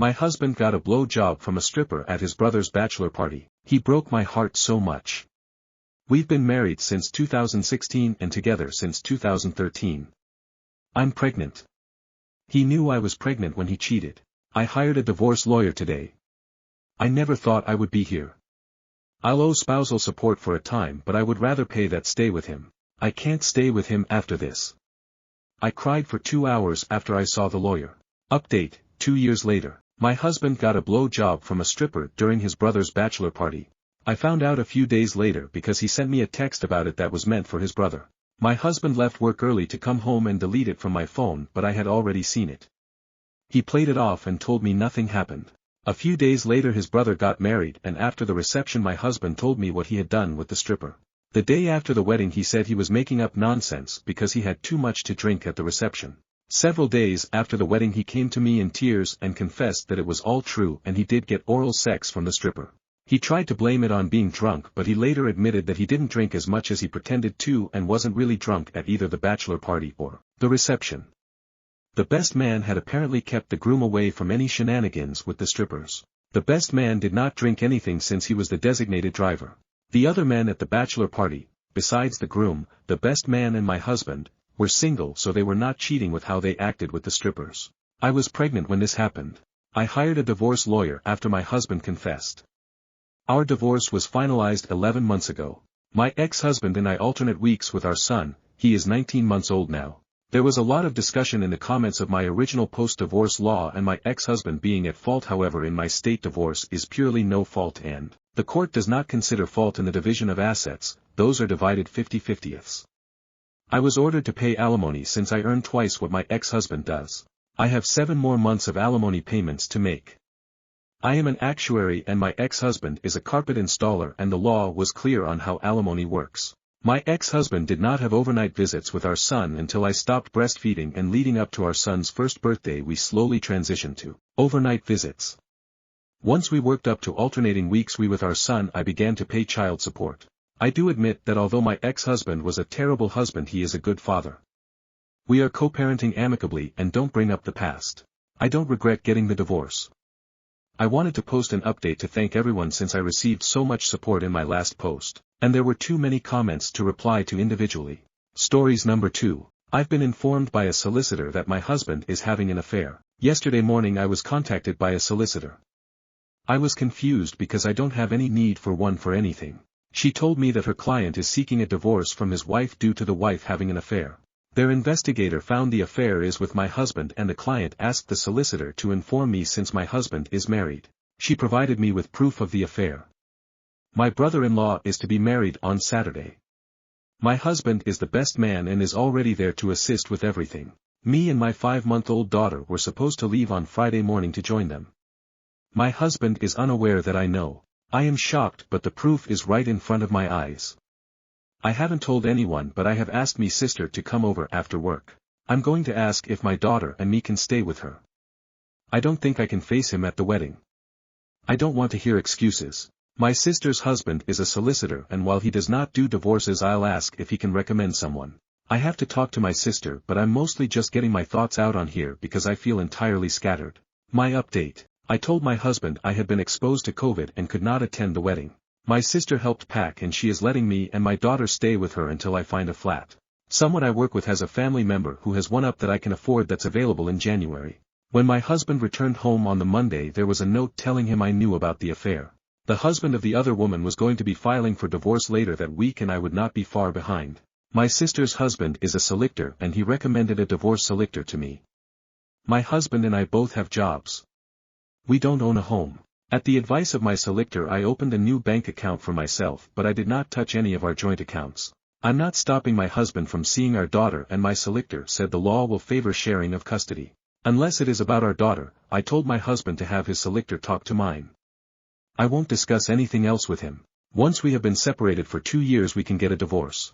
My husband got a blow job from a stripper at his brother's bachelor party. He broke my heart so much. We've been married since 2016 and together since 2013. I'm pregnant. He knew I was pregnant when he cheated. I hired a divorce lawyer today. I never thought I would be here. I'll owe spousal support for a time, but I would rather pay that stay with him. I can't stay with him after this. I cried for 2 hours after I saw the lawyer. Update, 2 years later. My husband got a blow job from a stripper during his brother's bachelor party. I found out a few days later because he sent me a text about it that was meant for his brother. My husband left work early to come home and delete it from my phone, but I had already seen it. He played it off and told me nothing happened. A few days later his brother got married, and after the reception my husband told me what he had done with the stripper. The day after the wedding he said he was making up nonsense because he had too much to drink at the reception. Several days after the wedding he came to me in tears and confessed that it was all true and he did get oral sex from the stripper. He tried to blame it on being drunk, but he later admitted that he didn't drink as much as he pretended to and wasn't really drunk at either the bachelor party or the reception. The best man had apparently kept the groom away from any shenanigans with the strippers. The best man did not drink anything since he was the designated driver. The other men at the bachelor party, besides the groom, the best man and my husband, were single, so they were not cheating with how they acted with the strippers. I was pregnant when this happened. I hired a divorce lawyer after my husband confessed. Our divorce was finalized 11 months ago. My ex-husband and I alternate weeks with our son. He is 19 months old now. There was a lot of discussion in the comments of my original post-divorce law and my ex-husband being at fault. However, in my state divorce is purely no fault and the court does not consider fault in the division of assets. Those are divided 50-50ths. I was ordered to pay alimony since I earn twice what my ex-husband does. I have 7 more months of alimony payments to make. I am an actuary and my ex-husband is a carpet installer, and the law was clear on how alimony works. My ex-husband did not have overnight visits with our son until I stopped breastfeeding, and leading up to our son's first birthday we slowly transitioned to overnight visits. Once we worked up to alternating weeks with our son, I began to pay child support. I do admit that although my ex-husband was a terrible husband, he is a good father. We are co-parenting amicably and don't bring up the past. I don't regret getting the divorce. I wanted to post an update to thank everyone since I received so much support in my last post, and there were too many comments to reply to individually. Stories number 2. I've been informed by a solicitor that my husband is having an affair. Yesterday morning I was contacted by a solicitor. I was confused because I don't have any need for one for anything. She told me that her client is seeking a divorce from his wife due to the wife having an affair. Their investigator found the affair is with my husband, and the client asked the solicitor to inform me since my husband is married. She provided me with proof of the affair. My brother-in-law is to be married on Saturday. My husband is the best man and is already there to assist with everything. Me and my 5-month-old daughter were supposed to leave on Friday morning to join them. My husband is unaware that I know. I am shocked, but the proof is right in front of my eyes. I haven't told anyone, but I have asked my sister to come over after work. I'm going to ask if my daughter and me can stay with her. I don't think I can face him at the wedding. I don't want to hear excuses. My sister's husband is a solicitor, and while he does not do divorces, I'll ask if he can recommend someone. I have to talk to my sister, but I'm mostly just getting my thoughts out on here because I feel entirely scattered. My update. I told my husband I had been exposed to COVID and could not attend the wedding. My sister helped pack and she is letting me and my daughter stay with her until I find a flat. Someone I work with has a family member who has one up that I can afford that's available in January. When my husband returned home on the Monday, there was a note telling him I knew about the affair. The husband of the other woman was going to be filing for divorce later that week and I would not be far behind. My sister's husband is a solicitor and he recommended a divorce solicitor to me. My husband and I both have jobs. We don't own a home. At the advice of my solicitor I opened a new bank account for myself, but I did not touch any of our joint accounts. I'm not stopping my husband from seeing our daughter, and my solicitor said the law will favor sharing of custody. Unless it is about our daughter, I told my husband to have his solicitor talk to mine. I won't discuss anything else with him. Once we have been separated for 2 years we can get a divorce.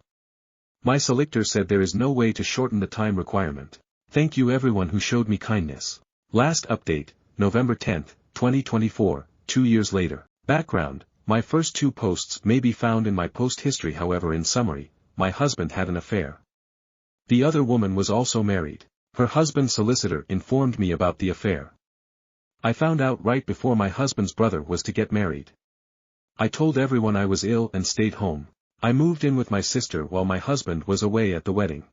My solicitor said there is no way to shorten the time requirement. Thank you everyone who showed me kindness. Last update, November 10th. 2024, 2 years later. Background, my first 2 posts may be found in my post history. However, in summary, my husband had an affair. The other woman was also married. Her husband's solicitor informed me about the affair. I found out right before my husband's brother was to get married. I told everyone I was ill and stayed home. I moved in with my sister while my husband was away at the wedding.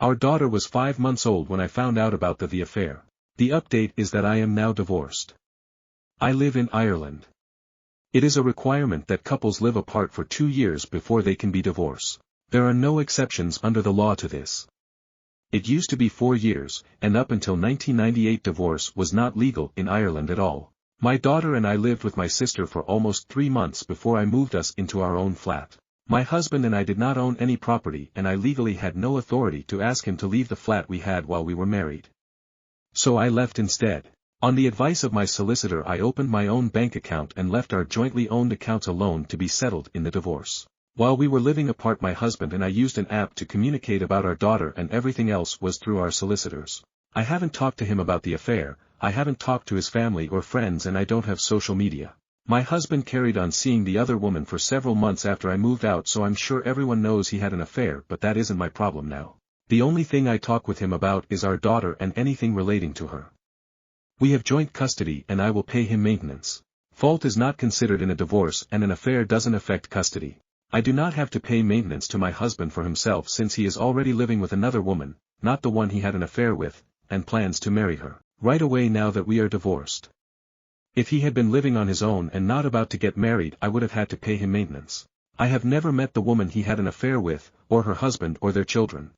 Our daughter was 5 months old when I found out about the affair. The update is that I am now divorced. I live in Ireland. It is a requirement that couples live apart for 2 years before they can be divorced. There are no exceptions under the law to this. It used to be 4 years, and up until 1998 divorce was not legal in Ireland at all. My daughter and I lived with my sister for almost 3 months before I moved us into our own flat. My husband and I did not own any property and I legally had no authority to ask him to leave the flat we had while we were married. So I left instead. On the advice of my solicitor I opened my own bank account and left our jointly owned accounts alone to be settled in the divorce. While we were living apart my husband and I used an app to communicate about our daughter and everything else was through our solicitors. I haven't talked to him about the affair, I haven't talked to his family or friends and I don't have social media. My husband carried on seeing the other woman for several months after I moved out so I'm sure everyone knows he had an affair but that isn't my problem now. The only thing I talk with him about is our daughter and anything relating to her. We have joint custody and I will pay him maintenance. Fault is not considered in a divorce and an affair doesn't affect custody. I do not have to pay maintenance to my husband for himself since he is already living with another woman, not the one he had an affair with, and plans to marry her right away now that we are divorced. If he had been living on his own and not about to get married I would have had to pay him maintenance. I have never met the woman he had an affair with, or her husband or their children.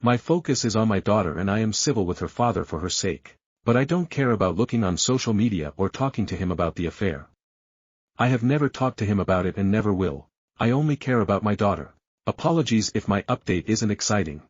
My focus is on my daughter and I am civil with her father for her sake. But I don't care about looking on social media or talking to him about the affair. I have never talked to him about it and never will. I only care about my daughter. Apologies if my update isn't exciting.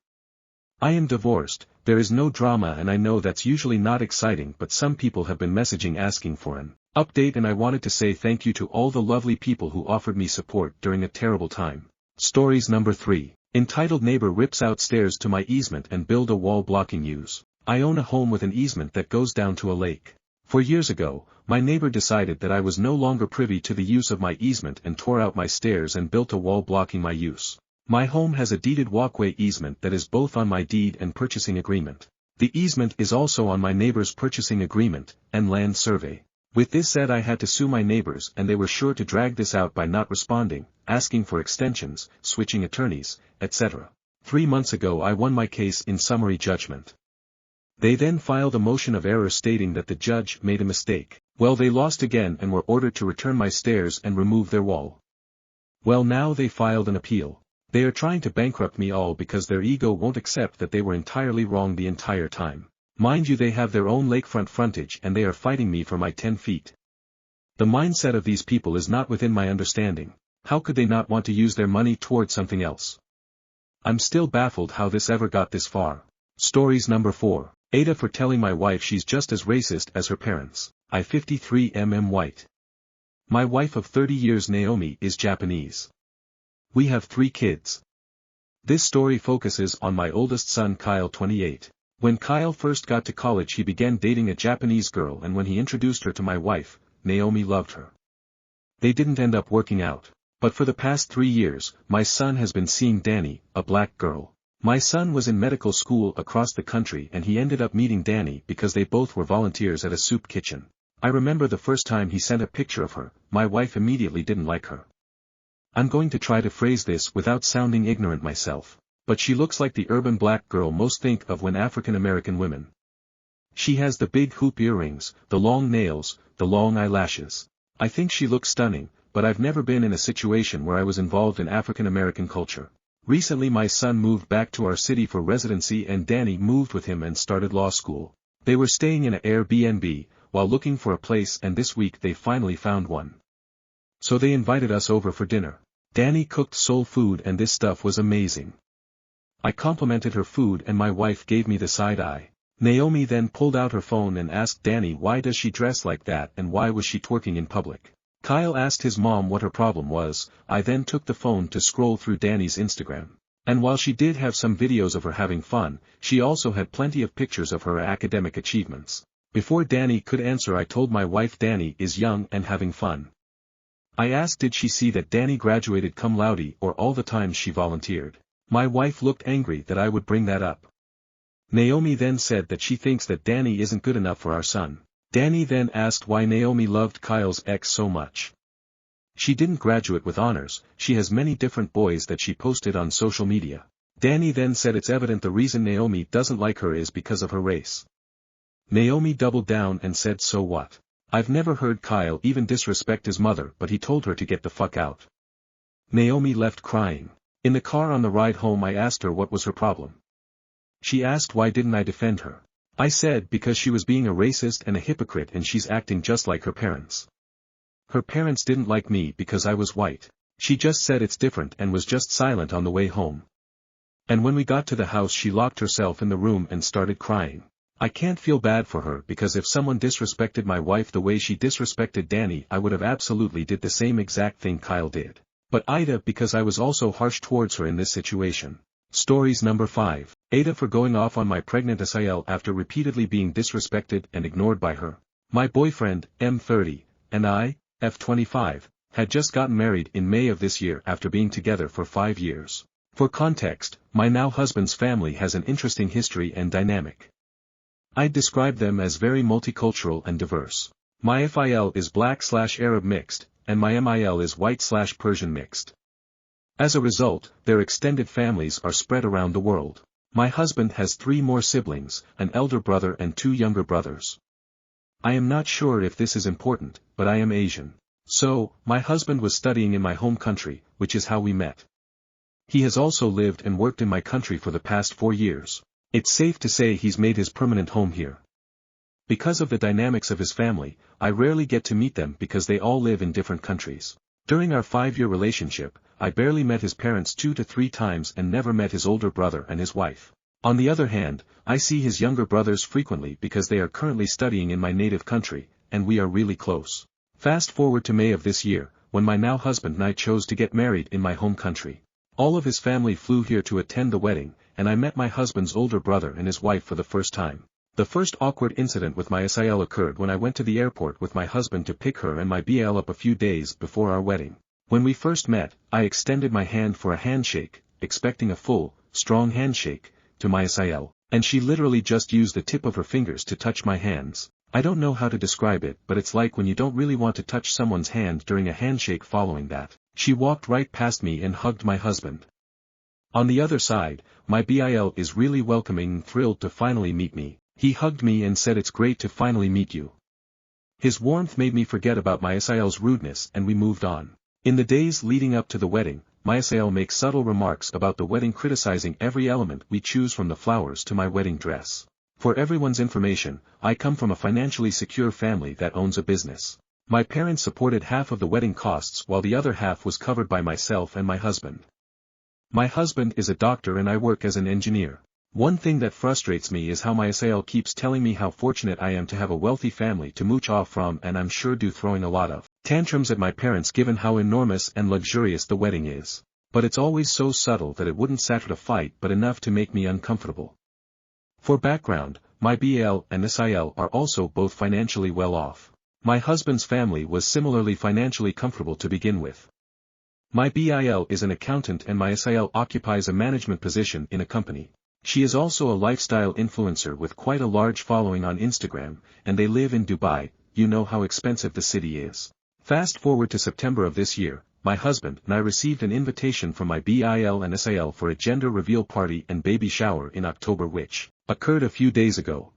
I am divorced, there is no drama and I know that's usually not exciting but some people have been messaging asking for an update and I wanted to say thank you to all the lovely people who offered me support during a terrible time. Stories number 3. Entitled Neighbor Rips Out Stairs to My Easement and Build a Wall Blocking Use. I own a home with an easement that goes down to a lake. 4 years ago, my neighbor decided that I was no longer privy to the use of my easement and tore out my stairs and built a wall blocking my use. My home has a deeded walkway easement that is both on my deed and purchasing agreement. The easement is also on my neighbor's purchasing agreement and land survey. With this said I had to sue my neighbors and they were sure to drag this out by not responding, asking for extensions, switching attorneys, etc. 3 months ago I won my case in summary judgment. They then filed a motion of error stating that the judge made a mistake. Well, they lost again and were ordered to return my stairs and remove their wall. Well, now they filed an appeal. They are trying to bankrupt me all because their ego won't accept that they were entirely wrong the entire time. Mind you, they have their own lakefront frontage and they are fighting me for my 10 feet. The mindset of these people is not within my understanding. How could they not want to use their money towards something else? I'm still baffled how this ever got this far. Stories number 4. Aita for telling my wife she's just as racist as her parents. I 53 white. My wife of 30 years Naomi is Japanese. We have 3 kids. This story focuses on my oldest son Kyle 28. When Kyle first got to college he began dating a Japanese girl and when he introduced her to my wife, Naomi loved her. They didn't end up working out. But for the past 3 years, my son has been seeing Danny, a black girl. My son was in medical school across the country and he ended up meeting Danny because they both were volunteers at a soup kitchen. I remember the first time he sent a picture of her, my wife immediately didn't like her. I'm going to try to phrase this without sounding ignorant myself, but she looks like the urban black girl most think of when African American women. She has the big hoop earrings, the long nails, the long eyelashes. I think she looks stunning, but I've never been in a situation where I was involved in African American culture. Recently my son moved back to our city for residency and Danny moved with him and started law school. They were staying in an Airbnb, while looking for a place and this week they finally found one. So they invited us over for dinner. Danny cooked soul food and this stuff was amazing. I complimented her food and my wife gave me the side eye. Naomi then pulled out her phone and asked Danny why does she dress like that and why was she twerking in public. Kyle asked his mom what her problem was. I then took the phone to scroll through Danny's Instagram. And while she did have some videos of her having fun, she also had plenty of pictures of her academic achievements. Before Danny could answer I told my wife Danny is young and having fun. I asked did she see that Danny graduated cum laude or all the times she volunteered. My wife looked angry that I would bring that up. Naomi then said that she thinks that Danny isn't good enough for our son. Danny then asked why Naomi loved Kyle's ex so much. She didn't graduate with honors, she has many different boys that she posted on social media. Danny then said it's evident the reason Naomi doesn't like her is because of her race. Naomi doubled down and said so what? I've never heard Kyle even disrespect his mother but he told her to get the fuck out. Naomi left crying. In the car on the ride home I asked her what was her problem. She asked why didn't I defend her. I said because she was being a racist and a hypocrite and she's acting just like her parents. Her parents didn't like me because I was white. She just said it's different and was just silent on the way home. And when we got to the house she locked herself in the room and started crying. I can't feel bad for her because if someone disrespected my wife the way she disrespected Danny I would have absolutely did the same exact thing Kyle did. But Aita because I was also harsh towards her in this situation. Stories number 5. Aita for going off on my pregnant SIL after repeatedly being disrespected and ignored by her. My boyfriend, M30, and I, F25, had just gotten married in May of this year after being together for 5 years. For context, my now husband's family has an interesting history and dynamic. I'd describe them as very multicultural and diverse. My FIL is Black/Arab mixed, and my MIL is White/Persian mixed. As a result, their extended families are spread around the world. My husband has 3 more siblings, an elder brother and 2 younger brothers. I am not sure if this is important, but I am Asian. So, my husband was studying in my home country, which is how we met. He has also lived and worked in my country for the past 4 years. It's safe to say he's made his permanent home here. Because of the dynamics of his family, I rarely get to meet them because they all live in different countries. During our 5-year relationship, I barely met his parents 2 to 3 times and never met his older brother and his wife. On the other hand, I see his younger brothers frequently because they are currently studying in my native country, and we are really close. Fast forward to May of this year, when my now husband and I chose to get married in my home country. All of his family flew here to attend the wedding, and I met my husband's older brother and his wife for the first time. The first awkward incident with my SIL occurred when I went to the airport with my husband to pick her and my BL up a few days before our wedding. When we first met, I extended my hand for a handshake, expecting a full, strong handshake, to my SIL, and she literally just used the tip of her fingers to touch my hands. I don't know how to describe it but it's like when you don't really want to touch someone's hand during a handshake following that. She walked right past me and hugged my husband. On the other side, my BIL is really welcoming and thrilled to finally meet me. He hugged me and said it's great to finally meet you. His warmth made me forget about my SIL's rudeness and we moved on. In the days leading up to the wedding, my SIL makes subtle remarks about the wedding criticizing every element we choose from the flowers to my wedding dress. For everyone's information, I come from a financially secure family that owns a business. My parents supported half of the wedding costs while the other half was covered by myself and my husband. My husband is a doctor and I work as an engineer. One thing that frustrates me is how my SIL keeps telling me how fortunate I am to have a wealthy family to mooch off from and I'm sure do throwing a lot of tantrums at my parents given how enormous and luxurious the wedding is. But it's always so subtle that it wouldn't start a fight but enough to make me uncomfortable. For background, my BL and SIL are also both financially well off. My husband's family was similarly financially comfortable to begin with. My BIL is an accountant and my SIL occupies a management position in a company. She is also a lifestyle influencer with quite a large following on Instagram, and they live in Dubai. You know how expensive the city is. Fast forward to September of this year, my husband and I received an invitation from my BIL and SIL for a gender reveal party and baby shower in October which occurred a few days ago.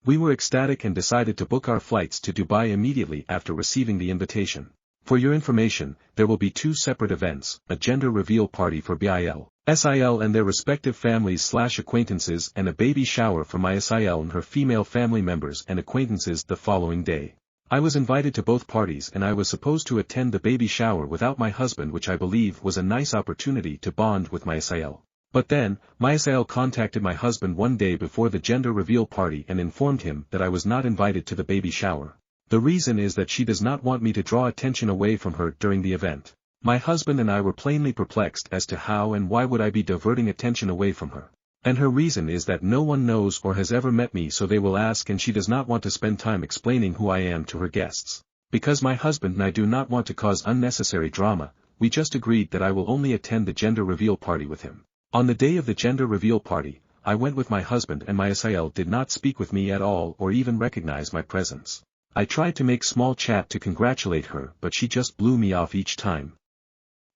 We were ecstatic and decided to book our flights to Dubai immediately after receiving the invitation. For your information, there will be 2 separate events, a gender reveal party for BIL, SIL and their respective families/acquaintances and a baby shower for my SIL and her female family members and acquaintances the following day. I was invited to both parties and I was supposed to attend the baby shower without my husband which I believe was a nice opportunity to bond with my SIL. But then, my SIL contacted my husband one day before the gender reveal party and informed him that I was not invited to the baby shower. The reason is that she does not want me to draw attention away from her during the event. My husband and I were plainly perplexed as to how and why would I be diverting attention away from her. And her reason is that no one knows or has ever met me so they will ask and she does not want to spend time explaining who I am to her guests. Because my husband and I do not want to cause unnecessary drama, we just agreed that I will only attend the gender reveal party with him. On the day of the gender reveal party, I went with my husband and my SIL did not speak with me at all or even recognize my presence. I tried to make small chat to congratulate her but she just blew me off each time.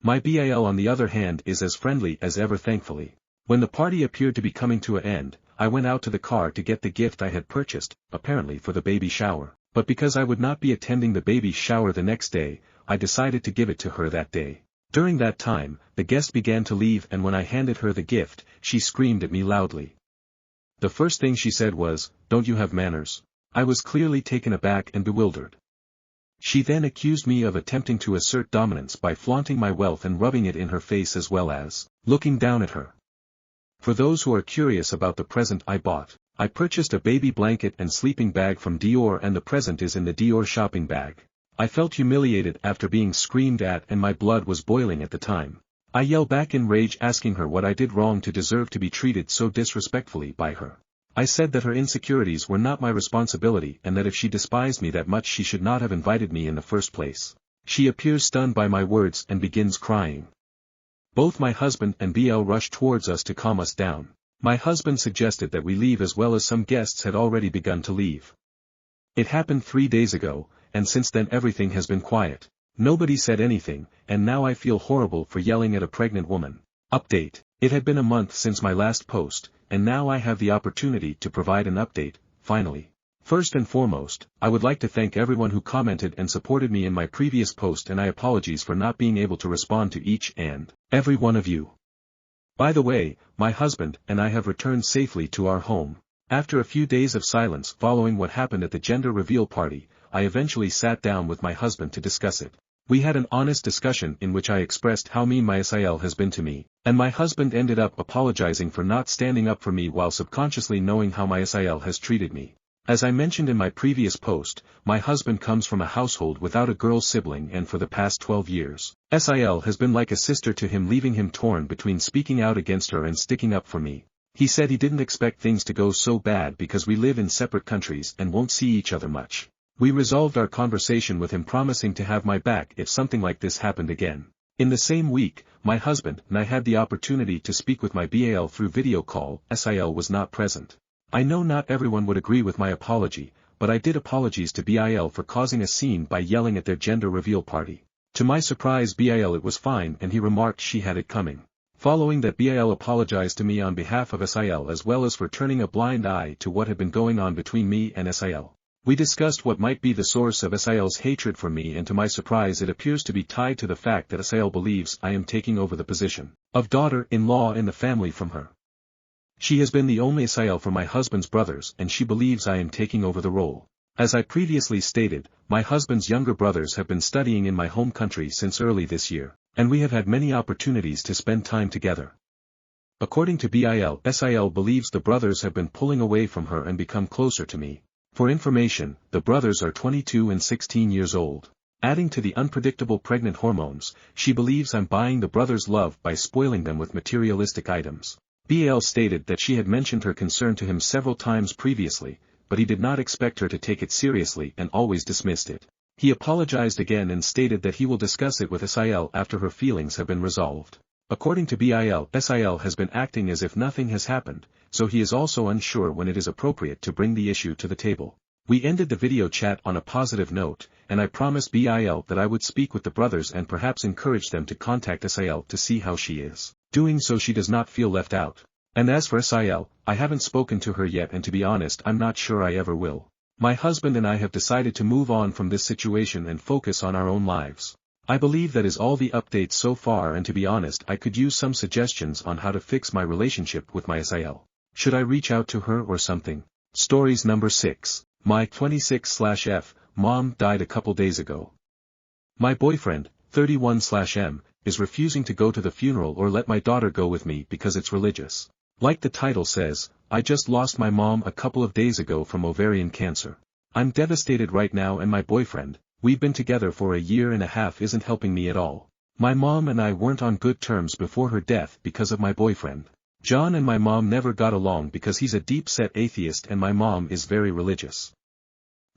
My BIL on the other hand is as friendly as ever thankfully. When the party appeared to be coming to an end, I went out to the car to get the gift I had purchased, apparently for the baby shower, but because I would not be attending the baby shower the next day, I decided to give it to her that day. During that time, the guest began to leave and when I handed her the gift, she screamed at me loudly. The first thing she said was, "Don't you have manners?" I was clearly taken aback and bewildered. She then accused me of attempting to assert dominance by flaunting my wealth and rubbing it in her face as well as looking down at her. For those who are curious about the present I bought, I purchased a baby blanket and sleeping bag from Dior and the present is in the Dior shopping bag. I felt humiliated after being screamed at and my blood was boiling at the time. I yelled back in rage asking her what I did wrong to deserve to be treated so disrespectfully by her. I said that her insecurities were not my responsibility and that if she despised me that much she should not have invited me in the first place. She appears stunned by my words and begins crying. Both my husband and BL rushed towards us to calm us down. My husband suggested that we leave as well as some guests had already begun to leave. It happened 3 days ago, and since then everything has been quiet. Nobody said anything, and now I feel horrible for yelling at a pregnant woman. Update. It had been a month since my last post, and now I have the opportunity to provide an update, finally. First and foremost, I would like to thank everyone who commented and supported me in my previous post and I apologize for not being able to respond to each and every one of you. By the way, my husband and I have returned safely to our home. After a few days of silence following what happened at the gender reveal party, I eventually sat down with my husband to discuss it. We had an honest discussion in which I expressed how mean my SIL has been to me, and my husband ended up apologizing for not standing up for me while subconsciously knowing how my SIL has treated me. As I mentioned in my previous post, my husband comes from a household without a girl sibling and for the past 12 years, SIL has been like a sister to him, leaving him torn between speaking out against her and sticking up for me. He said he didn't expect things to go so bad because we live in separate countries and won't see each other much. We resolved our conversation with him promising to have my back if something like this happened again. In the same week, my husband and I had the opportunity to speak with my BAL through video call. SIL was not present. I know not everyone would agree with my apology, but I did apologize to BIL for causing a scene by yelling at their gender reveal party. To my surprise, BIL it was fine and he remarked she had it coming. Following that, BIL apologized to me on behalf of SIL as well as for turning a blind eye to what had been going on between me and SIL. We discussed what might be the source of SIL's hatred for me, and to my surprise it appears to be tied to the fact that SIL believes I am taking over the position of daughter-in-law in the family from her. She has been the only SIL for my husband's brothers and she believes I am taking over the role. As I previously stated, my husband's younger brothers have been studying in my home country since early this year, and we have had many opportunities to spend time together. According to BIL, SIL believes the brothers have been pulling away from her and become closer to me. For information, the brothers are 22 and 16 years old. Adding to the unpredictable pregnant hormones, she believes I'm buying the brothers' love by spoiling them with materialistic items. BL stated that she had mentioned her concern to him several times previously, but he did not expect her to take it seriously and always dismissed it. He apologized again and stated that he will discuss it with SIL after her feelings have been resolved. According to BIL, SIL has been acting as if nothing has happened, so he is also unsure when it is appropriate to bring the issue to the table. We ended the video chat on a positive note, and I promised BIL that I would speak with the brothers and perhaps encourage them to contact SIL to see how she is doing so she does not feel left out. And as for SIL, I haven't spoken to her yet and to be honest I'm not sure I ever will. My husband and I have decided to move on from this situation and focus on our own lives. I believe that is all the updates so far, and to be honest I could use some suggestions on how to fix my relationship with my SIL. Should I reach out to her or something? Stories number 6. My 26/F mom died a couple days ago. My boyfriend, 31/M, is refusing to go to the funeral or let my daughter go with me because it's religious. Like the title says, I just lost my mom a couple of days ago from ovarian cancer. I'm devastated right now and my boyfriend, we've been together for a year and a half, isn't helping me at all. My mom and I weren't on good terms before her death because of my boyfriend. John and my mom never got along because he's a deep-set atheist and my mom is very religious.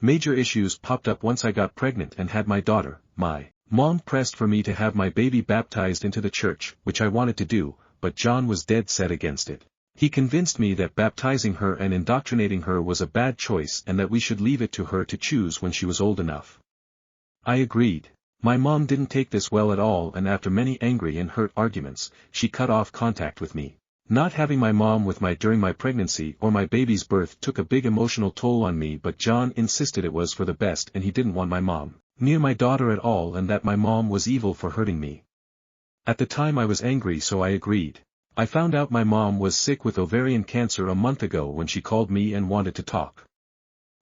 Major issues popped up once I got pregnant and had my daughter. My mom pressed for me to have my baby baptized into the church, which I wanted to do, but John was dead set against it. He convinced me that baptizing her and indoctrinating her was a bad choice and that we should leave it to her to choose when she was old enough. I agreed. My mom didn't take this well at all, and after many angry and hurt arguments, she cut off contact with me. Not having my mom with me during my pregnancy or my baby's birth took a big emotional toll on me, but John insisted it was for the best and he didn't want my mom near my daughter at all, and that my mom was evil for hurting me. At the time I was angry, so I agreed. I found out my mom was sick with ovarian cancer a month ago when she called me and wanted to talk.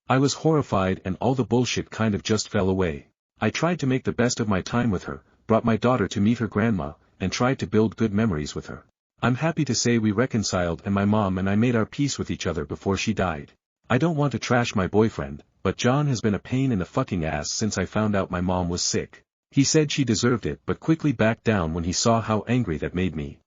I was horrified and all the bullshit kind of just fell away. I tried to make the best of my time with her, brought my daughter to meet her grandma, and tried to build good memories with her. I'm happy to say we reconciled and my mom and I made our peace with each other before she died. I don't want to trash my boyfriend, but John has been a pain in the fucking ass since I found out my mom was sick. He said she deserved it but quickly backed down when he saw how angry that made me.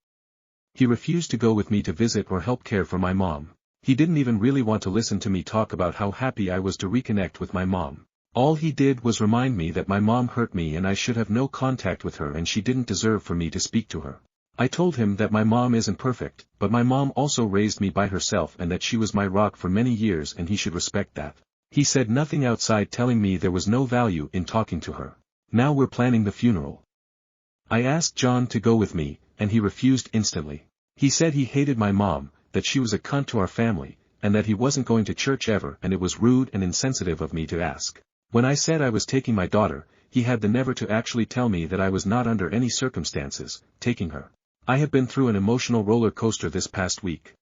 He refused to go with me to visit or help care for my mom. He didn't even really want to listen to me talk about how happy I was to reconnect with my mom. All he did was remind me that my mom hurt me and I should have no contact with her and she didn't deserve for me to speak to her. I told him that my mom isn't perfect, but my mom also raised me by herself and that she was my rock for many years and he should respect that. He said nothing outside telling me there was no value in talking to her. Now we're planning the funeral. I asked John to go with me, and he refused instantly. He said he hated my mom, that she was a cunt to our family, and that he wasn't going to church ever, and it was rude and insensitive of me to ask. When I said I was taking my daughter, he had the nerve to actually tell me that I was not under any circumstances taking her. I have been through an emotional roller coaster this past week.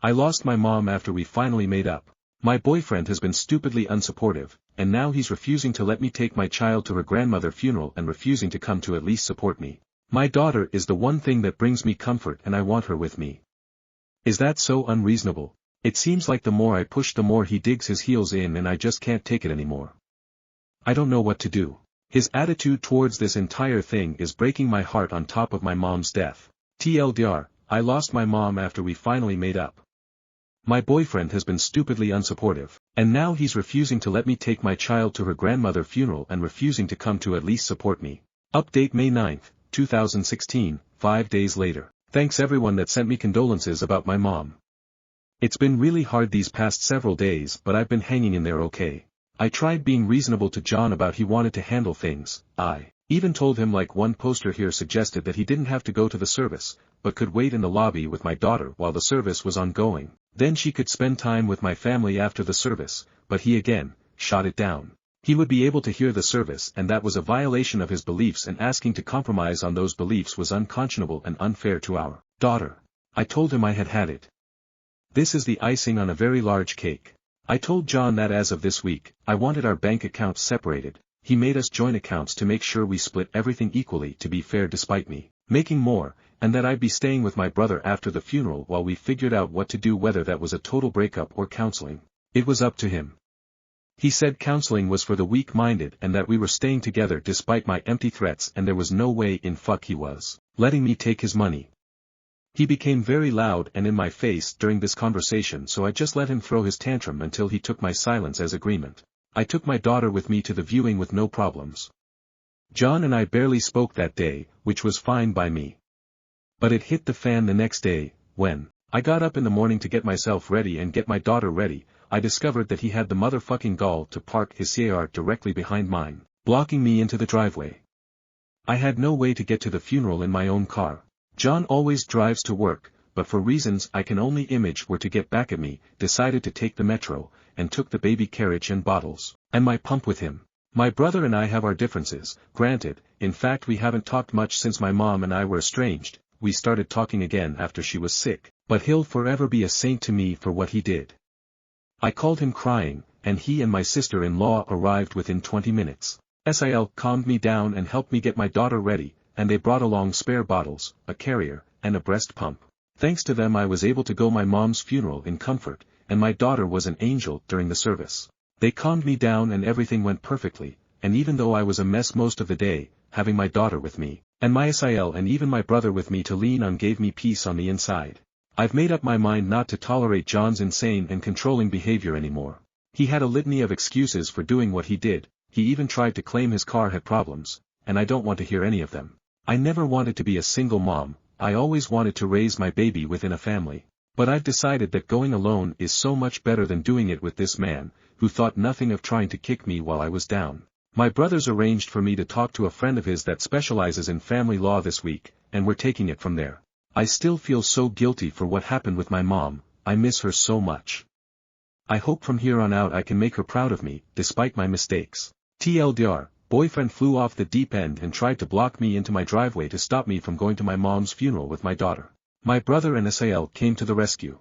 I lost my mom after we finally made up. My boyfriend has been stupidly unsupportive, and now he's refusing to let me take my child to her grandmother's funeral and refusing to come to at least support me. My daughter is the one thing that brings me comfort and I want her with me. Is that so unreasonable? It seems like the more I push the more he digs his heels in and I just can't take it anymore. I don't know what to do. His attitude towards this entire thing is breaking my heart on top of my mom's death. TLDR, I lost my mom after we finally made up. My boyfriend has been stupidly unsupportive, and now he's refusing to let me take my child to her grandmother's funeral and refusing to come to at least support me. Update May 9, 2016, 5 days later. Thanks everyone that sent me condolences about my mom. It's been really hard these past several days, but I've been hanging in there okay. I tried being reasonable to John about he wanted to handle things. I even told him, like one poster here suggested, that he didn't have to go to the service, but could wait in the lobby with my daughter while the service was ongoing. Then she could spend time with my family after the service, but he again shot it down. He would be able to hear the service and that was a violation of his beliefs, and asking to compromise on those beliefs was unconscionable and unfair to our daughter. I told him I had had it. This is the icing on a very large cake. I told John that as of this week, I wanted our bank accounts separated. He made us join accounts to make sure we split everything equally, to be fair, despite me making more, and that I'd be staying with my brother after the funeral while we figured out what to do, whether that was a total breakup or counseling. It was up to him. He said counseling was for the weak-minded and that we were staying together despite my empty threats, and there was no way in fuck he was letting me take his money. He became very loud and in my face during this conversation, so I just let him throw his tantrum until he took my silence as agreement. I took my daughter with me to the viewing with no problems. John and I barely spoke that day, which was fine by me. But it hit the fan the next day, when I got up in the morning to get myself ready and get my daughter ready. I discovered that he had the motherfucking gall to park his car directly behind mine, blocking me into the driveway. I had no way to get to the funeral in my own car. John always drives to work, but for reasons I can only image were to get back at me, decided to take the metro, and took the baby carriage and bottles, and my pump with him. My brother and I have our differences, granted. In fact, we haven't talked much since my mom and I were estranged. We started talking again after she was sick, but he'll forever be a saint to me for what he did. I called him crying, and he and my sister-in-law arrived within 20 minutes. SIL calmed me down and helped me get my daughter ready, and they brought along spare bottles, a carrier, and a breast pump. Thanks to them I was able to go my mom's funeral in comfort, and my daughter was an angel during the service. They calmed me down and everything went perfectly, and even though I was a mess most of the day, having my daughter with me, and my SIL and even my brother with me to lean on gave me peace on the inside. I've made up my mind not to tolerate John's insane and controlling behavior anymore. He had a litany of excuses for doing what he did. He even tried to claim his car had problems, and I don't want to hear any of them. I never wanted to be a single mom. I always wanted to raise my baby within a family. But I've decided that going alone is so much better than doing it with this man, who thought nothing of trying to kick me while I was down. My brothers arranged for me to talk to a friend of his that specializes in family law this week, and we're taking it from there. I still feel so guilty for what happened with my mom, I miss her so much. I hope from here on out I can make her proud of me, despite my mistakes. TLDR, boyfriend flew off the deep end and tried to block me into my driveway to stop me from going to my mom's funeral with my daughter. My brother and SAL came to the rescue.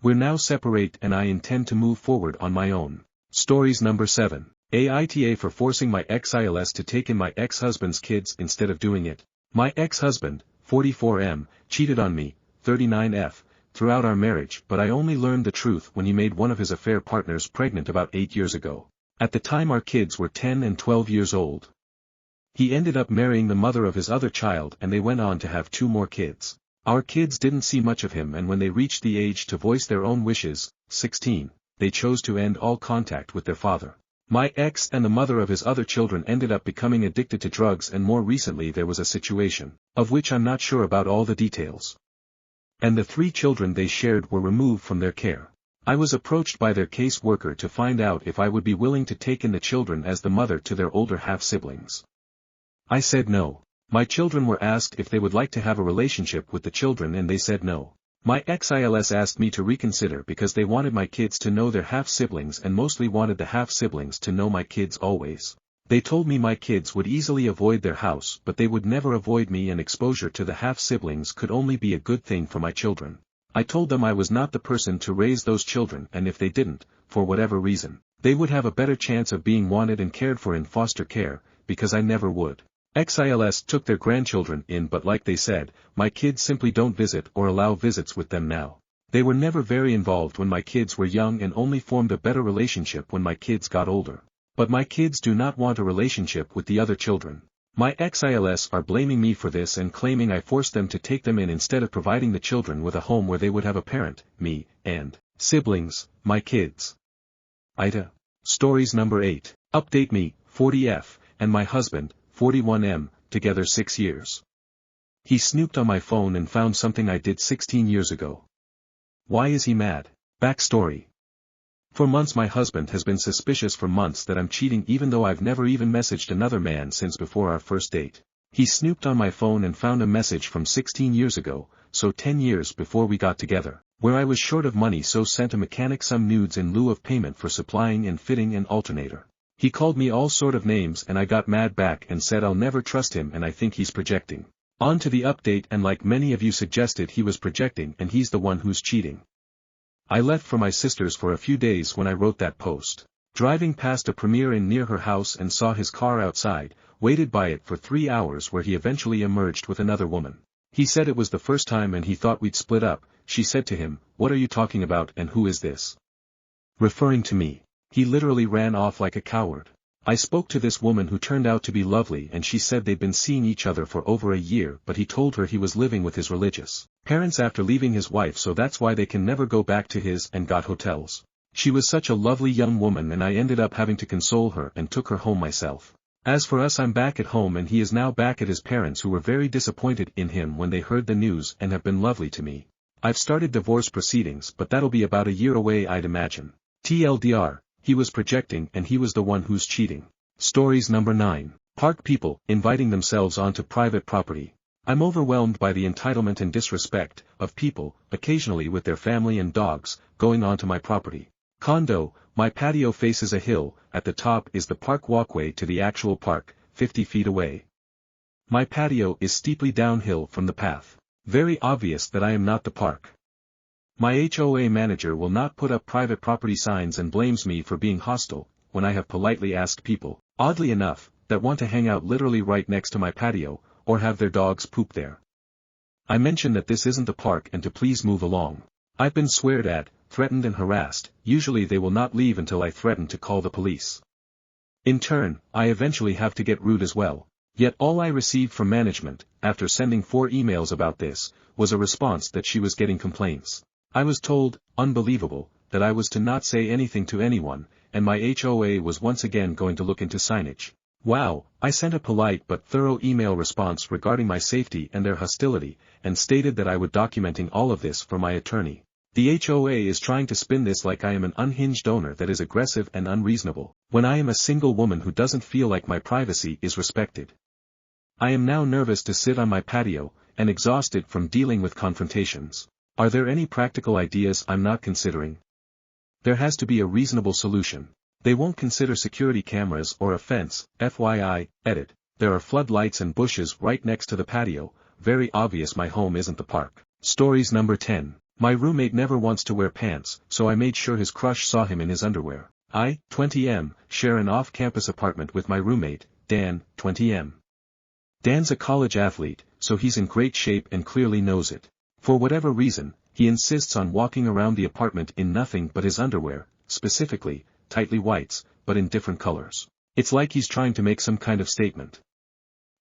We're now separate and I intend to move forward on my own. Stories number 7. AITA for forcing my ex-ILS to take in my ex-husband's kids instead of doing it. My ex-husband, 44M, cheated on me, 39F, throughout our marriage, but I only learned the truth when he made one of his affair partners pregnant about 8 years ago. At the time our kids were 10 and 12 years old. He ended up marrying the mother of his other child and they went on to have 2 more kids. Our kids didn't see much of him and when they reached the age to voice their own wishes, 16, they chose to end all contact with their father. My ex and the mother of his other children ended up becoming addicted to drugs and more recently there was a situation, of which I'm not sure about all the details. And the 3 children they shared were removed from their care. I was approached by their case worker to find out if I would be willing to take in the children as the mother to their older half-siblings. I said no. My children were asked if they would like to have a relationship with the children and they said no. My ex-ILS asked me to reconsider because they wanted my kids to know their half-siblings and mostly wanted the half-siblings to know my kids always. They told me my kids would easily avoid their house but they would never avoid me and exposure to the half-siblings could only be a good thing for my children. I told them I was not the person to raise those children and if they didn't, for whatever reason, they would have a better chance of being wanted and cared for in foster care, because I never would. Ex-ILS took their grandchildren in but like they said, my kids simply don't visit or allow visits with them now. They were never very involved when my kids were young and only formed a better relationship when my kids got older. But my kids do not want a relationship with the other children. My ex-ILS are blaming me for this and claiming I forced them to take them in instead of providing the children with a home where they would have a parent, me, and siblings, my kids. Aita. Stories number 8. Update me, 40F, and my husband, 41M, together 6 years. He snooped on my phone and found something I did 16 years ago. Why is he mad? Backstory. For months my husband has been suspicious for months that I'm cheating even though I've never even messaged another man since before our first date. He snooped on my phone and found a message from 16 years ago, so 10 years before we got together, where I was short of money so sent a mechanic some nudes in lieu of payment for supplying and fitting an alternator. He called me all sort of names and I got mad back and said I'll never trust him and I think he's projecting. On to the update and like many of you suggested he was projecting and he's the one who's cheating. I left for my sister's for a few days when I wrote that post. Driving past a premiere inn near her house and saw his car outside, waited by it for 3 hours where he eventually emerged with another woman. He said it was the first time and he thought we'd split up. She said to him, "What are you talking about and who is this?" Referring to me. He literally ran off like a coward. I spoke to this woman who turned out to be lovely and she said they'd been seeing each other for over a year but he told her he was living with his religious parents after leaving his wife so that's why they can never go back to his and got hotels. She was such a lovely young woman and I ended up having to console her and took her home myself. As for us I'm back at home and he is now back at his parents who were very disappointed in him when they heard the news and have been lovely to me. I've started divorce proceedings but that'll be about a year away I'd imagine. TLDR. He was projecting and he was the one who's cheating. Stories number 9. Park people, inviting themselves onto private property. I'm overwhelmed by the entitlement and disrespect of people, occasionally with their family and dogs, going onto my property. Condo, my patio faces a hill, at the top is the park walkway to the actual park, 50 feet away. My patio is steeply downhill from the path. Very obvious that I am not the park. My HOA manager will not put up private property signs and blames me for being hostile, when I have politely asked people, oddly enough, that want to hang out literally right next to my patio, or have their dogs poop there. I mention that this isn't the park and to please move along. I've been sweared at, threatened and harassed, usually they will not leave until I threaten to call the police. In turn, I eventually have to get rude as well. Yet all I received from management, after sending 4 emails about this, was a response that she was getting complaints. I was told, unbelievable, that I was to not say anything to anyone, and my HOA was once again going to look into signage. Wow, I sent a polite but thorough email response regarding my safety and their hostility, and stated that I would documenting all of this for my attorney. The HOA is trying to spin this like I am an unhinged owner that is aggressive and unreasonable, when I am a single woman who doesn't feel like my privacy is respected. I am now nervous to sit on my patio, and exhausted from dealing with confrontations. Are there any practical ideas I'm not considering? There has to be a reasonable solution. They won't consider security cameras or a fence, FYI, edit. There are floodlights and bushes right next to the patio, very obvious my home isn't the park. Stories number 10. My roommate never wants to wear pants, so I made sure his crush saw him in his underwear. I, 20M, share an off-campus apartment with my roommate, Dan, 20M. Dan's a college athlete, so he's in great shape and clearly knows it. For whatever reason, he insists on walking around the apartment in nothing but his underwear, specifically, tightly whites, but in different colors. It's like he's trying to make some kind of statement.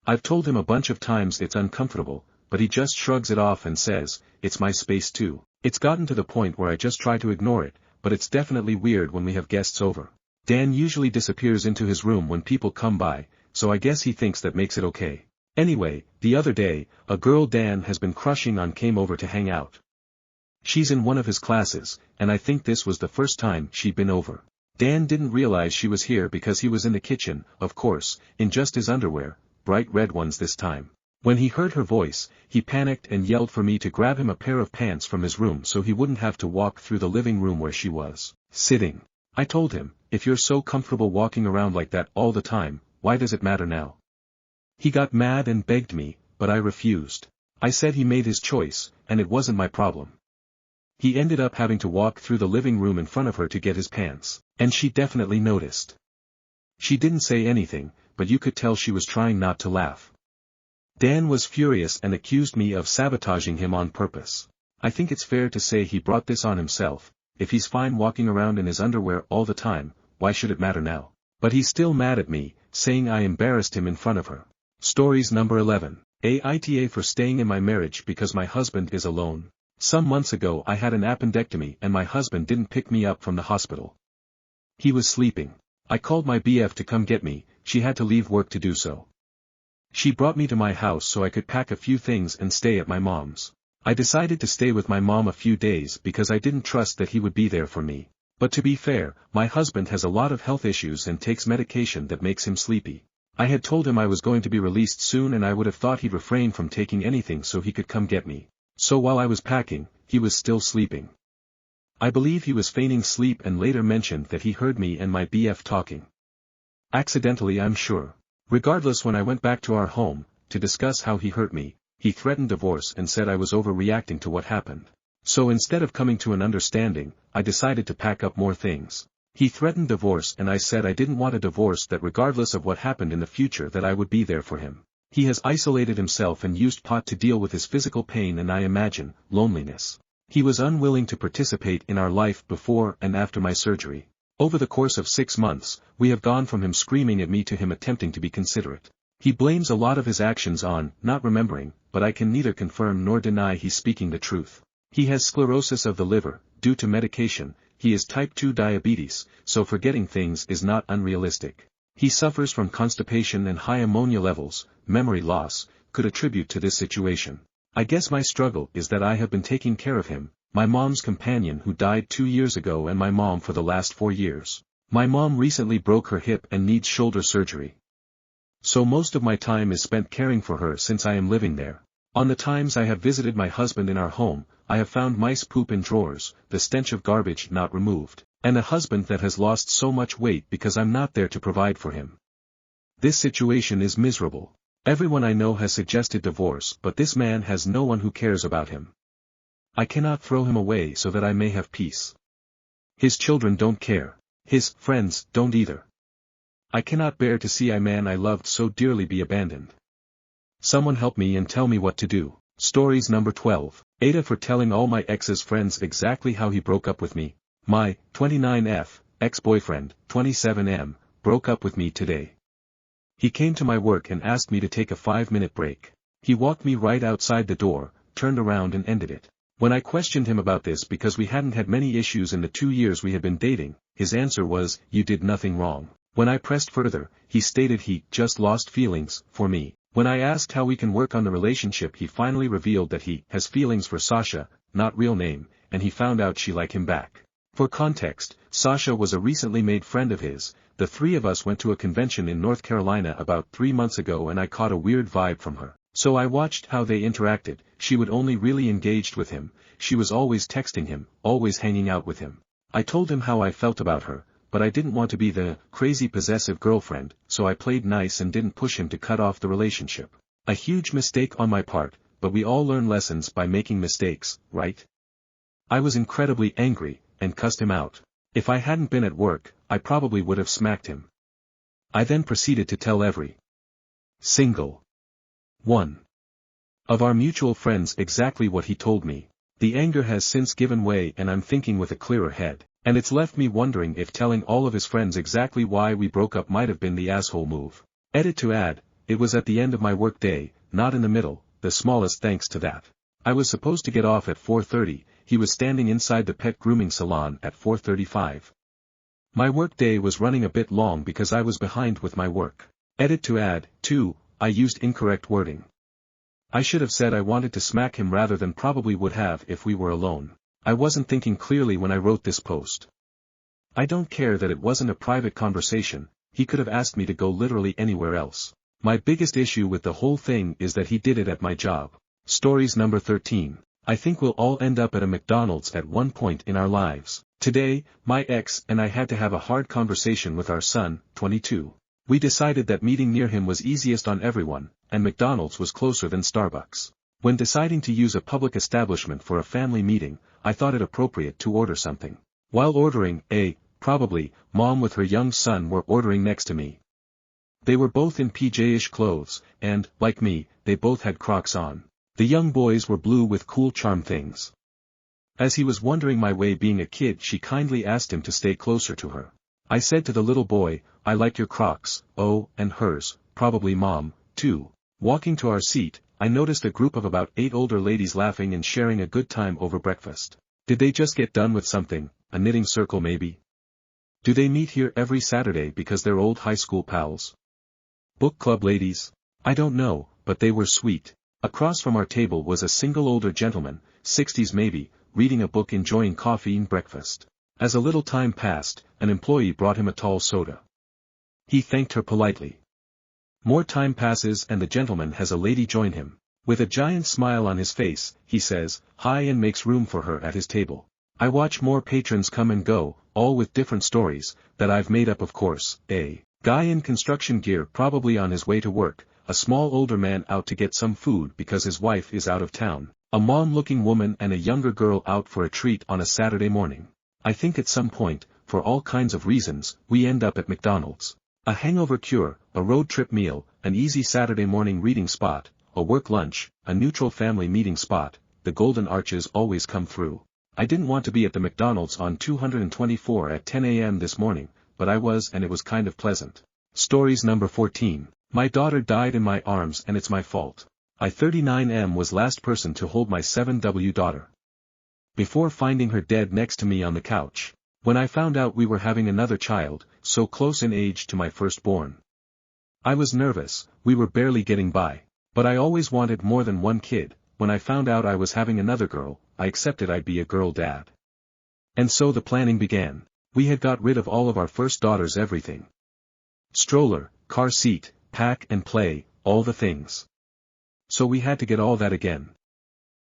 I've told him a bunch of times it's uncomfortable, but he just shrugs it off and says, it's my space too. It's gotten to the point where I just try to ignore it, but it's definitely weird when we have guests over. Dan usually disappears into his room when people come by, so I guess he thinks that makes it okay. Anyway, the other day, a girl Dan has been crushing on came over to hang out. She's in one of his classes, and I think this was the first time she'd been over. Dan didn't realize she was here because he was in the kitchen, of course, in just his underwear, bright red ones this time. When he heard her voice, he panicked and yelled for me to grab him a pair of pants from his room so he wouldn't have to walk through the living room where she was sitting. I told him, if you're so comfortable walking around like that all the time, why does it matter now? He got mad and begged me, but I refused. I said he made his choice, and it wasn't my problem. He ended up having to walk through the living room in front of her to get his pants, and she definitely noticed. She didn't say anything, but you could tell she was trying not to laugh. Dan was furious and accused me of sabotaging him on purpose. I think it's fair to say he brought this on himself. If he's fine walking around in his underwear all the time, why should it matter now? But he's still mad at me, saying I embarrassed him in front of her. Stories number 11. Aita for staying in my marriage because my husband is alone. Some months ago I had an appendectomy and my husband didn't pick me up from the hospital. He was sleeping. I called my BF to come get me, she had to leave work to do so. She brought me to my house so I could pack a few things and stay at my mom's. I decided to stay with my mom a few days because I didn't trust that he would be there for me. But to be fair, my husband has a lot of health issues and takes medication that makes him sleepy. I had told him I was going to be released soon and I would have thought he'd refrain from taking anything so he could come get me. So while I was packing, he was still sleeping. I believe he was feigning sleep and later mentioned that he heard me and my BF talking. Accidentally, I'm sure. Regardless, when I went back to our home, to discuss how he hurt me, he threatened divorce and said I was overreacting to what happened. So instead of coming to an understanding, I decided to pack up more things. He threatened divorce and I said I didn't want a divorce, that regardless of what happened in the future that I would be there for him. He has isolated himself and used pot to deal with his physical pain and I imagine, loneliness. He was unwilling to participate in our life before and after my surgery. Over the course of 6 months, we have gone from him screaming at me to him attempting to be considerate. He blames a lot of his actions on not remembering, but I can neither confirm nor deny he's speaking the truth. He has sclerosis of the liver, due to medication. He is type 2 diabetes, so forgetting things is not unrealistic. He suffers from constipation and high ammonia levels. Memory loss could attribute to this situation. I guess my struggle is that I have been taking care of him, my mom's companion who died 2 years ago and my mom for the last 4 years. My mom recently broke her hip and needs shoulder surgery. So most of my time is spent caring for her since I am living there. On the times I have visited my husband in our home, I have found mice poop in drawers, the stench of garbage not removed, and a husband that has lost so much weight because I'm not there to provide for him. This situation is miserable. Everyone I know has suggested divorce, but this man has no one who cares about him. I cannot throw him away so that I may have peace. His children don't care. His friends don't either. I cannot bear to see a man I loved so dearly be abandoned. Someone help me and tell me what to do. Stories number 12. Aita for telling all my ex's friends exactly how he broke up with me. My 29F ex-boyfriend, 27M, broke up with me today. He came to my work and asked me to take a 5-minute break. He walked me right outside the door, turned around and ended it. When I questioned him about this because we hadn't had many issues in the 2 years we had been dating, his answer was, "You did nothing wrong." When I pressed further, he stated he just lost feelings for me. When I asked how we can work on the relationship, he finally revealed that he has feelings for Sasha, not real name, and he found out she liked him back. For context, Sasha was a recently made friend of his. The three of us went to a convention in North Carolina about 3 months ago and I caught a weird vibe from her. So I watched how they interacted. She would only really engaged with him, she was always texting him, always hanging out with him. I told him how I felt about her, but I didn't want to be the crazy possessive girlfriend, so I played nice and didn't push him to cut off the relationship. A huge mistake on my part, but we all learn lessons by making mistakes, right? I was incredibly angry, and cussed him out. If I hadn't been at work, I probably would have smacked him. I then proceeded to tell every single one of our mutual friends exactly what he told me. The anger has since given way and I'm thinking with a clearer head, and it's left me wondering if telling all of his friends exactly why we broke up might have been the asshole move. Edit to add, it was at the end of my work day, not in the middle, the smallest thanks to that. I was supposed to get off at 4:30, he was standing inside the pet grooming salon at 4:35. My work day was running a bit long because I was behind with my work. Edit to add, 2, I used incorrect wording. I should have said I wanted to smack him rather than probably would have if we were alone. I wasn't thinking clearly when I wrote this post. I don't care that it wasn't a private conversation, he could have asked me to go literally anywhere else. My biggest issue with the whole thing is that he did it at my job. Stories number 13. I think we'll all end up at a McDonald's at one point in our lives. Today, my ex and I had to have a hard conversation with our son, 22. We decided that meeting near him was easiest on everyone, and McDonald's was closer than Starbucks. When deciding to use a public establishment for a family meeting, I thought it appropriate to order something. While ordering, probably, mom with her young son were ordering next to me. They were both in PJ-ish clothes, and, like me, they both had Crocs on. The young boys were blue with cool charm things. As he was wondering my way being a kid, she kindly asked him to stay closer to her. I said to the little boy, I like your Crocs, oh, and hers, probably mom, too. Walking to our seat, I noticed a group of about 8 older ladies laughing and sharing a good time over breakfast. Did they just get done with something, a knitting circle maybe? Do they meet here every Saturday because they're old high school pals? Book club ladies? I don't know, but they were sweet. Across from our table was a single older gentleman, 60s maybe, reading a book enjoying coffee and breakfast. As a little time passed, an employee brought him a tall soda. He thanked her politely. More time passes and the gentleman has a lady join him. With a giant smile on his face, he says, hi and makes room for her at his table. I watch more patrons come and go, all with different stories, that I've made up of course. A guy in construction gear probably on his way to work, a small older man out to get some food because his wife is out of town, a mom-looking woman and a younger girl out for a treat on a Saturday morning. I think at some point, for all kinds of reasons, we end up at McDonald's. A hangover cure, a road trip meal, an easy Saturday morning reading spot, a work lunch, a neutral family meeting spot, the golden arches always come through. I didn't want to be at the McDonald's on 224 at 10 a.m. this morning, but I was and it was kind of pleasant. Stories number 14. My daughter died in my arms and it's my fault. I 39M was last person to hold my 7W daughter. Before finding her dead next to me on the couch. When I found out we were having another child, so close in age to my firstborn. I was nervous, we were barely getting by. But I always wanted more than one kid. When I found out I was having another girl, I accepted I'd be a girl dad. And so the planning began. We had got rid of all of our first daughter's everything. Stroller, car seat, pack and play, all the things. So we had to get all that again.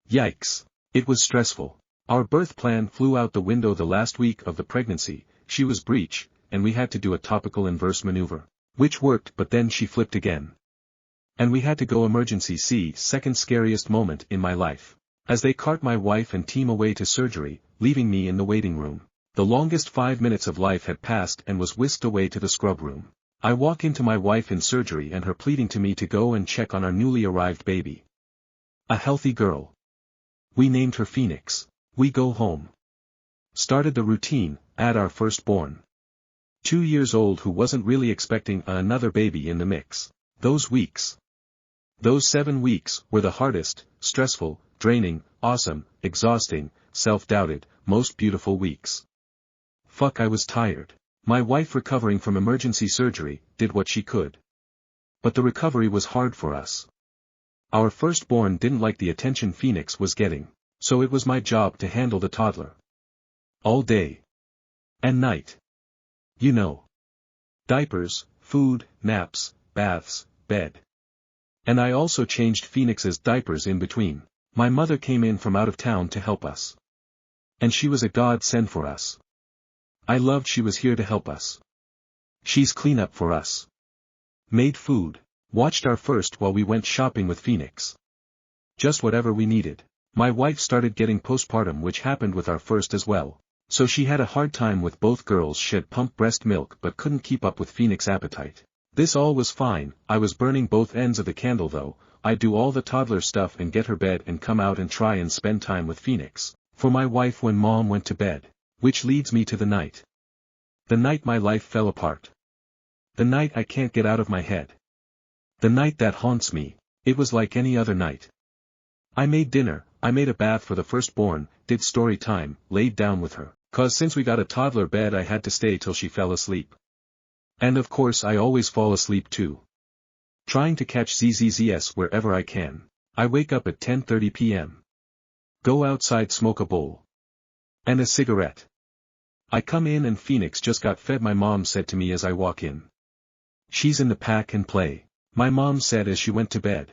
Yikes. It was stressful. Our birth plan flew out the window the last week of the pregnancy, she was breech, and we had to do a topical inverse maneuver. Which worked but then she flipped again. And we had to go emergency C, second scariest moment in my life. As they cart my wife and team away to surgery, leaving me in the waiting room. The longest 5 minutes of life had passed and was whisked away to the scrub room. I walk into my wife in surgery and her pleading to me to go and check on our newly arrived baby. A healthy girl. We named her Phoenix. We go home. Started the routine, add our firstborn. 2 years old who wasn't really expecting another baby in the mix. Those weeks. Those 7 weeks were the hardest, stressful, draining, awesome, exhausting, self-doubted, most beautiful weeks. Fuck, I was tired. My wife, recovering from emergency surgery, did what she could. But the recovery was hard for us. Our firstborn didn't like the attention Phoenix was getting, so it was my job to handle the toddler. All day. And night. You know. Diapers, food, naps, baths, bed. And I also changed Phoenix's diapers in between. My mother came in from out of town to help us. And she was a godsend for us. I loved she was here to help us. She's cleanup for us. Made food, watched our first while we went shopping with Phoenix. Just whatever we needed. My wife started getting postpartum, which happened with our first as well. So she had a hard time with both girls. She had pump breast milk but couldn't keep up with Phoenix's appetite. This all was fine. I was burning both ends of the candle though. I'd do all the toddler stuff and get her bed and come out and try and spend time with Phoenix. For my wife when mom went to bed. Which leads me to the night. The night my life fell apart. The night I can't get out of my head. The night that haunts me. It was like any other night. I made dinner, I made a bath for the firstborn, did story time, laid down with her. 'Cause since we got a toddler bed I had to stay till she fell asleep. And of course I always fall asleep too. Trying to catch ZZZS wherever I can. I wake up at 10:30 p.m. Go outside, smoke a bowl. And a cigarette. I come in and Phoenix just got fed, my mom said to me as I walk in. She's in the pack and play. My mom said as she went to bed.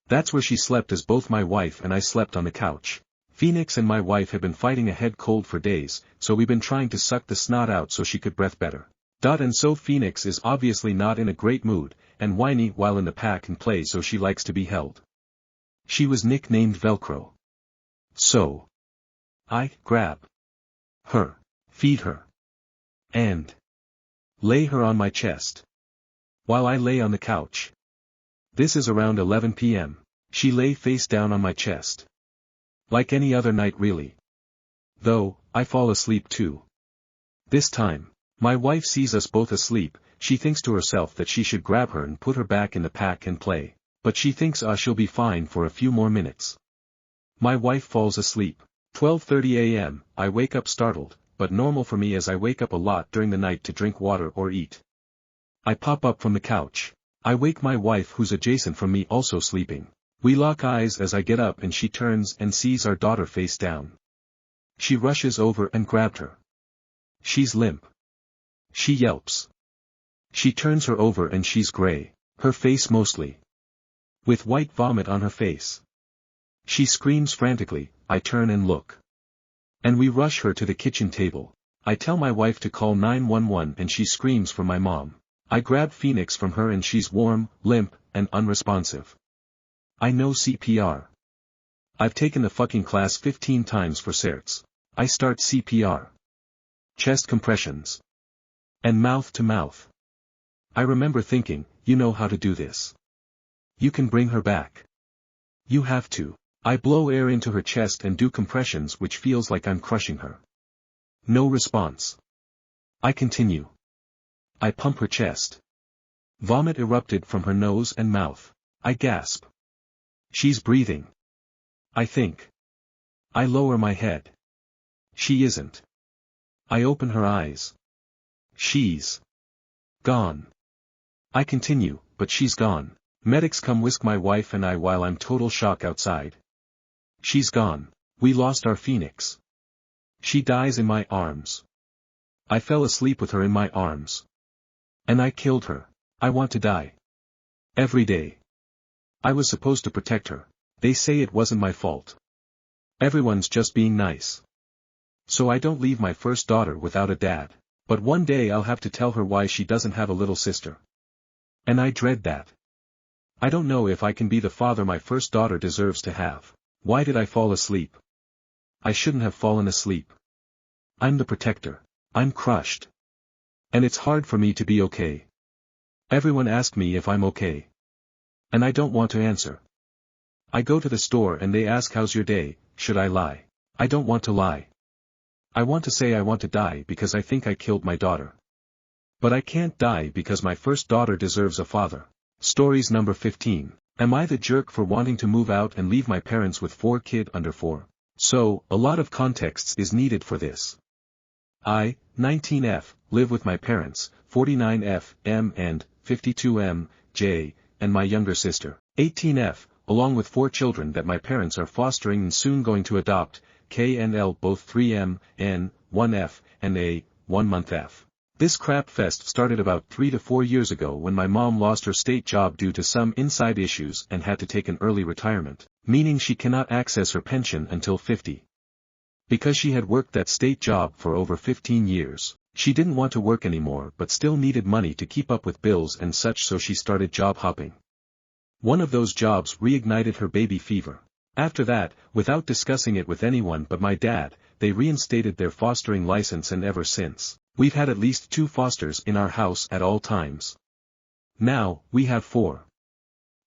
That's where she slept as both my wife and I slept on the couch. Phoenix and my wife have been fighting a head cold for days, so we've been trying to suck the snot out so she could breathe better. And so Phoenix is obviously not in a great mood, and whiny while in the pack and play, so she likes to be held. She was nicknamed Velcro. So I grab her, feed her, and lay her on my chest. While I lay on the couch. This is around 11 p.m. She lay face down on my chest. Like any other night really. Though, I fall asleep too. This time, my wife sees us both asleep, she thinks to herself that she should grab her and put her back in the pack and play, but she thinks she'll be fine for a few more minutes. My wife falls asleep. 12:30 a.m., I wake up startled, but normal for me as I wake up a lot during the night to drink water or eat. I pop up from the couch. I wake my wife who's adjacent from me also sleeping. We lock eyes as I get up and she turns and sees our daughter face down. She rushes over and grabbed her. She's limp. She yelps. She turns her over and she's gray, her face mostly. With white vomit on her face. She screams frantically. I turn and look. And we rush her to the kitchen table. I tell my wife to call 911 and she screams for my mom. I grab Phoenix from her and she's warm, limp, and unresponsive. I know CPR. I've taken the fucking class 15 times for certs. I start CPR. Chest compressions. And mouth to mouth. I remember thinking, you know how to do this. You can bring her back. You have to. I blow air into her chest and do compressions which feels like I'm crushing her. No response. I continue. I pump her chest. Vomit erupted from her nose and mouth. I gasp. She's breathing. I think. I lower my head. She isn't. I open her eyes. She's gone. I continue, but she's gone. Medics come whisk my wife and I while I'm total shock outside. She's gone. We lost our Phoenix. She dies in my arms. I fell asleep with her in my arms. And I killed her. I want to die. Every day. I was supposed to protect her. They say it wasn't my fault. Everyone's just being nice. So I don't leave my first daughter without a dad. But one day I'll have to tell her why she doesn't have a little sister. And I dread that. I don't know if I can be the father my first daughter deserves to have. Why did I fall asleep? I shouldn't have fallen asleep. I'm the protector. I'm crushed. And it's hard for me to be okay. Everyone asks me if I'm okay. And I don't want to answer. I go to the store and they ask how's your day, should I lie? I don't want to lie. I want to say I want to die because I think I killed my daughter. But I can't die because my first daughter deserves a father. Stories number 15. Am I the jerk for wanting to move out and leave my parents with 4 kids under 4? So, a lot of context is needed for this. 19F, live with my parents, 49F, M and 52M, J, and my younger sister. 18F, along with 4 children that my parents are fostering and soon going to adopt, K and L both 3M, N, 1F, and A, 1 month F. This crap fest started about 3 to 4 years ago when my mom lost her state job due to some inside issues and had to take an early retirement, meaning she cannot access her pension until 50. Because she had worked that state job for over 15 years, she didn't want to work anymore but still needed money to keep up with bills and such, so she started job hopping. One of those jobs reignited her baby fever. After that, without discussing it with anyone but my dad, they reinstated their fostering license, and ever since, we've had at least 2 fosters in our house at all times. Now, we have 4.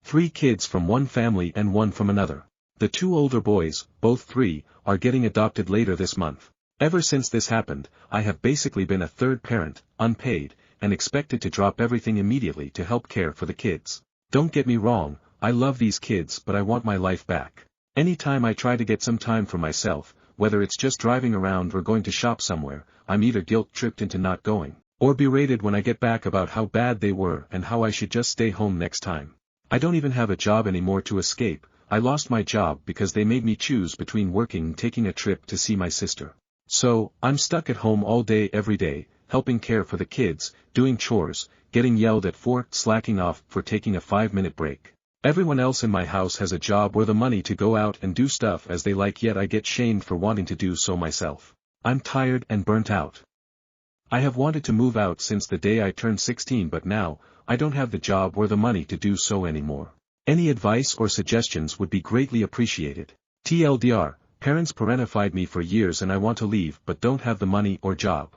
3 kids from one family and 1 from another. The 2 older boys, both 3, are getting adopted later this month. Ever since this happened, I have basically been a third parent, unpaid, and expected to drop everything immediately to help care for the kids. Don't get me wrong, I love these kids, but I want my life back. Anytime I try to get some time for myself, whether it's just driving around or going to shop somewhere, I'm either guilt-tripped into not going, or berated when I get back about how bad they were and how I should just stay home next time. I don't even have a job anymore to escape. I lost my job because they made me choose between working and taking a trip to see my sister. So, I'm stuck at home all day every day, helping care for the kids, doing chores, getting yelled at for slacking off for taking a 5-minute break. Everyone else in my house has a job or the money to go out and do stuff as they like, yet I get shamed for wanting to do so myself. I'm tired and burnt out. I have wanted to move out since the day I turned 16, but now, I don't have the job or the money to do so anymore. Any advice or suggestions would be greatly appreciated. TLDR, parents parentified me for years and I want to leave but don't have the money or job.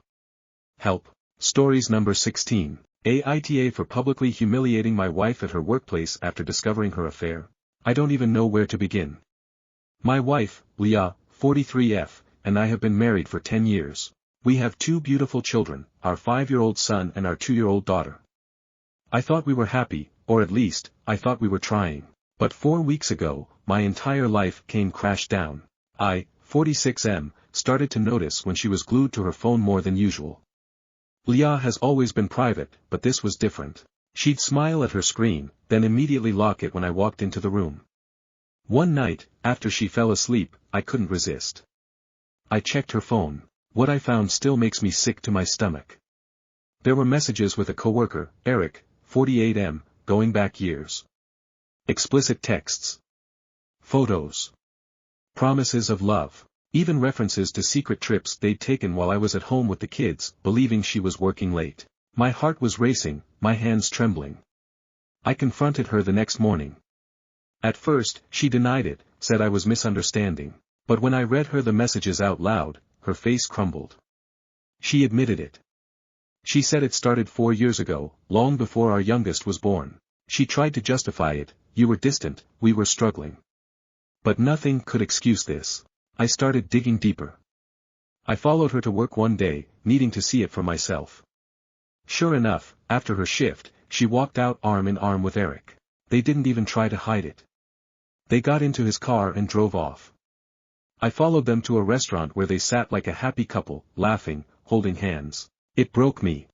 Help. Stories number 16. AITA for publicly humiliating my wife at her workplace after discovering her affair. I don't even know where to begin. My wife, Leah, 43F, and I have been married for 10 years. We have 2 beautiful children, our 5-year-old son and our 2-year-old daughter. I thought we were happy, or at least, I thought we were trying. But 4 weeks ago, my entire life came crash down. I, 46M, started to notice when she was glued to her phone more than usual. Leah has always been private, but this was different. She'd smile at her screen, then immediately lock it when I walked into the room. One night, after she fell asleep, I couldn't resist. I checked her phone. What I found still makes me sick to my stomach. There were messages with a coworker, Eric, 48M, going back years. Explicit texts. Photos. Promises of love. Even references to secret trips they'd taken while I was at home with the kids, believing she was working late. My heart was racing, my hands trembling. I confronted her the next morning. At first, she denied it, said I was misunderstanding. But when I read her the messages out loud, her face crumbled. She admitted it. She said it started 4 years ago, long before our youngest was born. She tried to justify it, you were distant, we were struggling. But nothing could excuse this. I started digging deeper. I followed her to work one day, needing to see it for myself. Sure enough, after her shift, she walked out arm in arm with Eric. They didn't even try to hide it. They got into his car and drove off. I followed them to a restaurant where they sat like a happy couple, laughing, holding hands. It broke me.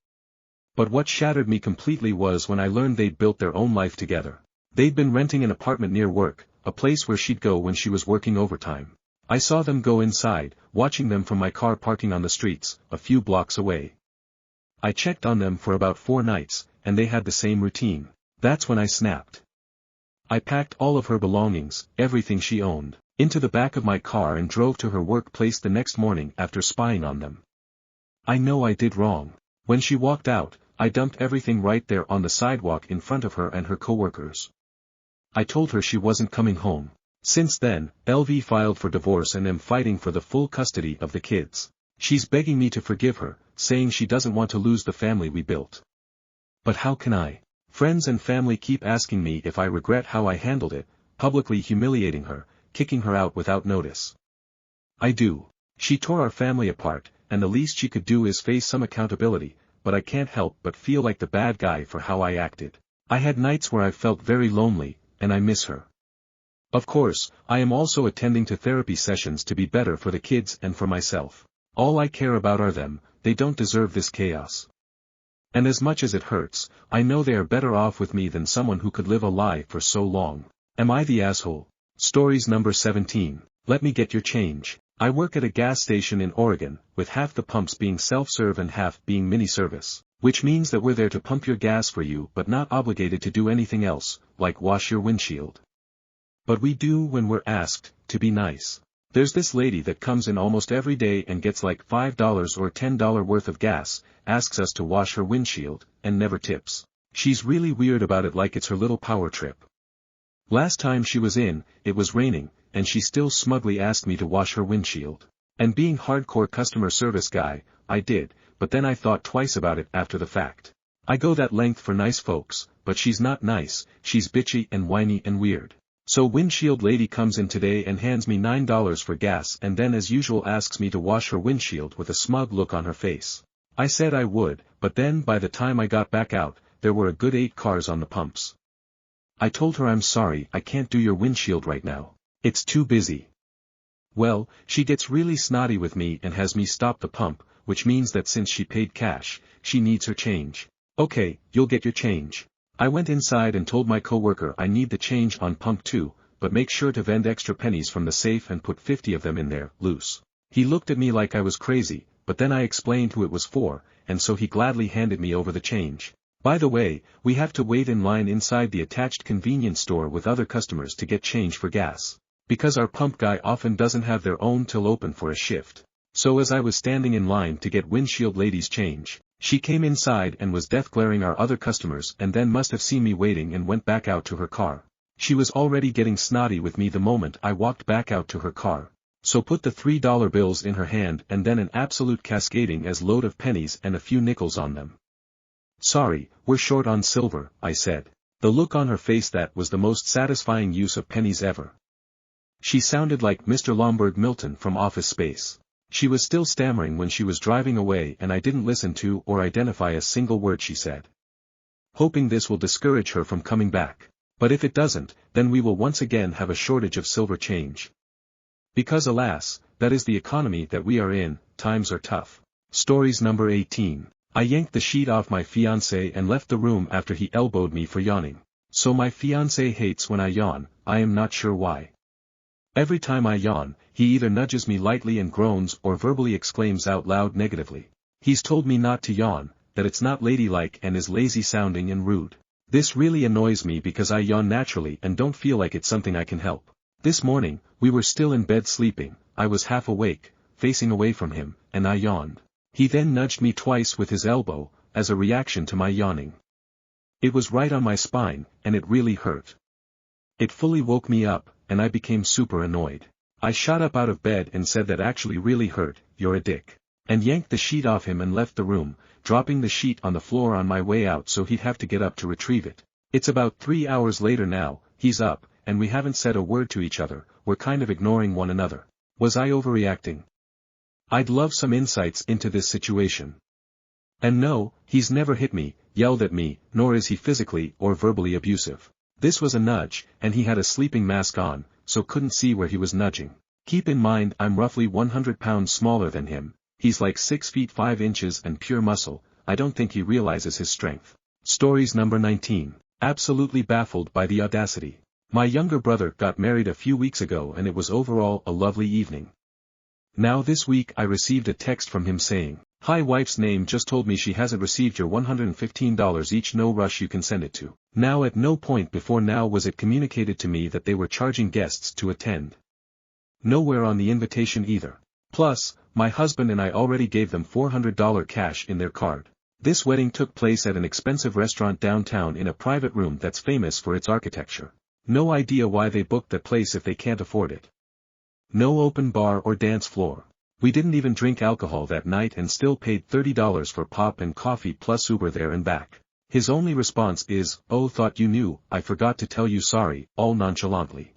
But what shattered me completely was when I learned they'd built their own life together. They'd been renting an apartment near work, a place where she'd go when she was working overtime. I saw them go inside, watching them from my car parking on the streets, a few blocks away. I checked on them for about 4 nights, and they had the same routine. That's when I snapped. I packed all of her belongings, everything she owned, into the back of my car and drove to her workplace the next morning after spying on them. I know I did wrong. When she walked out, I dumped everything right there on the sidewalk in front of her and her coworkers. I told her she wasn't coming home. Since then, LV filed for divorce and am fighting for the full custody of the kids. She's begging me to forgive her, saying she doesn't want to lose the family we built. But how can I? Friends and family keep asking me if I regret how I handled it, publicly humiliating her, kicking her out without notice. I do. She tore our family apart, and the least she could do is face some accountability, but I can't help but feel like the bad guy for how I acted. I had nights where I felt very lonely, and I miss her. Of course, I am also attending to therapy sessions to be better for the kids and for myself. All I care about are them, they don't deserve this chaos. And as much as it hurts, I know they are better off with me than someone who could live a lie for so long. Am I the asshole? Stories number 17. Let me get your change. I work at a gas station in Oregon, with half the pumps being self-serve and half being mini-service, which means that we're there to pump your gas for you but not obligated to do anything else, like wash your windshield. But we do when we're asked, to be nice. There's this lady that comes in almost every day and gets like $5 or $10 worth of gas, asks us to wash her windshield, and never tips. She's really weird about it, like it's her little power trip. Last time she was in, it was raining, and she still smugly asked me to wash her windshield. And being hardcore customer service guy, I did, but then I thought twice about it after the fact. I go that length for nice folks, but she's not nice, she's bitchy and whiny and weird. So windshield lady comes in today and hands me $9 for gas and then as usual asks me to wash her windshield with a smug look on her face. I said I would, but then by the time I got back out, there were a good 8 cars on the pumps. I told her I'm sorry, I can't do your windshield right now. It's too busy. Well, she gets really snotty with me and has me stop the pump, which means that since she paid cash, she needs her change. Okay, you'll get your change. I went inside and told my coworker I need the change on pump 2, but make sure to vend extra pennies from the safe and put 50 of them in there, loose. He looked at me like I was crazy, but then I explained who it was for, and so he gladly handed me over the change. By the way, we have to wait in line inside the attached convenience store with other customers to get change for gas, because our pump guy often doesn't have their own till open for a shift. So as I was standing in line to get windshield lady's change, she came inside and was death-glaring our other customers and then must have seen me waiting and went back out to her car. She was already getting snotty with me the moment I walked back out to her car. So put the $3 bills in her hand and then an absolute cascading as load of pennies and a few nickels on them. Sorry, we're short on silver, I said. The look on her face, that was the most satisfying use of pennies ever. She sounded like Mr. Lombard Milton from Office Space. She was still stammering when she was driving away and I didn't listen to or identify a single word she said. Hoping this will discourage her from coming back. But if it doesn't, then we will once again have a shortage of silver change. Because alas, that is the economy that we are in, times are tough. Stories number 18. I yanked the sheet off my fiancé and left the room after he elbowed me for yawning. So my fiancé hates when I yawn, I am not sure why. Every time I yawn, he either nudges me lightly and groans or verbally exclaims out loud negatively. He's told me not to yawn, that it's not ladylike and is lazy sounding and rude. This really annoys me because I yawn naturally and don't feel like it's something I can help. This morning, we were still in bed sleeping, I was half awake, facing away from him, and I yawned. He then nudged me twice with his elbow, as a reaction to my yawning. It was right on my spine, and it really hurt. It fully woke me up, and I became super annoyed. I shot up out of bed and said that actually really hurt, you're a dick. And yanked the sheet off him and left the room, dropping the sheet on the floor on my way out so he'd have to get up to retrieve it. It's about 3 hours later now, he's up, and we haven't said a word to each other, we're kind of ignoring one another. Was I overreacting? I'd love some insights into this situation. And no, he's never hit me, yelled at me, nor is he physically or verbally abusive. This was a nudge, and he had a sleeping mask on, so couldn't see where he was nudging. Keep in mind I'm roughly 100 pounds smaller than him, he's like 6 feet 5 inches and pure muscle, I don't think he realizes his strength. Stories number 19. Absolutely baffled by the audacity. My younger brother got married a few weeks ago and it was overall a lovely evening. Now this week I received a text from him saying, "Hi, wife's name just told me she hasn't received your $115 each, no rush, you can send it to." Now at no point before now was it communicated to me that they were charging guests to attend. Nowhere on the invitation either. Plus, my husband and I already gave them $400 cash in their card. This wedding took place at an expensive restaurant downtown in a private room that's famous for its architecture. No idea why they booked that place if they can't afford it. No open bar or dance floor. We didn't even drink alcohol that night and still paid $30 for pop and coffee plus Uber there and back. His only response is, "Oh, thought you knew, I forgot to tell you, sorry," all nonchalantly.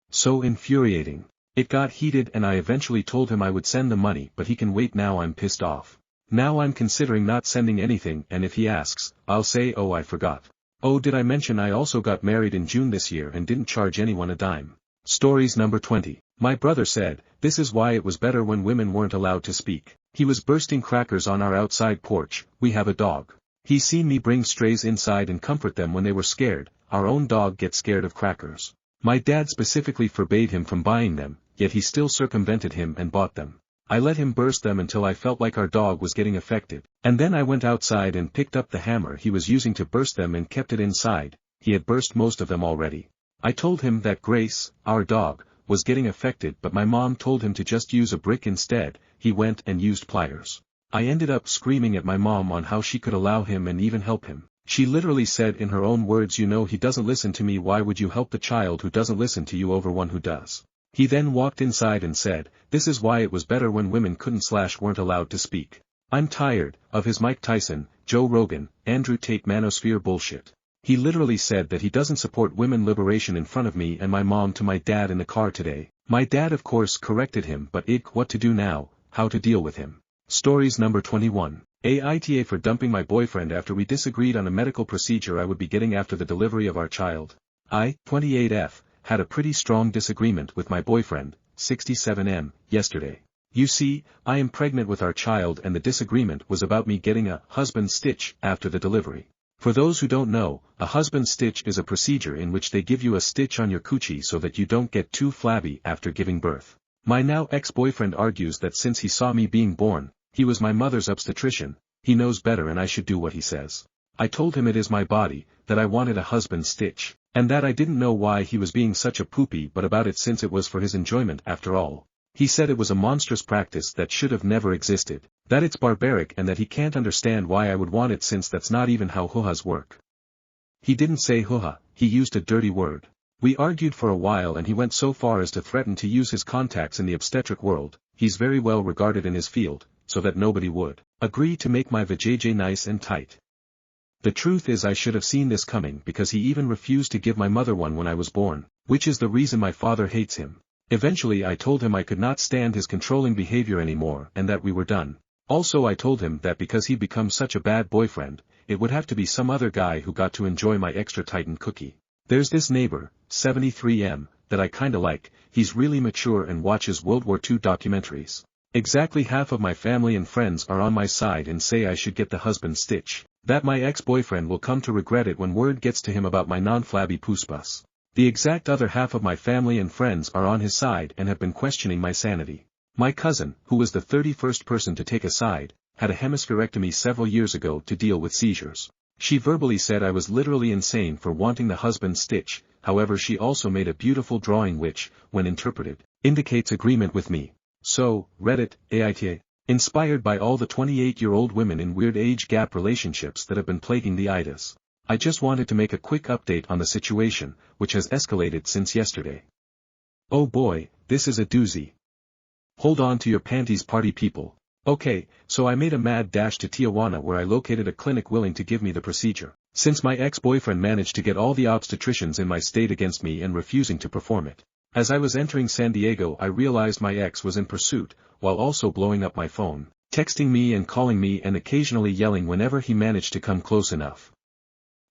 So infuriating. It got heated and I eventually told him I would send the money, but he can wait. Now I'm pissed off. Now I'm considering not sending anything, and if he asks, I'll say, "Oh, I forgot. Oh, did I mention I also got married in June this year and didn't charge anyone a dime." Stories number 20. My brother said, this is why it was better when women weren't allowed to speak. He was bursting crackers on our outside porch. We have a dog. He's seen me bring strays inside and comfort them when they were scared. Our own dog gets scared of crackers. My dad specifically forbade him from buying them, yet he still circumvented him and bought them. I let him burst them until I felt like our dog was getting affected, and then I went outside and picked up the hammer he was using to burst them and kept it inside. He had burst most of them already. I told him that Grace, our dog, was getting affected, but my mom told him to just use a brick instead. He went and used pliers. I ended up screaming at my mom on how she could allow him and even help him. She literally said in her own words, you know he doesn't listen to me, why would you help the child who doesn't listen to you over one who does? He then walked inside and said, this is why it was better when women couldn't/weren't allowed to speak. I'm tired of his Mike Tyson, Joe Rogan, Andrew Tate manosphere bullshit. He literally said that he doesn't support women liberation in front of me and my mom to my dad in the car today. My dad of course corrected him, but what to do now, how to deal with him. Stories number 21. Aita for dumping my boyfriend after we disagreed on a medical procedure I would be getting after the delivery of our child. I, 28F, had a pretty strong disagreement with my boyfriend, 67M, yesterday. You see, I am pregnant with our child and the disagreement was about me getting a husband stitch after the delivery. For those who don't know, a husband stitch is a procedure in which they give you a stitch on your coochie so that you don't get too flabby after giving birth. My now ex-boyfriend argues that since he saw me being born, he was my mother's obstetrician, he knows better and I should do what he says. I told him it is my body, that I wanted a husband stitch, and that I didn't know why he was being such a poopy but about it since it was for his enjoyment after all. He said it was a monstrous practice that should have never existed, that it's barbaric and that he can't understand why I would want it since that's not even how hoo-has work. He didn't say hoo-ha, he used a dirty word. We argued for a while and he went so far as to threaten to use his contacts in the obstetric world, he's very well regarded in his field, so that nobody would agree to make my vajayjay nice and tight. The truth is I should have seen this coming because he even refused to give my mother one when I was born, which is the reason my father hates him. Eventually I told him I could not stand his controlling behavior anymore and that we were done. Also I told him that because he'd become such a bad boyfriend, it would have to be some other guy who got to enjoy my extra tightened cookie. There's this neighbor, 73M, that I kinda like, he's really mature and watches World War II documentaries. Exactly half of my family and friends are on my side and say I should get the husband stitch, that my ex-boyfriend will come to regret it when word gets to him about my non-flabby puspus. The exact other half of my family and friends are on his side and have been questioning my sanity. My cousin, who was the 31st person to take a side, had a hemispherectomy several years ago to deal with seizures. She verbally said I was literally insane for wanting the husband stitch, however she also made a beautiful drawing which, when interpreted, indicates agreement with me. So, Reddit, Aita. Inspired by all the 28-year-old women in weird age gap relationships that have been plaguing the Aitas. I just wanted to make a quick update on the situation, which has escalated since yesterday. Oh boy, this is a doozy. Hold on to your panties party people. Okay, so I made a mad dash to Tijuana where I located a clinic willing to give me the procedure, since my ex-boyfriend managed to get all the obstetricians in my state against me and refusing to perform it. As I was entering San Diego I realized my ex was in pursuit, while also blowing up my phone, texting me and calling me and occasionally yelling whenever he managed to come close enough.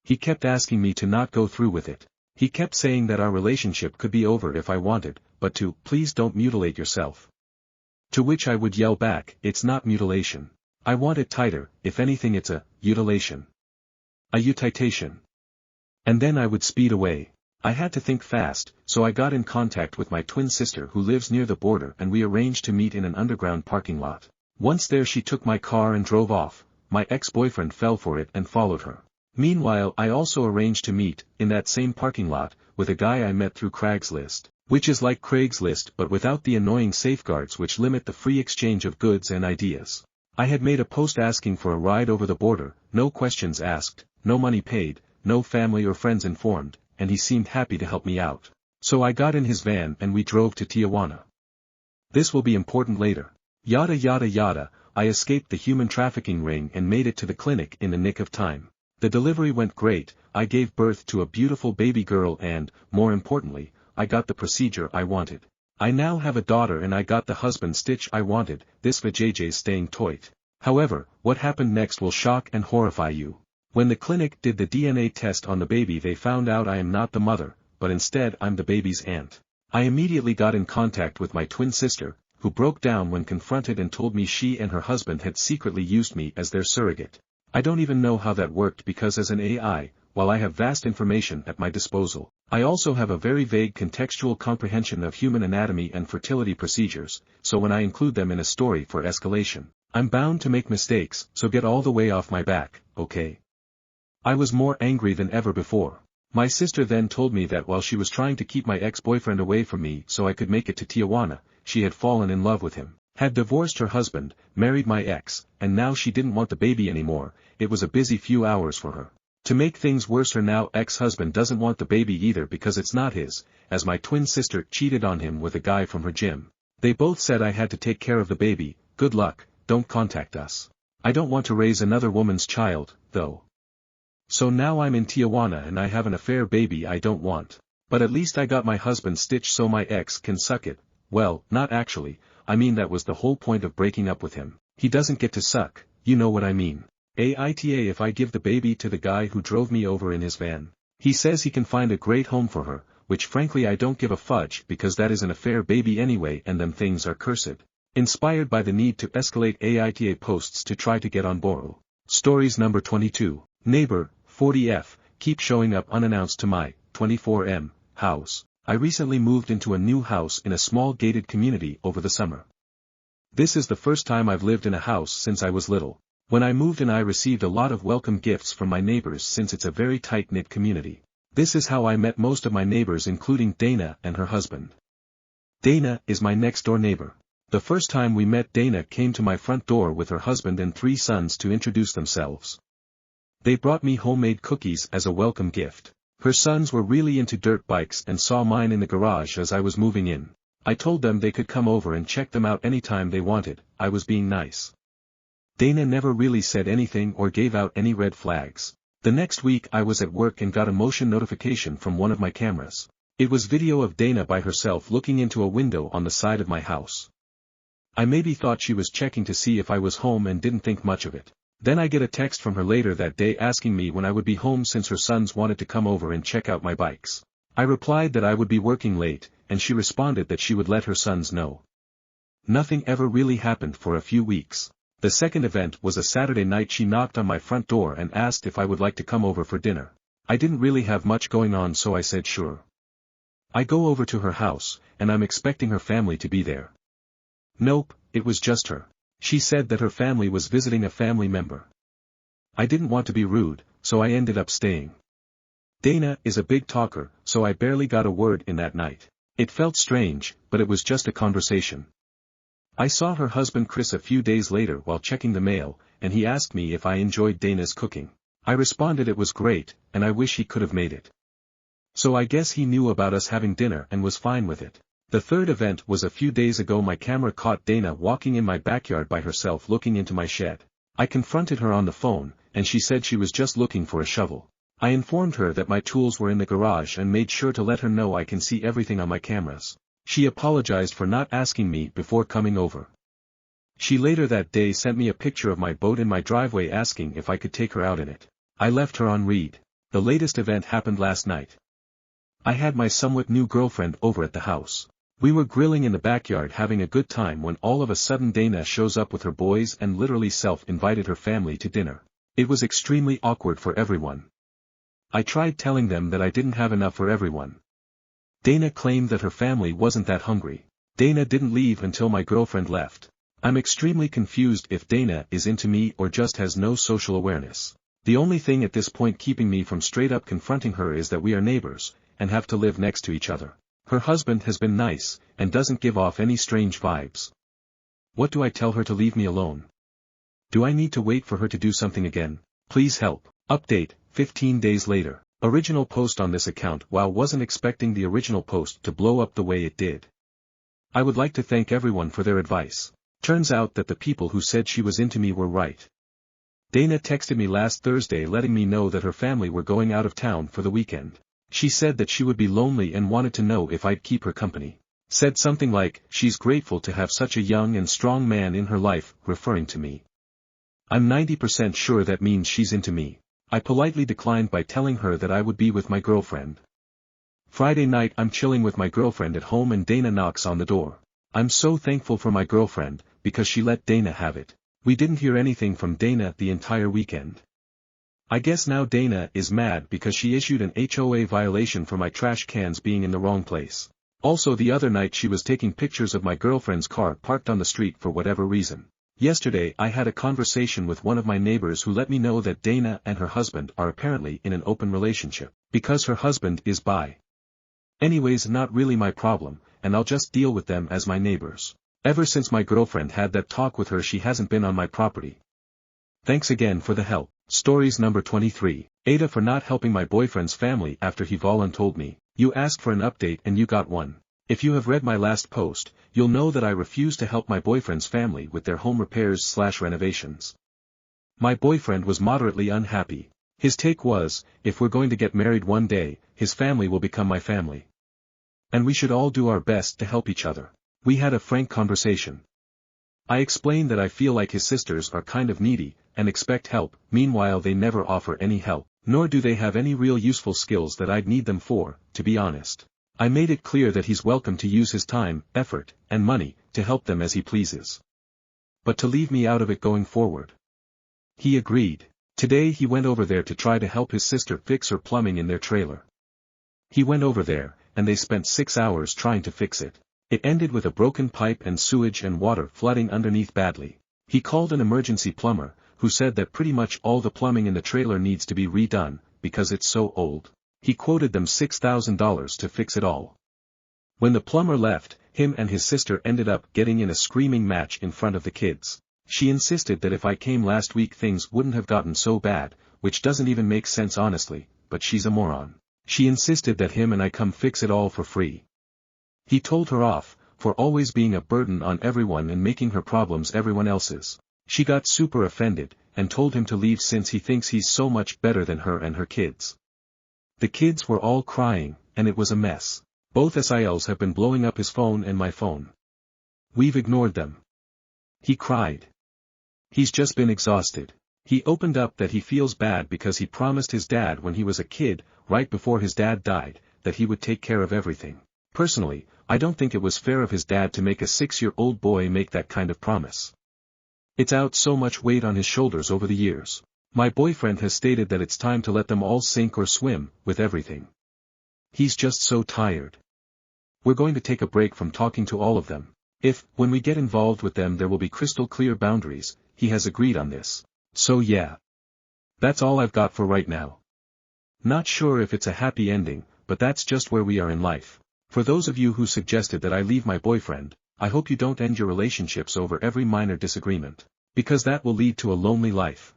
He kept asking me to not go through with it. He kept saying that our relationship could be over if I wanted, but to, please don't mutilate yourself. To which I would yell back, it's not mutilation. I want it tighter, if anything it's a, utilation. A utitation. And then I would speed away. I had to think fast, so I got in contact with my twin sister who lives near the border and we arranged to meet in an underground parking lot. Once there she took my car and drove off, my ex-boyfriend fell for it and followed her. Meanwhile I also arranged to meet, in that same parking lot, with a guy I met through Craigslist, which is like Craigslist but without the annoying safeguards which limit the free exchange of goods and ideas. I had made a post asking for a ride over the border, no questions asked, no money paid, no family or friends informed, and he seemed happy to help me out. So I got in his van and we drove to Tijuana. This will be important later. Yada yada yada, I escaped the human trafficking ring and made it to the clinic in the nick of time. The delivery went great, I gave birth to a beautiful baby girl and, more importantly, I got the procedure I wanted. I now have a daughter and I got the husband stitch I wanted, this vajayjay's staying toit. However, what happened next will shock and horrify you. When the clinic did the DNA test on the baby they found out I am not the mother, but instead I'm the baby's aunt. I immediately got in contact with my twin sister, who broke down when confronted and told me she and her husband had secretly used me as their surrogate. I don't even know how that worked because as an AI, while I have vast information at my disposal, I also have a very vague contextual comprehension of human anatomy and fertility procedures, so when I include them in a story for escalation, I'm bound to make mistakes, so get all the way off my back, okay? I was more angry than ever before. My sister then told me that while she was trying to keep my ex-boyfriend away from me so I could make it to Tijuana, she had fallen in love with him, had divorced her husband, married my ex, and now she didn't want the baby anymore. It was a busy few hours for her. To make things worse, her now ex-husband doesn't want the baby either because it's not his, as my twin sister cheated on him with a guy from her gym. They both said I had to take care of the baby. Good luck, don't contact us. I don't want to raise another woman's child, though. So now I'm in Tijuana and I have an affair baby I don't want. But at least I got my husband stitched so my ex can suck it. Well, not actually, I mean that was the whole point of breaking up with him. He doesn't get to suck, you know what I mean. Aita if I give the baby to the guy who drove me over in his van. He says he can find a great home for her, which frankly I don't give a fudge because that is an affair baby anyway and them things are cursed. Inspired by the need to escalate Aita posts to try to get on board. Stories number 22. Neighbor, 40F, keep showing up unannounced to my 24M house. I recently moved into a new house in a small gated community over the summer. This is the first time I've lived in a house since I was little. When I moved in I received a lot of welcome gifts from my neighbors since it's a very tight-knit community. This is how I met most of my neighbors including Dana and her husband. Dana is my next-door neighbor. The first time we met Dana came to my front door with her husband and 3 sons to introduce themselves. They brought me homemade cookies as a welcome gift. Her sons were really into dirt bikes and saw mine in the garage as I was moving in. I told them they could come over and check them out anytime they wanted. I was being nice. Dana never really said anything or gave out any red flags. The next week I was at work and got a motion notification from one of my cameras. It was video of Dana by herself looking into a window on the side of my house. I maybe thought she was checking to see if I was home and didn't think much of it. Then I get a text from her later that day asking me when I would be home since her sons wanted to come over and check out my bikes. I replied that I would be working late, and she responded that she would let her sons know. Nothing ever really happened for a few weeks. The second event was a Saturday night. She knocked on my front door and asked if I would like to come over for dinner. I didn't really have much going on so I said sure. I go over to her house, and I'm expecting her family to be there. Nope, it was just her. She said that her family was visiting a family member. I didn't want to be rude, so I ended up staying. Dana is a big talker, so I barely got a word in that night. It felt strange, but it was just a conversation. I saw her husband Chris a few days later while checking the mail, and he asked me if I enjoyed Dana's cooking. I responded it was great, and I wish he could have made it. So I guess he knew about us having dinner and was fine with it. The third event was a few days ago. My camera caught Dana walking in my backyard by herself looking into my shed. I confronted her on the phone, and she said she was just looking for a shovel. I informed her that my tools were in the garage and made sure to let her know I can see everything on my cameras. She apologized for not asking me before coming over. She later that day sent me a picture of my boat in my driveway asking if I could take her out in it. I left her on read. The latest event happened last night. I had my somewhat new girlfriend over at the house. We were grilling in the backyard having a good time when all of a sudden Dana shows up with her boys and literally self-invited her family to dinner. It was extremely awkward for everyone. I tried telling them that I didn't have enough for everyone. Dana claimed that her family wasn't that hungry. Dana didn't leave until my girlfriend left. I'm extremely confused if Dana is into me or just has no social awareness. The only thing at this point keeping me from straight up confronting her is that we are neighbors, and have to live next to each other. Her husband has been nice, and doesn't give off any strange vibes. What do I tell her to leave me alone? Do I need to wait for her to do something again? Please help. Update, 15 days later. Original post on this account. While wasn't expecting the original post to blow up the way it did. I would like to thank everyone for their advice. Turns out that the people who said she was into me were right. Dana texted me last Thursday letting me know that her family were going out of town for the weekend. She said that she would be lonely and wanted to know if I'd keep her company. Said something like, she's grateful to have such a young and strong man in her life, referring to me. I'm 90% sure that means she's into me. I politely declined by telling her that I would be with my girlfriend. Friday night I'm chilling with my girlfriend at home and Dana knocks on the door. I'm so thankful for my girlfriend, because she let Dana have it. We didn't hear anything from Dana the entire weekend. I guess now Dana is mad because she issued an HOA violation for my trash cans being in the wrong place. Also the other night she was taking pictures of my girlfriend's car parked on the street for whatever reason. Yesterday I had a conversation with one of my neighbors who let me know that Dana and her husband are apparently in an open relationship, because her husband is bi. Anyways, not really my problem, and I'll just deal with them as my neighbors. Ever since my girlfriend had that talk with her she hasn't been on my property. Thanks again for the help. Stories number 23. Aita for not helping my boyfriend's family after he voluntold me. You asked for an update and you got one. If you have read my last post, you'll know that I refuse to help my boyfriend's family with their home repairs/renovations. My boyfriend was moderately unhappy. His take was, if we're going to get married one day, his family will become my family. And we should all do our best to help each other. We had a frank conversation. I explained that I feel like his sisters are kind of needy, and expect help, meanwhile they never offer any help, nor do they have any real useful skills that I'd need them for, to be honest. I made it clear that he's welcome to use his time, effort, and money, to help them as he pleases. But to leave me out of it going forward. He agreed. Today he went over there to try to help his sister fix her plumbing in their trailer. He went over there, and they spent 6 hours trying to fix it. It ended with a broken pipe and sewage and water flooding underneath badly. He called an emergency plumber, who said that pretty much all the plumbing in the trailer needs to be redone, because it's so old. He quoted them $6,000 to fix it all. When the plumber left, him and his sister ended up getting in a screaming match in front of the kids. She insisted that if I came last week things wouldn't have gotten so bad, which doesn't even make sense honestly, but she's a moron. She insisted that him and I come fix it all for free. He told her off, for always being a burden on everyone and making her problems everyone else's. She got super offended, and told him to leave since he thinks he's so much better than her and her kids. The kids were all crying, and it was a mess. Both SILs have been blowing up his phone and my phone. We've ignored them. He cried. He's just been exhausted. He opened up that he feels bad because he promised his dad when he was a kid, right before his dad died, that he would take care of everything. Personally, I don't think it was fair of his dad to make a 6-year-old boy make that kind of promise. It's out so much weight on his shoulders over the years. My boyfriend has stated that it's time to let them all sink or swim, with everything. He's just so tired. We're going to take a break from talking to all of them. If, when we get involved with them there will be crystal clear boundaries, he has agreed on this. So yeah. That's all I've got for right now. Not sure if it's a happy ending, but that's just where we are in life. For those of you who suggested that I leave my boyfriend, I hope you don't end your relationships over every minor disagreement. Because that will lead to a lonely life.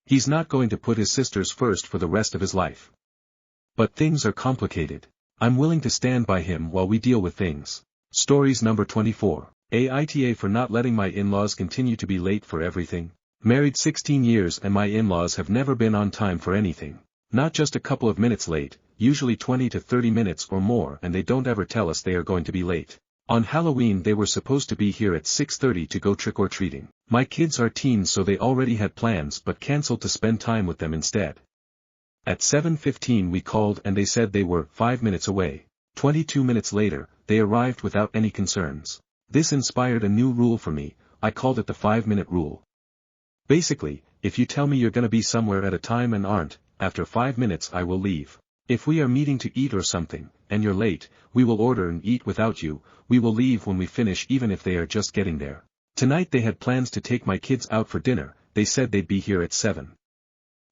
He's not going to put his sisters first for the rest of his life. But things are complicated. I'm willing to stand by him while we deal with things. Stories number 24. Aita for not letting my in-laws continue to be late for everything. Married 16 years and my in-laws have never been on time for anything. Not just a couple of minutes late, usually 20 to 30 minutes or more, and they don't ever tell us they are going to be late. On Halloween they were supposed to be here at 6:30 to go trick-or-treating. My kids are teens so they already had plans but cancelled to spend time with them instead. At 7:15 we called and they said they were 5 minutes away. 22 minutes later, they arrived without any concerns. This inspired a new rule for me. I called it the 5-minute rule. Basically, if you tell me you're gonna be somewhere at a time and aren't, after 5 minutes I will leave. If we are meeting to eat or something, and you're late, we will order and eat without you. We will leave when we finish even if they are just getting there. Tonight they had plans to take my kids out for dinner. They said they'd be here at 7.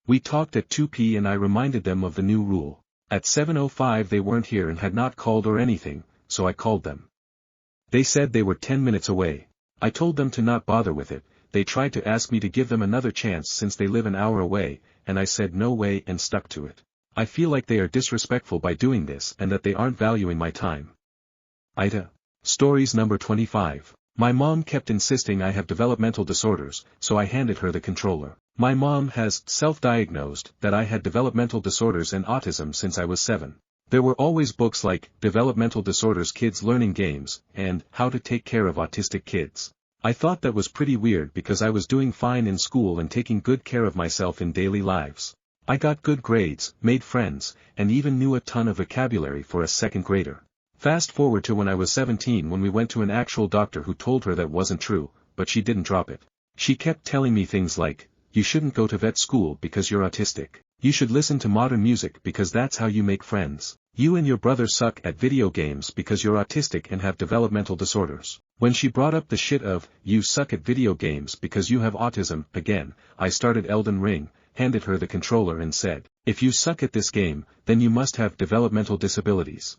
We talked at 2 p.m. and I reminded them of the new rule. At 7:05 they weren't here and had not called or anything, so I called them. They said they were 10 minutes away. I told them to not bother with it. They tried to ask me to give them another chance since they live an hour away, and I said no way and stuck to it. I feel like they are disrespectful by doing this and that they aren't valuing my time. Aita. Stories number 25. My mom kept insisting I have developmental disorders, so I handed her the controller. My mom has self-diagnosed that I had developmental disorders and autism since I was 7. There were always books like Developmental Disorders Kids Learning Games and How to Take Care of Autistic Kids. I thought that was pretty weird because I was doing fine in school and taking good care of myself in daily lives. I got good grades, made friends, and even knew a ton of vocabulary for a second grader. Fast forward to when I was 17 when we went to an actual doctor who told her that wasn't true, but she didn't drop it. She kept telling me things like, you shouldn't go to vet school because you're autistic. You should listen to modern music because that's how you make friends. You and your brother suck at video games because you're autistic and have developmental disorders. When she brought up the shit of, you suck at video games because you have autism, again, I started Elden Ring, handed her the controller and said, if you suck at this game, then you must have developmental disabilities.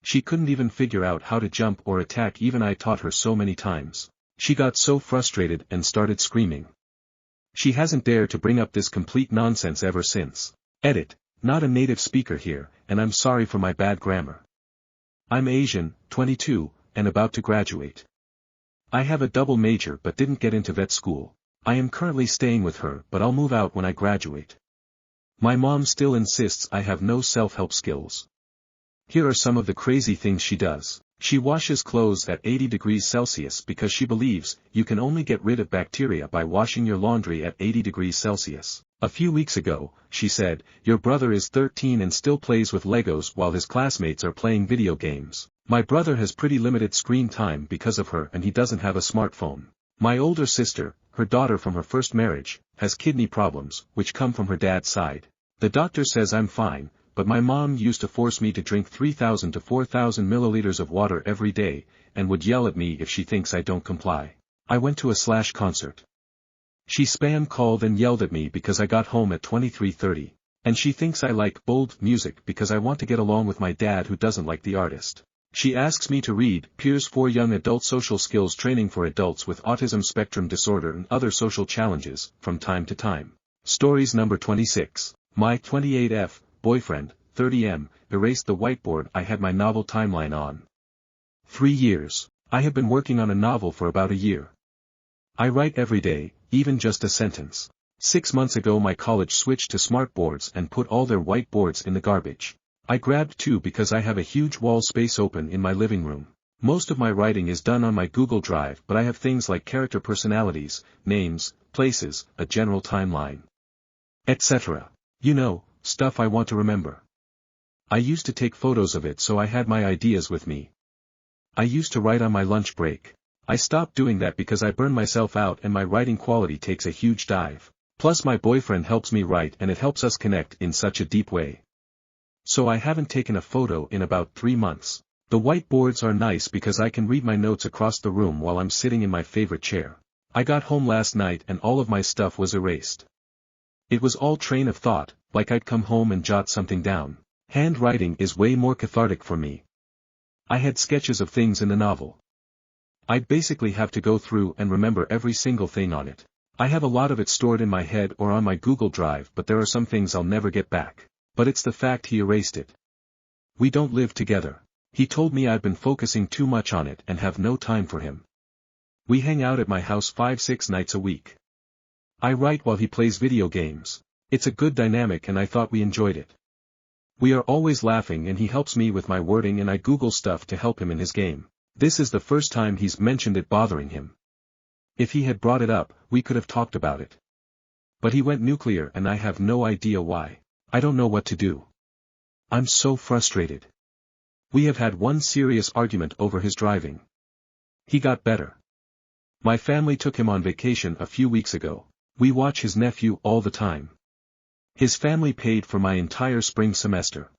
She couldn't even figure out how to jump or attack even I taught her so many times. She got so frustrated and started screaming. She hasn't dared to bring up this complete nonsense ever since. Edit. Not a native speaker here, and I'm sorry for my bad grammar. I'm Asian, 22, and about to graduate. I have a double major but didn't get into vet school. I am currently staying with her but I'll move out when I graduate. My mom still insists I have no self-help skills. Here are some of the crazy things she does. She washes clothes at 80 degrees Celsius because she believes you can only get rid of bacteria by washing your laundry at 80 degrees Celsius. A few weeks ago, she said, your brother is 13 and still plays with Legos while his classmates are playing video games. My brother has pretty limited screen time because of her and he doesn't have a smartphone. My older sister, her daughter from her first marriage, has kidney problems, which come from her dad's side. The doctor says I'm fine, but my mom used to force me to drink 3,000 to 4,000 milliliters of water every day, and would yell at me if she thinks I don't comply. I went to a Slash concert. She spam called and yelled at me because I got home at 23:30. And she thinks I like bold music because I want to get along with my dad who doesn't like the artist. She asks me to read Peers for Young Adult Social Skills Training for Adults with Autism Spectrum Disorder and Other Social Challenges, from time to time. Stories number 26. My 28F boyfriend, 30M, erased the whiteboard I had my novel timeline on. 3 years. I have been working on a novel for about a year. I write every day, even just a sentence. 6 months ago my college switched to smartboards and put all their whiteboards in the garbage. I grabbed 2 because I have a huge wall space open in my living room. Most of my writing is done on my Google Drive but I have things like character personalities, names, places, a general timeline, etc. You know, stuff I want to remember. I used to take photos of it so I had my ideas with me. I used to write on my lunch break. I stopped doing that because I burn myself out and my writing quality takes a huge dive. Plus my boyfriend helps me write and it helps us connect in such a deep way. So I haven't taken a photo in about 3 months. The whiteboards are nice because I can read my notes across the room while I'm sitting in my favorite chair. I got home last night and all of my stuff was erased. It was all train of thought, like I'd come home and jot something down. Handwriting is way more cathartic for me. I had sketches of things in the novel. I'd basically have to go through and remember every single thing on it. I have a lot of it stored in my head or on my Google Drive but there are some things I'll never get back. But it's the fact he erased it. We don't live together. He told me I've been focusing too much on it and have no time for him. We hang out at my house 5-6 nights a week. I write while he plays video games. It's a good dynamic and I thought we enjoyed it. We are always laughing and he helps me with my wording and I Google stuff to help him in his game. This is the first time he's mentioned it bothering him. If he had brought it up, we could have talked about it. But he went nuclear and I have no idea why. I don't know what to do. I'm so frustrated. We have had one serious argument over his driving. He got better. My family took him on vacation a few weeks ago. We watch his nephew all the time. His family paid for my entire spring semester.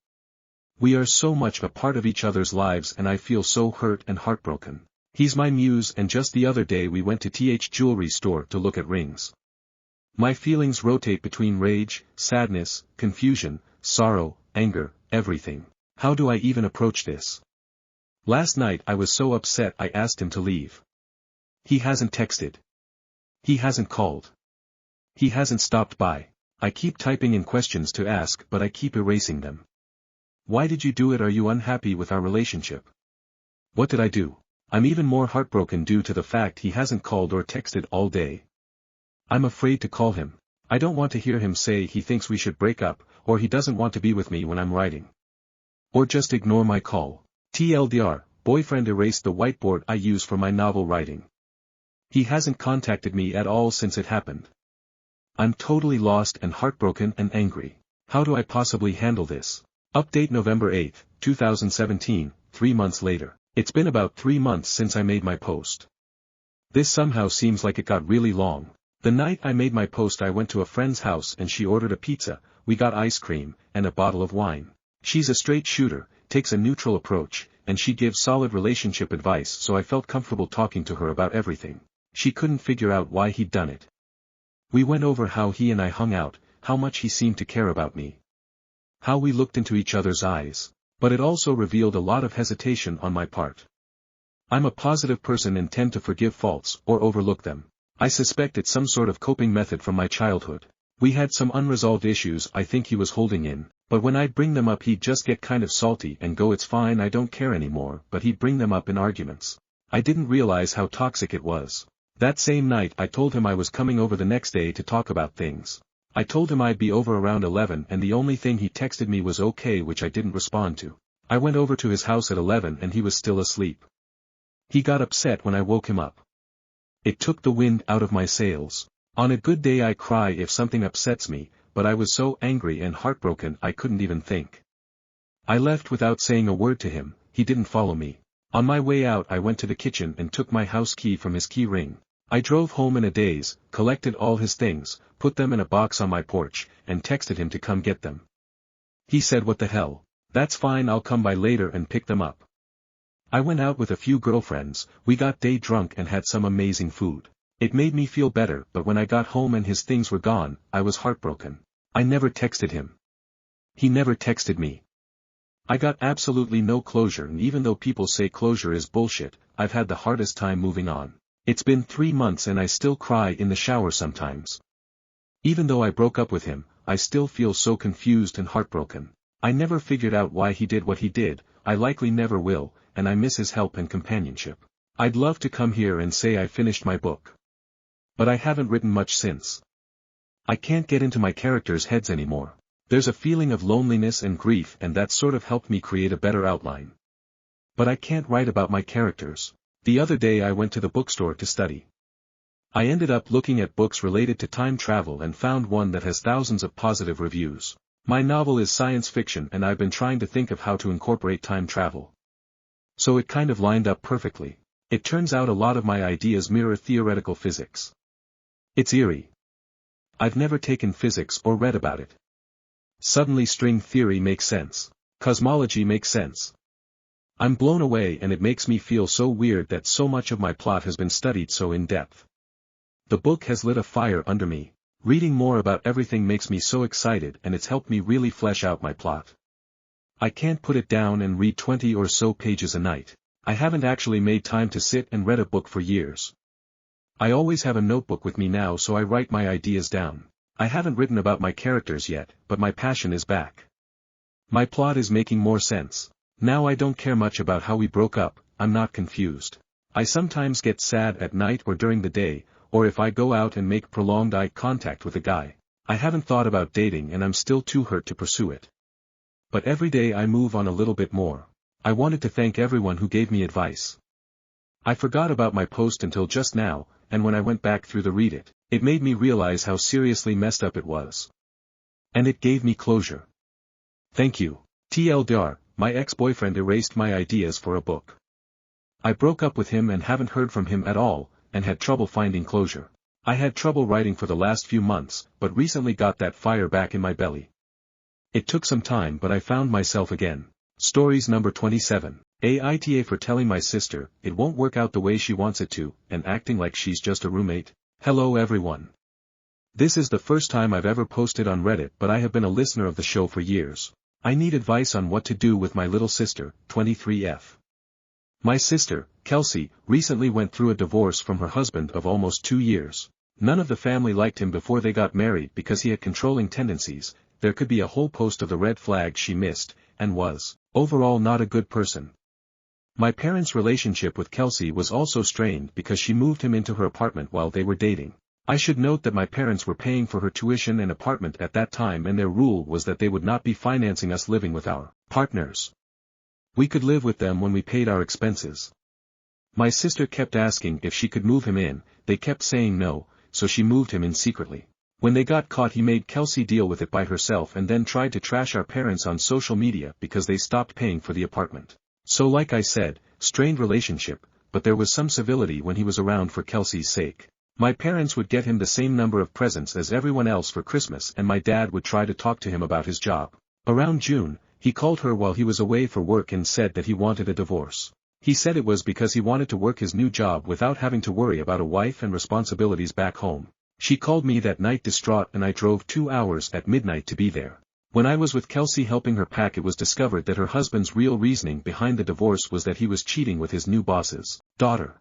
We are so much a part of each other's lives and I feel so hurt and heartbroken. He's my muse and just the other day we went to TH Jewelry Store to look at rings. My feelings rotate between rage, sadness, confusion, sorrow, anger, everything. How do I even approach this? Last night I was so upset I asked him to leave. He hasn't texted. He hasn't called. He hasn't stopped by. I keep typing in questions to ask but I keep erasing them. Why did you do it? Are you unhappy with our relationship? What did I do? I'm even more heartbroken due to the fact he hasn't called or texted all day. I'm afraid to call him. I don't want to hear him say he thinks we should break up, or he doesn't want to be with me when I'm writing. Or just ignore my call. TLDR, boyfriend erased the whiteboard I use for my novel writing. He hasn't contacted me at all since it happened. I'm totally lost and heartbroken and angry. How do I possibly handle this? Update November 8, 2017, 3 months later. It's been about 3 months since I made my post. This somehow seems like it got really long. The night I made my post I went to a friend's house and she ordered a pizza, we got ice cream, and a bottle of wine. She's a straight shooter, takes a neutral approach, and she gives solid relationship advice, so I felt comfortable talking to her about everything. She couldn't figure out why he'd done it. We went over how he and I hung out, how much he seemed to care about me. How we looked into each other's eyes. But it also revealed a lot of hesitation on my part. I'm a positive person and tend to forgive faults or overlook them. I suspect it's some sort of coping method from my childhood. We had some unresolved issues I think he was holding in, but when I'd bring them up he'd just get kind of salty and go, it's fine, I don't care anymore, but he'd bring them up in arguments. I didn't realize how toxic it was. That same night I told him I was coming over the next day to talk about things. I told him I'd be over around 11 and the only thing he texted me was okay, which I didn't respond to. I went over to his house at 11 and he was still asleep. He got upset when I woke him up. It took the wind out of my sails. On a good day I cry if something upsets me, but I was so angry and heartbroken I couldn't even think. I left without saying a word to him. He didn't follow me. On my way out I went to the kitchen and took my house key from his key ring. I drove home in a daze, collected all his things, put them in a box on my porch, and texted him to come get them. He said, what the hell? That's fine, I'll come by later and pick them up. I went out with a few girlfriends, we got day drunk and had some amazing food. It made me feel better, but when I got home and his things were gone, I was heartbroken. I never texted him. He never texted me. I got absolutely no closure, and even though people say closure is bullshit, I've had the hardest time moving on. It's been 3 months and I still cry in the shower sometimes. Even though I broke up with him, I still feel so confused and heartbroken. I never figured out why he did what he did, I likely never will, and I miss his help and companionship. I'd love to come here and say I finished my book. But I haven't written much since. I can't get into my characters' heads anymore. There's a feeling of loneliness and grief, and that sort of helped me create a better outline. But I can't write about my characters. The other day I went to the bookstore to study. I ended up looking at books related to time travel and found one that has thousands of positive reviews. My novel is science fiction and I've been trying to think of how to incorporate time travel. So it kind of lined up perfectly. It turns out a lot of my ideas mirror theoretical physics. It's eerie. I've never taken physics or read about it. Suddenly string theory makes sense. Cosmology makes sense. I'm blown away, and it makes me feel so weird that so much of my plot has been studied so in depth. The book has lit a fire under me. Reading more about everything makes me so excited, and it's helped me really flesh out my plot. I can't put it down and read 20 or so pages a night. I haven't actually made time to sit and read a book for years. I always have a notebook with me now, so I write my ideas down. I haven't written about my characters yet, but my passion is back. My plot is making more sense. Now I don't care much about how we broke up, I'm not confused. I sometimes get sad at night or during the day, or if I go out and make prolonged eye contact with a guy. I haven't thought about dating and I'm still too hurt to pursue it. But every day I move on a little bit more. I wanted to thank everyone who gave me advice. I forgot about my post until just now, and when I went back through the read it, it made me realize how seriously messed up it was. And it gave me closure. Thank you. TLDR, my ex-boyfriend erased my ideas for a book. I broke up with him and haven't heard from him at all, and had trouble finding closure. I had trouble writing for the last few months, but recently got that fire back in my belly. It took some time, but I found myself again. Stories number 27. Aita for telling my sister it won't work out the way she wants it to, and acting like she's just a roommate. Hello everyone. This is the first time I've ever posted on Reddit, but I have been a listener of the show for years. I need advice on what to do with my little sister, 23F. My sister, Kelsey, recently went through a divorce from her husband of almost 2 years. None of the family liked him before they got married because he had controlling tendencies. There could be a whole post of the red flags she missed, and was, overall, not a good person. My parents' relationship with Kelsey was also strained because she moved him into her apartment while they were dating. I should note that my parents were paying for her tuition and apartment at that time, and their rule was that they would not be financing us living with our partners. We could live with them when we paid our expenses. My sister kept asking if she could move him in, they kept saying no, so she moved him in secretly. When they got caught he made Kelsey deal with it by herself and then tried to trash our parents on social media because they stopped paying for the apartment. So like I said, strained relationship, but there was some civility when he was around for Kelsey's sake. My parents would get him the same number of presents as everyone else for Christmas and my dad would try to talk to him about his job. Around June, he called her while he was away for work and said that he wanted a divorce. He said it was because he wanted to work his new job without having to worry about a wife and responsibilities back home. She called me that night distraught and I drove 2 hours at midnight to be there. When I was with Kelsey helping her pack, it was discovered that her husband's real reasoning behind the divorce was that he was cheating with his new boss's daughter.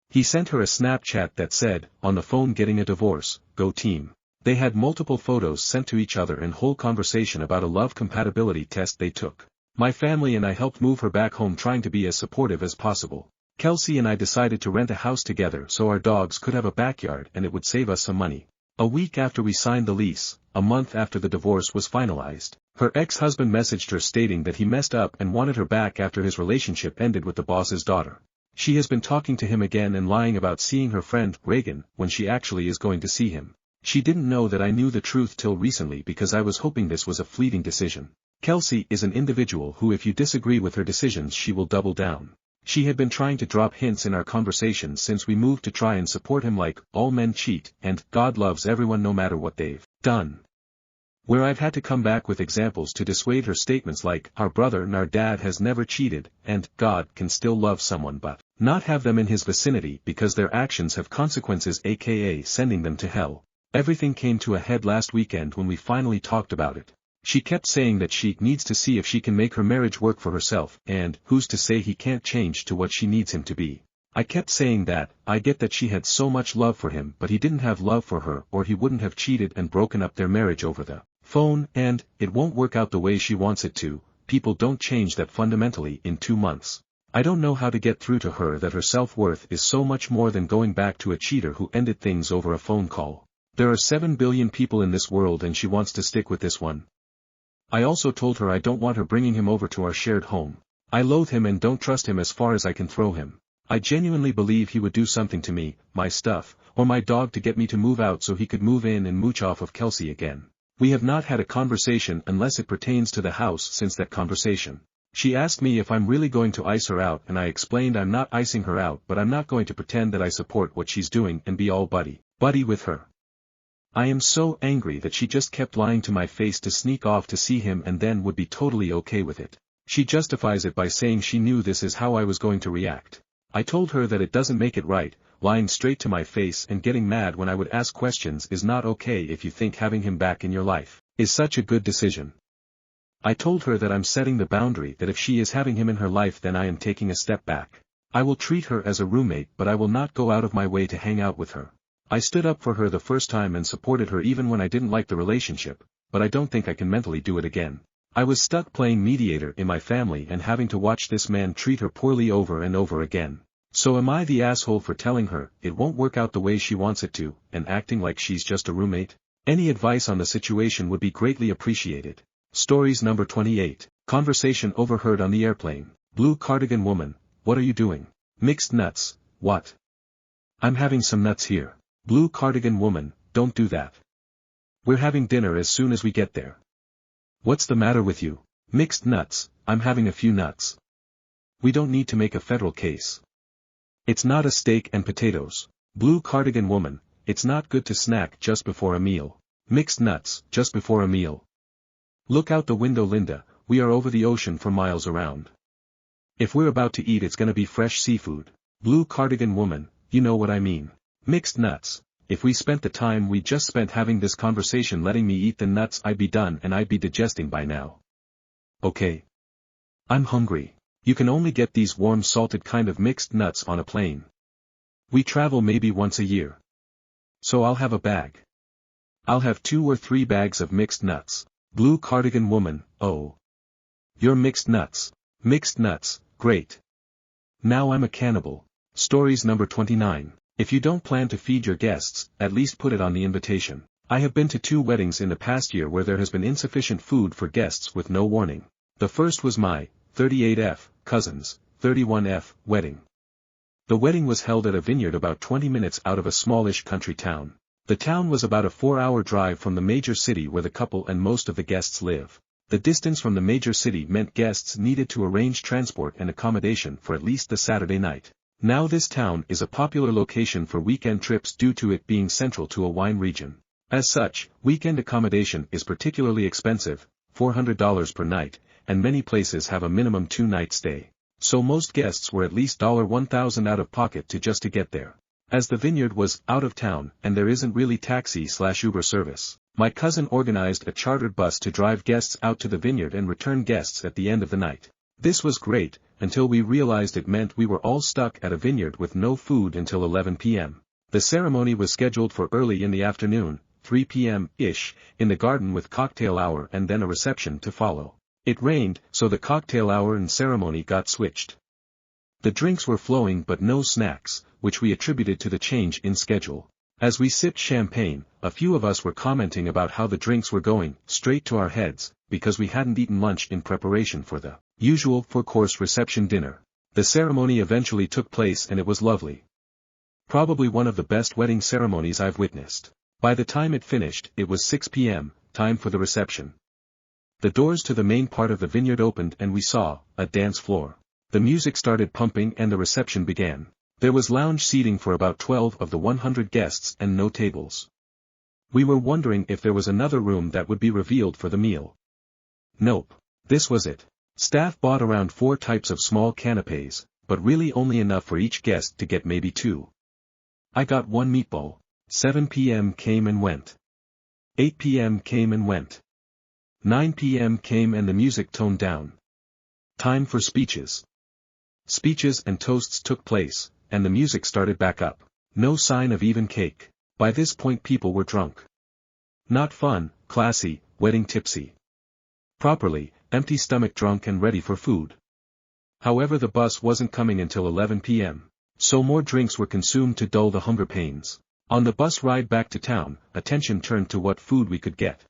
He sent her a Snapchat that said, "On the phone getting a divorce, go team." They had multiple photos sent to each other and whole conversation about a love compatibility test they took. My family and I helped move her back home trying to be as supportive as possible. Kelsey and I decided to rent a house together so our dogs could have a backyard and it would save us some money. A week after we signed the lease, a month after the divorce was finalized, her ex-husband messaged her stating that he messed up and wanted her back after his relationship ended with the boss's daughter. She has been talking to him again and lying about seeing her friend, Reagan, when she actually is going to see him. She didn't know that I knew the truth till recently because I was hoping this was a fleeting decision. Kelsey is an individual who if you disagree with her decisions she will double down. She had been trying to drop hints in our conversations since we moved to try and support him like, all men cheat, and God loves everyone no matter what they've done. Where I've had to come back with examples to dissuade her statements like, our brother and our dad has never cheated, and God can still love someone but not have them in his vicinity because their actions have consequences, aka sending them to hell. Everything came to a head last weekend when we finally talked about it. She kept saying that she needs to see if she can make her marriage work for herself, and who's to say he can't change to what she needs him to be. I kept saying that, I get that she had so much love for him but he didn't have love for her or he wouldn't have cheated and broken up their marriage over the phone, and it won't work out the way she wants it to. People don't change that fundamentally in 2 months. I don't know how to get through to her that her self-worth is so much more than going back to a cheater who ended things over a phone call. There are 7 billion people in this world and she wants to stick with this one. I also told her I don't want her bringing him over to our shared home. I loathe him and don't trust him as far as I can throw him. I genuinely believe he would do something to me, my stuff, or my dog to get me to move out so he could move in and mooch off of Kelsey again. We have not had a conversation unless it pertains to the house since that conversation. She asked me if I'm really going to ice her out and I explained I'm not icing her out but I'm not going to pretend that I support what she's doing and be all buddy with her. I am so angry that she just kept lying to my face to sneak off to see him and then would be totally okay with it. She justifies it by saying she knew this is how I was going to react. I told her that it doesn't make it right, lying straight to my face and getting mad when I would ask questions is not okay if you think having him back in your life is such a good decision. I told her that I'm setting the boundary that if she is having him in her life then I am taking a step back. I will treat her as a roommate but I will not go out of my way to hang out with her. I stood up for her the first time and supported her even when I didn't like the relationship, but I don't think I can mentally do it again. I was stuck playing mediator in my family and having to watch this man treat her poorly over and over again. So am I the asshole for telling her it won't work out the way she wants it to, and acting like she's just a roommate? Any advice on the situation would be greatly appreciated. Stories number 28. Conversation overheard on the airplane. Blue cardigan woman, what are you doing? Mixed nuts, what? I'm having some nuts here. Blue cardigan woman, don't do that. We're having dinner as soon as we get there. What's the matter with you? Mixed nuts, I'm having a few nuts. We don't need to make a federal case. It's not a steak and potatoes. Blue cardigan woman, it's not good to snack just before a meal. Mixed nuts, just before a meal. Look out the window Linda, we are over the ocean for miles around. If we're about to eat it's gonna be fresh seafood. Blue cardigan woman, you know what I mean. Mixed nuts, if we spent the time we just spent having this conversation letting me eat the nuts I'd be done and I'd be digesting by now. Okay. I'm hungry. You can only get these warm salted kind of mixed nuts on a plane. We travel maybe once a year. So I'll have a bag. I'll have 2 or 3 bags of mixed nuts. Blue cardigan woman, oh. You're mixed nuts. Mixed nuts, great. Now I'm a cannibal. Stories number 29. If you don't plan to feed your guests, at least put it on the invitation. I have been to 2 weddings in the past year where there has been insufficient food for guests with no warning. The first was my 38F cousin's 31F wedding. The wedding was held at a vineyard about 20 minutes out of a smallish country town. The town was about a 4-hour drive from the major city where the couple and most of the guests live. The distance from the major city meant guests needed to arrange transport and accommodation for at least the Saturday night. Now this town is a popular location for weekend trips due to it being central to a wine region. As such, weekend accommodation is particularly expensive, $400 per night, and many places have a minimum 2-night stay. So most guests were at least $1,000 out of pocket just to get there. As the vineyard was out of town and there isn't really taxi/Uber service, my cousin organized a chartered bus to drive guests out to the vineyard and return guests at the end of the night. This was great, until we realized it meant we were all stuck at a vineyard with no food until 11 p.m. The ceremony was scheduled for early in the afternoon, 3 p.m.-ish, in the garden with cocktail hour and then a reception to follow. It rained, so the cocktail hour and ceremony got switched. The drinks were flowing but no snacks, which we attributed to the change in schedule. As we sipped champagne, a few of us were commenting about how the drinks were going straight to our heads, because we hadn't eaten lunch in preparation for the usual 4-course reception dinner. The ceremony eventually took place and it was lovely. Probably one of the best wedding ceremonies I've witnessed. By the time it finished, it was 6 p.m., time for the reception. The doors to the main part of the vineyard opened and we saw a dance floor. The music started pumping and the reception began. There was lounge seating for about 12 of the 100 guests and no tables. We were wondering if there was another room that would be revealed for the meal. Nope. This was it. Staff bought around 4 types of small canapés, but really only enough for each guest to get maybe 2. I got 1 meatball. 7 p.m. came and went. 8 p.m. came and went. 9 p.m. came and the music toned down. Time for speeches. Speeches and toasts took place, and the music started back up. No sign of even cake. By this point people were drunk. Not fun, classy, wedding tipsy. Properly, empty stomach drunk and ready for food. However, the bus wasn't coming until 11 p.m., so more drinks were consumed to dull the hunger pains. On the bus ride back to town, attention turned to what food we could get.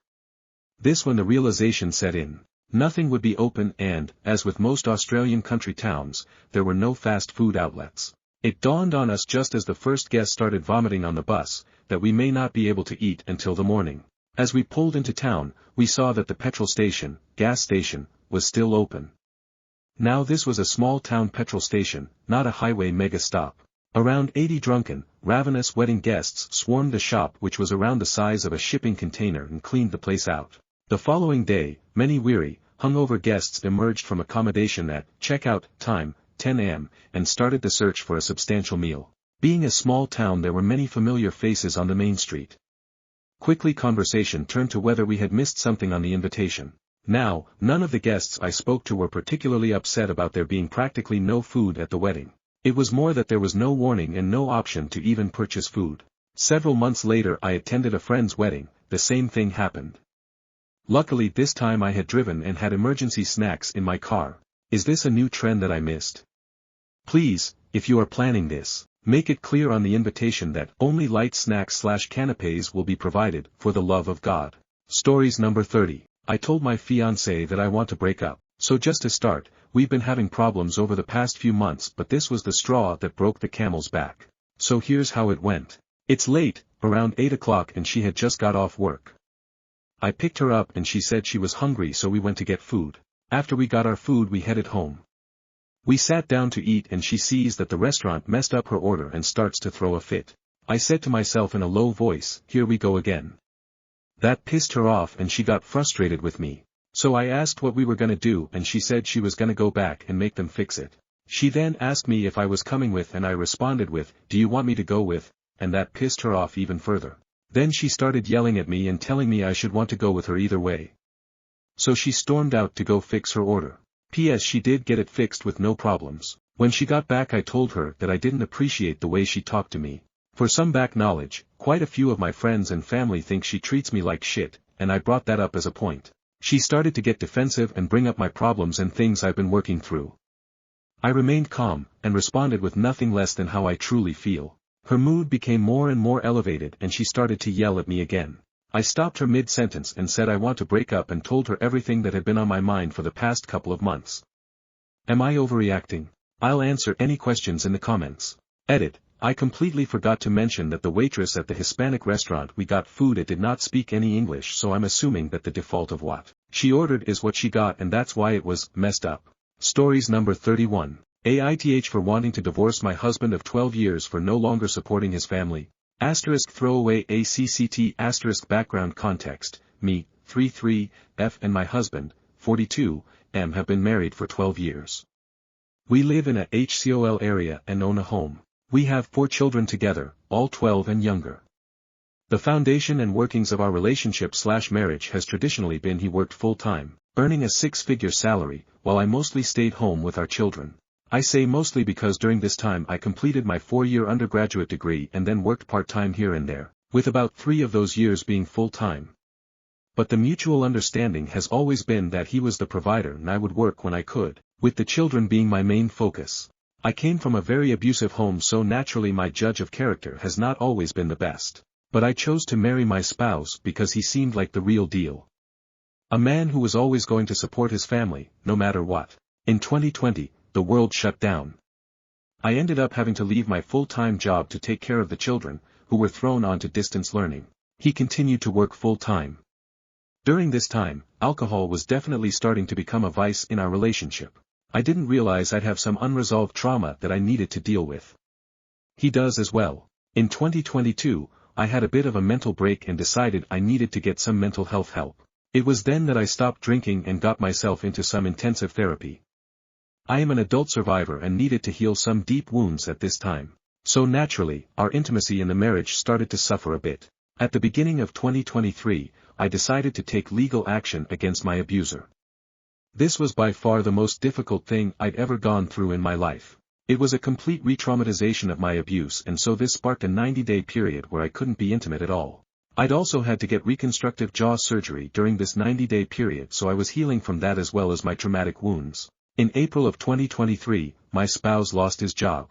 This when the realization set in. Nothing would be open and, as with most Australian country towns, there were no fast food outlets. It dawned on us just as the first guest started vomiting on the bus, that we may not be able to eat until the morning. As we pulled into town, we saw that the petrol station, gas station, was still open. Now this was a small town petrol station, not a highway mega stop. Around 80 drunken, ravenous wedding guests swarmed the shop which was around the size of a shipping container and cleaned the place out. The following day, many weary, hungover guests emerged from accommodation at checkout time, 10 a.m., and started the search for a substantial meal. Being a small town there were many familiar faces on the main street. Quickly conversation turned to whether we had missed something on the invitation. Now, none of the guests I spoke to were particularly upset about there being practically no food at the wedding. It was more that there was no warning and no option to even purchase food. Several months later I attended a friend's wedding, the same thing happened. Luckily this time I had driven and had emergency snacks in my car. Is this a new trend that I missed? Please, if you are planning this, make it clear on the invitation that only light snacks/canapés will be provided, for the love of God. Stories number 30. I told my fiance that I want to break up. So just to start, we've been having problems over the past few months but this was the straw that broke the camel's back. So here's how it went. It's late, around 8 o'clock and she had just got off work. I picked her up and she said she was hungry so we went to get food. After we got our food we headed home. We sat down to eat and she sees that the restaurant messed up her order and starts to throw a fit. I said to myself in a low voice, here we go again. That pissed her off and she got frustrated with me. So I asked what we were gonna do and she said she was gonna go back and make them fix it. She then asked me if I was coming with and I responded with, do you want me to go with? And that pissed her off even further. Then she started yelling at me and telling me I should want to go with her either way. So she stormed out to go fix her order. P.S. She did get it fixed with no problems. When she got back I told her that I didn't appreciate the way she talked to me. For some back knowledge, quite a few of my friends and family think she treats me like shit, and I brought that up as a point. She started to get defensive and bring up my problems and things I've been working through. I remained calm, and responded with nothing less than how I truly feel. Her mood became more and more elevated and she started to yell at me again. I stopped her mid-sentence and said I want to break up and told her everything that had been on my mind for the past couple of months. Am I overreacting? I'll answer any questions in the comments. Edit. I completely forgot to mention that the waitress at the Hispanic restaurant we got food did not speak any English, so I'm assuming that the default of what she ordered is what she got, and that's why it was messed up. Stories number 31. AITH for wanting to divorce my husband of 12 years for no longer supporting his family. Asterisk throwaway ACCT asterisk background context. Me, 33, F and my husband, 42, M have been married for 12 years. We live in a HCOL area and own a home. We have 4 children together, all 12 and younger. The foundation and workings of our relationship/marriage has traditionally been he worked full-time, earning a 6-figure salary, while I mostly stayed home with our children. I say mostly because during this time I completed my 4-year undergraduate degree and then worked part-time here and there, with about 3 of those years being full-time. But the mutual understanding has always been that he was the provider and I would work when I could, with the children being my main focus. I came from a very abusive home, so naturally my judge of character has not always been the best. But I chose to marry my spouse because he seemed like the real deal. A man who was always going to support his family, no matter what. In 2020, the world shut down. I ended up having to leave my full-time job to take care of the children, who were thrown onto distance learning. He continued to work full-time. During this time, alcohol was definitely starting to become a vice in our relationship. I didn't realize I'd have some unresolved trauma that I needed to deal with. He does as well. In 2022, I had a bit of a mental break and decided I needed to get some mental health help. It was then that I stopped drinking and got myself into some intensive therapy. I am an adult survivor and needed to heal some deep wounds at this time. So naturally, our intimacy in the marriage started to suffer a bit. At the beginning of 2023, I decided to take legal action against my abuser. This was by far the most difficult thing I'd ever gone through in my life. It was a complete re-traumatization of my abuse, and so this sparked a 90-day period where I couldn't be intimate at all. I'd also had to get reconstructive jaw surgery during this 90-day period, so I was healing from that as well as my traumatic wounds. In April of 2023, my spouse lost his job.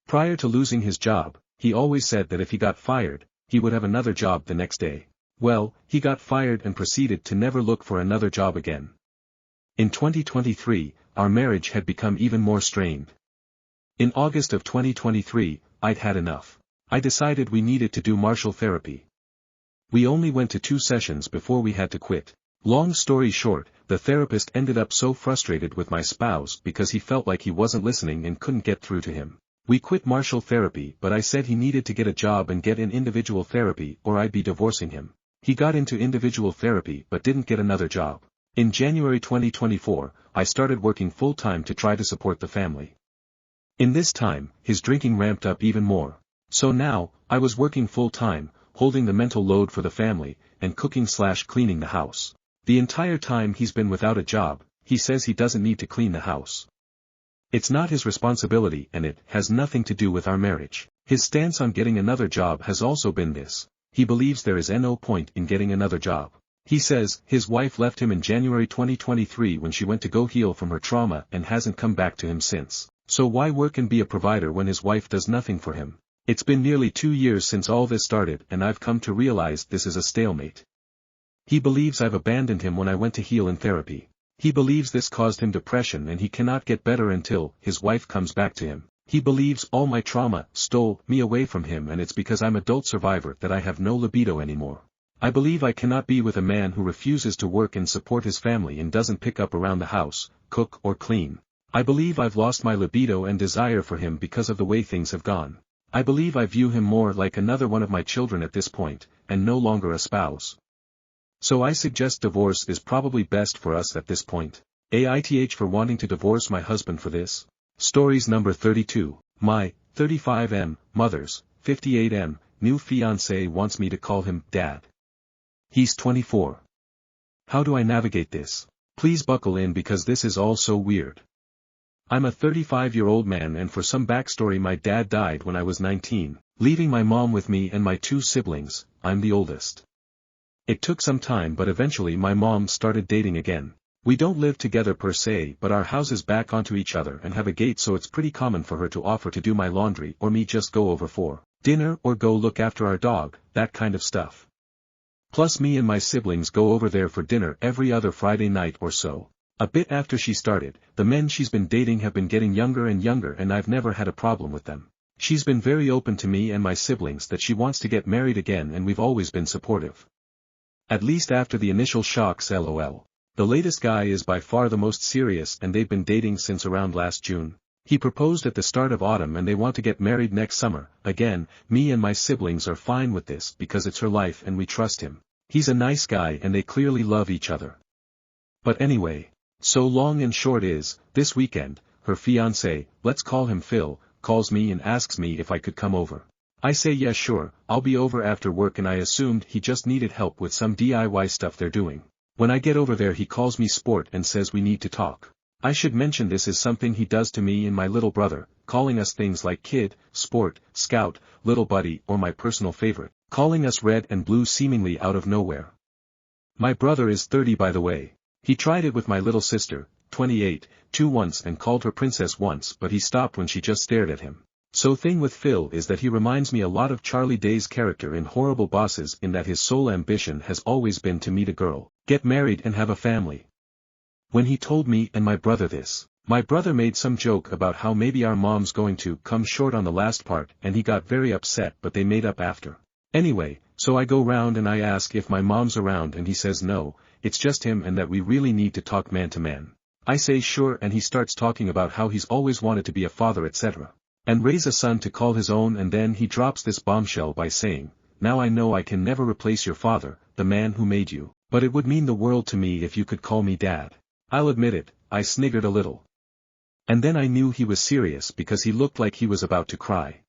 Prior to losing his job, he always said that if he got fired, he would have another job the next day. Well, he got fired and proceeded to never look for another job again. In 2023, our marriage had become even more strained. In August of 2023, I'd had enough. I decided we needed to do martial therapy. We only went to 2 sessions before we had to quit. Long story short, the therapist ended up so frustrated with my spouse because he felt like he wasn't listening and couldn't get through to him. We quit martial therapy, but I said he needed to get a job and get in individual therapy or I'd be divorcing him. He got into individual therapy but didn't get another job. In January 2024, I started working full-time to try to support the family. In this time, his drinking ramped up even more. So now, I was working full-time, holding the mental load for the family, and cooking/cleaning the house. The entire time he's been without a job, he says he doesn't need to clean the house. It's not his responsibility and it has nothing to do with our marriage. His stance on getting another job has also been this. He believes there is no point in getting another job. He says his wife left him in January 2023 when she went to go heal from her trauma and hasn't come back to him since. So why work and be a provider when his wife does nothing for him? It's been nearly 2 years since all this started and I've come to realize this is a stalemate. He believes I've abandoned him when I went to heal in therapy. He believes this caused him depression and he cannot get better until his wife comes back to him. He believes all my trauma stole me away from him and it's because I'm adult survivor that I have no libido anymore. I believe I cannot be with a man who refuses to work and support his family and doesn't pick up around the house, cook or clean. I believe I've lost my libido and desire for him because of the way things have gone. I believe I view him more like another one of my children at this point, and no longer a spouse. So I suggest divorce is probably best for us at this point. AITH for wanting to divorce my husband for this. Stories number 32. My 35M mother's 58M new fiancé wants me to call him Dad. He's 24. How do I navigate this? Please buckle in because this is all so weird. I'm a 35-year-old man and for some backstory my dad died when I was 19, leaving my mom with me and my 2 siblings. I'm the oldest. It took some time but eventually my mom started dating again. We don't live together per se but our houses back onto each other and have a gate, so it's pretty common for her to offer to do my laundry or me just go over for dinner or go look after our dog, that kind of stuff. Plus me and my siblings go over there for dinner every other Friday night or so. A bit after she started, the men she's been dating have been getting younger and younger and I've never had a problem with them. She's been very open to me and my siblings that she wants to get married again and we've always been supportive. At least after the initial shocks lol. The latest guy is by far the most serious and they've been dating since around last June. He proposed at the start of autumn and they want to get married next summer. Again, me and my siblings are fine with this because it's her life and we trust him. He's a nice guy and they clearly love each other. But anyway, so long and short is, this weekend, her fiance, let's call him Phil, calls me and asks me if I could come over. I say yeah sure, I'll be over after work and I assumed he just needed help with some DIY stuff they're doing. When I get over there he calls me sport and says we need to talk. I should mention this is something he does to me and my little brother, calling us things like kid, sport, scout, little buddy or my personal favorite, calling us red and blue seemingly out of nowhere. My brother is 30 by the way. He tried it with my little sister, 28, once and called her princess once but he stopped when she just stared at him. So thing with Phil is that he reminds me a lot of Charlie Day's character in Horrible Bosses in that his sole ambition has always been to meet a girl, get married and have a family. When he told me and my brother this, my brother made some joke about how maybe our mom's going to come short on the last part and he got very upset but they made up after. Anyway, so I go round and I ask if my mom's around and he says no, it's just him and that we really need to talk man to man. I say sure and he starts talking about how he's always wanted to be a father etc. And raise a son to call his own and then he drops this bombshell by saying, now I know I can never replace your father, the man who made you, but it would mean the world to me if you could call me dad. I'll admit it, I sniggered a little. And then I knew he was serious because he looked like he was about to cry.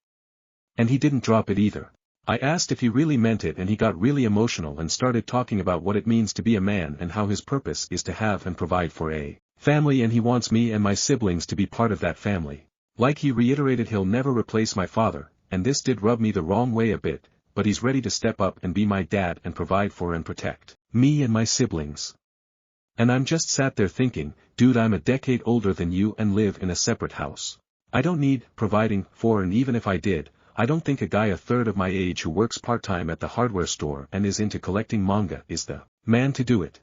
And he didn't drop it either. I asked if he really meant it and he got really emotional and started talking about what it means to be a man and how his purpose is to have and provide for a family and he wants me and my siblings to be part of that family. Like he reiterated he'll never replace my father, and this did rub me the wrong way a bit, but he's ready to step up and be my dad and provide for and protect me and my siblings. And I'm just sat there thinking, dude I'm a decade older than you and live in a separate house. I don't need providing for and even if I did, I don't think a guy a third of my age who works part-time at the hardware store and is into collecting manga is the man to do it.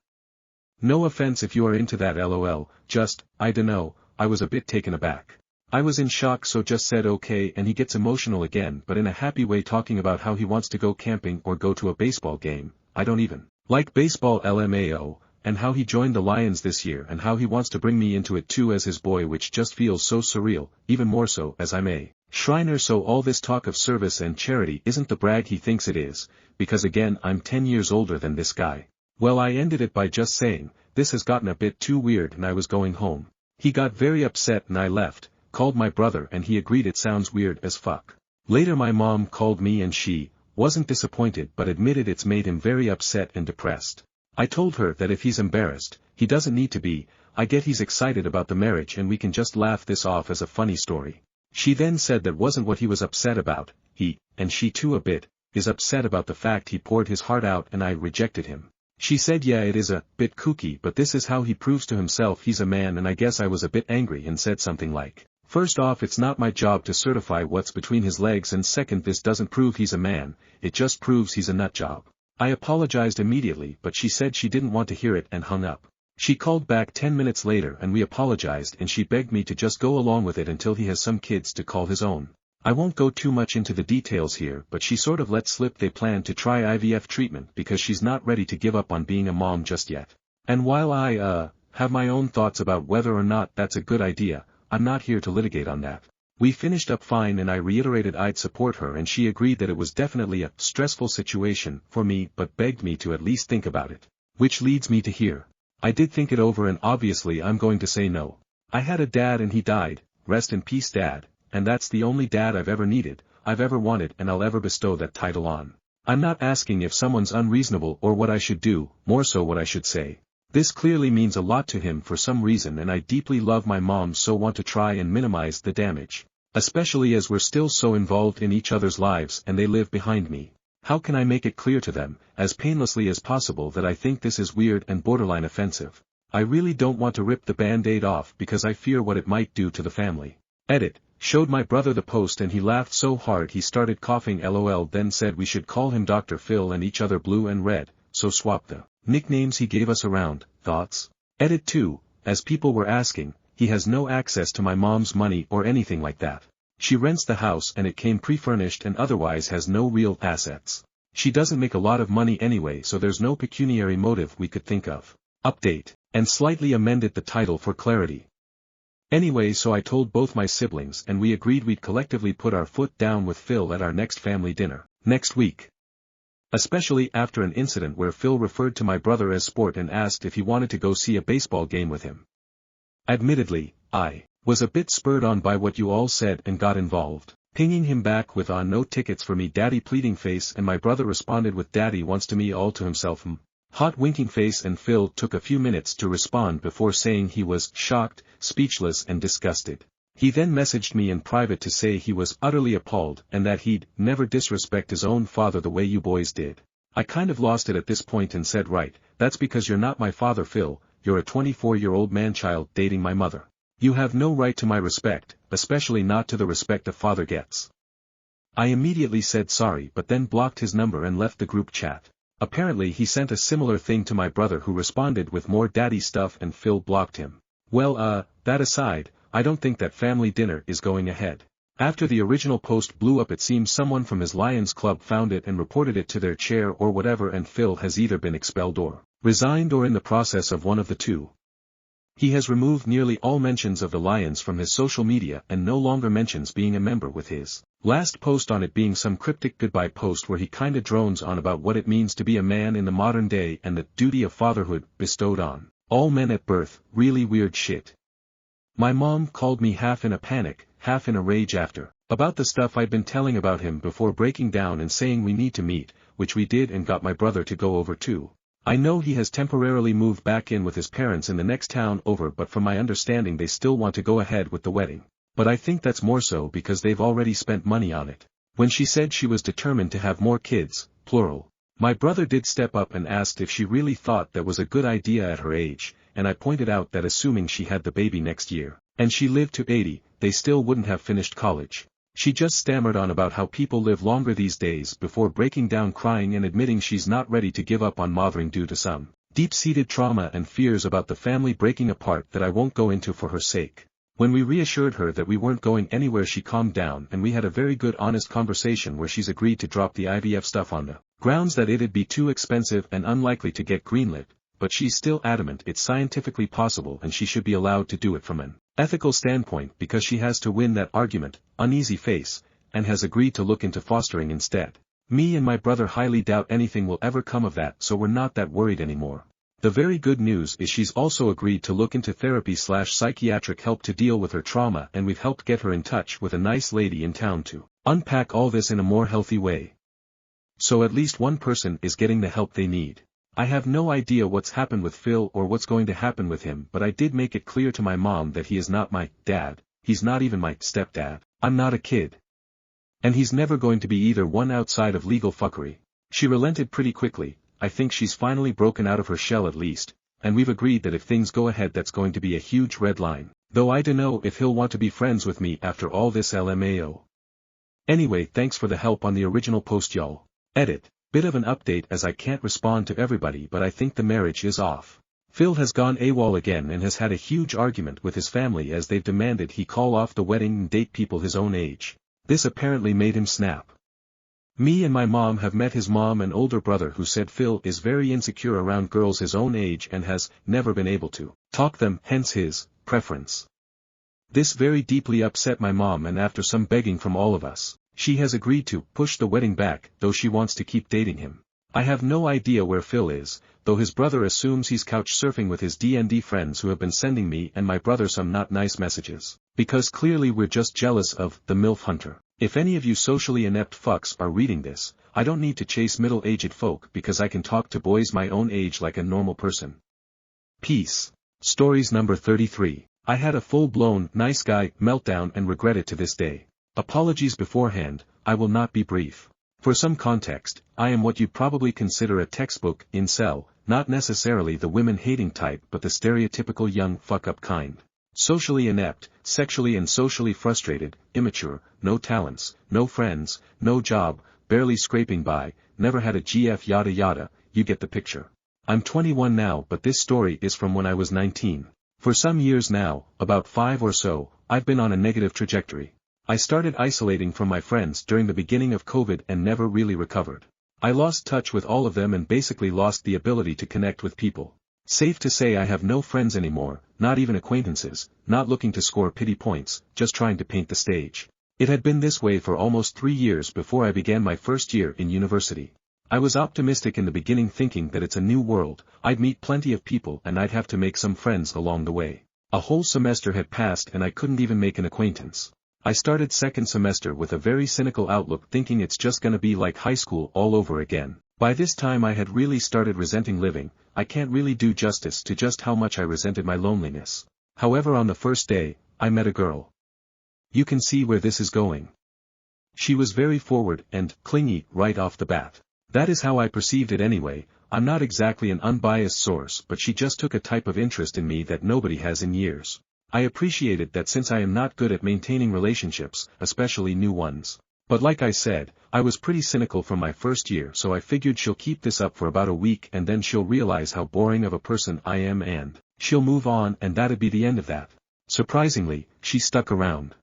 No offense if you are into that lol, just, I dunno, I was a bit taken aback. I was in shock so just said okay and he gets emotional again but in a happy way talking about how he wants to go camping or go to a baseball game, I don't even like baseball LMAO, and how he joined the Lions this year and how he wants to bring me into it too as his boy which just feels so surreal, even more so as I'm a Shriner so all this talk of service and charity isn't the brag he thinks it is, because again I'm 10 years older than this guy. Well I ended it by just saying, this has gotten a bit too weird and I was going home. He got very upset and I left. Called my brother and he agreed it sounds weird as fuck. Later my mom called me and she wasn't disappointed but admitted it's made him very upset and depressed. I told her that if he's embarrassed, he doesn't need to be, I get he's excited about the marriage and we can just laugh this off as a funny story. She then said that wasn't what he was upset about, he, and she too a bit, is upset about the fact he poured his heart out and I rejected him. She said yeah it is a bit kooky but this is how he proves to himself he's a man and I guess I was a bit angry and said something like, first off it's not my job to certify what's between his legs and second this doesn't prove he's a man, it just proves he's a nut job. I apologized immediately but she said she didn't want to hear it and hung up. She called back 10 minutes later and we apologized and she begged me to just go along with it until he has some kids to call his own. I won't go too much into the details here but she sort of let slip they plan to try IVF treatment because she's not ready to give up on being a mom just yet. And while I have my own thoughts about whether or not that's a good idea, I'm not here to litigate on that. We finished up fine and I reiterated I'd support her and she agreed that it was definitely a stressful situation for me but begged me to at least think about it. Which leads me to here. I did think it over and obviously I'm going to say no. I had a dad and he died, rest in peace dad, and that's the only dad I've ever needed, I've ever wanted and I'll ever bestow that title on. I'm not asking if someone's unreasonable or what I should do, more so what I should say. This clearly means a lot to him for some reason and I deeply love my mom so want to try and minimize the damage. Especially as we're still so involved in each other's lives and they live behind me. How can I make it clear to them, as painlessly as possible that I think this is weird and borderline offensive? I really don't want to rip the band-aid off because I fear what it might do to the family. Edit, showed my brother the post and he laughed so hard he started coughing lol then said we should call him Dr. Phil and each other blue and red, so swap the nicknames he gave us around, thoughts? Edit 2, as people were asking, he has no access to my mom's money or anything like that. She rents the house and it came pre-furnished and otherwise has no real assets. She doesn't make a lot of money anyway, so there's no pecuniary motive we could think of. Update. And slightly amended the title for clarity. Anyway, so I told both my siblings and we agreed we'd collectively put our foot down with Phil at our next family dinner, next week. Especially after an incident where Phil referred to my brother as sport and asked if he wanted to go see a baseball game with him. Admittedly, I was a bit spurred on by what you all said and got involved, pinging him back with no tickets for me daddy pleading face, and my brother responded with daddy wants to me all to himself hot winking face, and Phil took a few minutes to respond before saying he was shocked, speechless and disgusted. He then messaged me in private to say he was utterly appalled and that he'd never disrespect his own father the way you boys did. I kind of lost it at this point and said, right, that's because you're not my father, Phil, you're a 24-year-old man-child dating my mother. You have no right to my respect, especially not to the respect a father gets. I immediately said sorry but then blocked his number and left the group chat. Apparently he sent a similar thing to my brother who responded with more daddy stuff and Phil blocked him. Well that aside, I don't think that family dinner is going ahead. After the original post blew up, it seems someone from his Lions Club found it and reported it to their chair or whatever, and Phil has either been expelled or resigned or in the process of one of the two. He has removed nearly all mentions of the Lions from his social media and no longer mentions being a member, with his last post on it being some cryptic goodbye post where he kinda drones on about what it means to be a man in the modern day and the duty of fatherhood bestowed on all men at birth. Really weird shit. My mom called me half in a panic, half in a rage after about the stuff I'd been telling about him before breaking down and saying we need to meet, which we did and got my brother to go over too. I know he has temporarily moved back in with his parents in the next town over, but from my understanding they still want to go ahead with the wedding. But I think that's more so because they've already spent money on it. When she said she was determined to have more kids, plural, my brother did step up and asked if she really thought that was a good idea at her age, and I pointed out that assuming she had the baby next year, and she lived to 80, they still wouldn't have finished college. She just stammered on about how people live longer these days before breaking down crying and admitting she's not ready to give up on mothering due to some deep-seated trauma and fears about the family breaking apart that I won't go into for her sake. When we reassured her that we weren't going anywhere, she calmed down and we had a very good honest conversation where she's agreed to drop the IVF stuff on the grounds that it'd be too expensive and unlikely to get greenlit, but she's still adamant it's scientifically possible and she should be allowed to do it from an ethical standpoint because she has to win that argument, uneasy face, and has agreed to look into fostering instead. Me and my brother highly doubt anything will ever come of that, so we're not that worried anymore. The very good news is she's also agreed to look into therapy/psychiatric help to deal with her trauma, and we've helped get her in touch with a nice lady in town to unpack all this in a more healthy way. So at least one person is getting the help they need. I have no idea what's happened with Phil or what's going to happen with him, but I did make it clear to my mom that he is not my dad, he's not even my stepdad, I'm not a kid. And he's never going to be either one outside of legal fuckery. She relented pretty quickly. I think she's finally broken out of her shell at least, and we've agreed that if things go ahead that's going to be a huge red line, though I dunno if he'll want to be friends with me after all this LMAO. Anyway, thanks for the help on the original post, y'all. Edit. Bit of an update as I can't respond to everybody, but I think the marriage is off. Phil has gone AWOL again and has had a huge argument with his family as they've demanded he call off the wedding and date people his own age. This apparently made him snap. Me and my mom have met his mom and older brother, who said Phil is very insecure around girls his own age and has never been able to talk them, hence his preference. This very deeply upset my mom, and after some begging from all of us, she has agreed to push the wedding back, though she wants to keep dating him. I have no idea where Phil is, though his brother assumes he's couch surfing with his D&D friends who have been sending me and my brother some not nice messages, because clearly we're just jealous of the MILF hunter. If any of you socially inept fucks are reading this, I don't need to chase middle-aged folk because I can talk to boys my own age like a normal person. Peace. Stories number 33. I had a full-blown, nice guy meltdown and regret it to this day. Apologies beforehand, I will not be brief. For some context, I am what you'd probably consider a textbook incel, not necessarily the women-hating type but the stereotypical young fuck-up kind. Socially inept, sexually and socially frustrated, immature, no talents, no friends, no job, barely scraping by, never had a GF yada yada, you get the picture. I'm 21 now, but this story is from when I was 19. For some years now, about 5 or so, I've been on a negative trajectory. I started isolating from my friends during the beginning of COVID and never really recovered. I lost touch with all of them and basically lost the ability to connect with people. Safe to say I have no friends anymore, not even acquaintances, not looking to score pity points, just trying to paint the stage. It had been this way for almost 3 years before I began my first year in university. I was optimistic in the beginning, thinking that it's a new world, I'd meet plenty of people and I'd have to make some friends along the way. A whole semester had passed and I couldn't even make an acquaintance. I started second semester with a very cynical outlook, thinking it's just gonna be like high school all over again. By this time I had really started resenting living. I can't really do justice to just how much I resented my loneliness. However, on the first day, I met a girl. You can see where this is going. She was very forward and clingy right off the bat. That is how I perceived it anyway. I'm not exactly an unbiased source, but she just took a type of interest in me that nobody has in years. I appreciated that since I am not good at maintaining relationships, especially new ones. But like I said, I was pretty cynical from my first year, so I figured she'll keep this up for about a week and then she'll realize how boring of a person I am and she'll move on and that'd be the end of that. Surprisingly, she stuck around.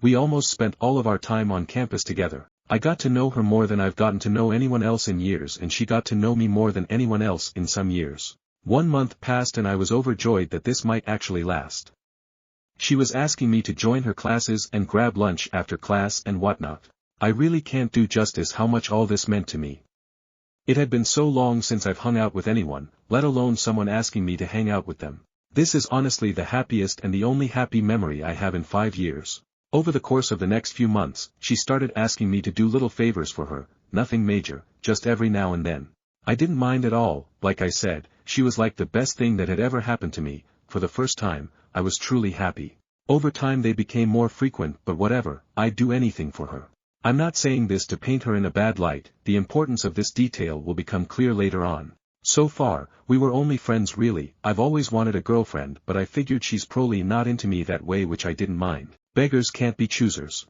We almost spent all of our time on campus together. I got to know her more than I've gotten to know anyone else in years, and she got to know me more than anyone else in some years. 1 month passed and I was overjoyed that this might actually last. She was asking me to join her classes and grab lunch after class and whatnot. I really can't do justice how much all this meant to me. It had been so long since I've hung out with anyone, let alone someone asking me to hang out with them. This is honestly the happiest and the only happy memory I have in 5 years. Over the course of the next few months, she started asking me to do little favors for her, nothing major, just every now and then. I didn't mind at all. Like I said, she was like the best thing that had ever happened to me. For the first time, I was truly happy. Over time they became more frequent, but whatever, I'd do anything for her. I'm not saying this to paint her in a bad light, the importance of this detail will become clear later on. So far, we were only friends really. I've always wanted a girlfriend, but I figured she's probably not into me that way, which I didn't mind. Beggars can't be choosers.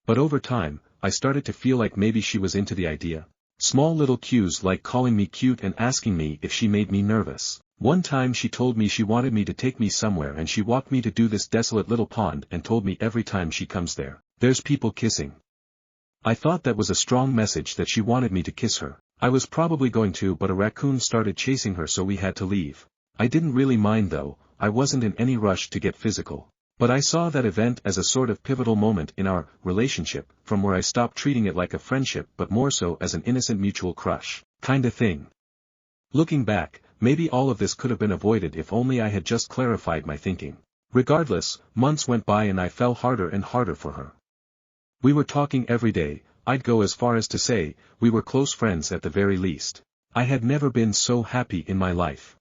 But over time, I started to feel like maybe she was into the idea. Small little cues like calling me cute and asking me if she made me nervous. One time she told me she wanted me to take me somewhere and she walked me to do this desolate little pond and told me every time she comes there, there's people kissing. I thought that was a strong message that she wanted me to kiss her. I was probably going to, but a raccoon started chasing her, so we had to leave. I didn't really mind though, I wasn't in any rush to get physical. But I saw that event as a sort of pivotal moment in our relationship, from where I stopped treating it like a friendship but more so as an innocent mutual crush, kinda thing. Looking back, maybe all of this could have been avoided if only I had just clarified my thinking. Regardless, months went by and I fell harder and harder for her. We were talking every day. I'd go as far as to say, we were close friends at the very least. I had never been so happy in my life.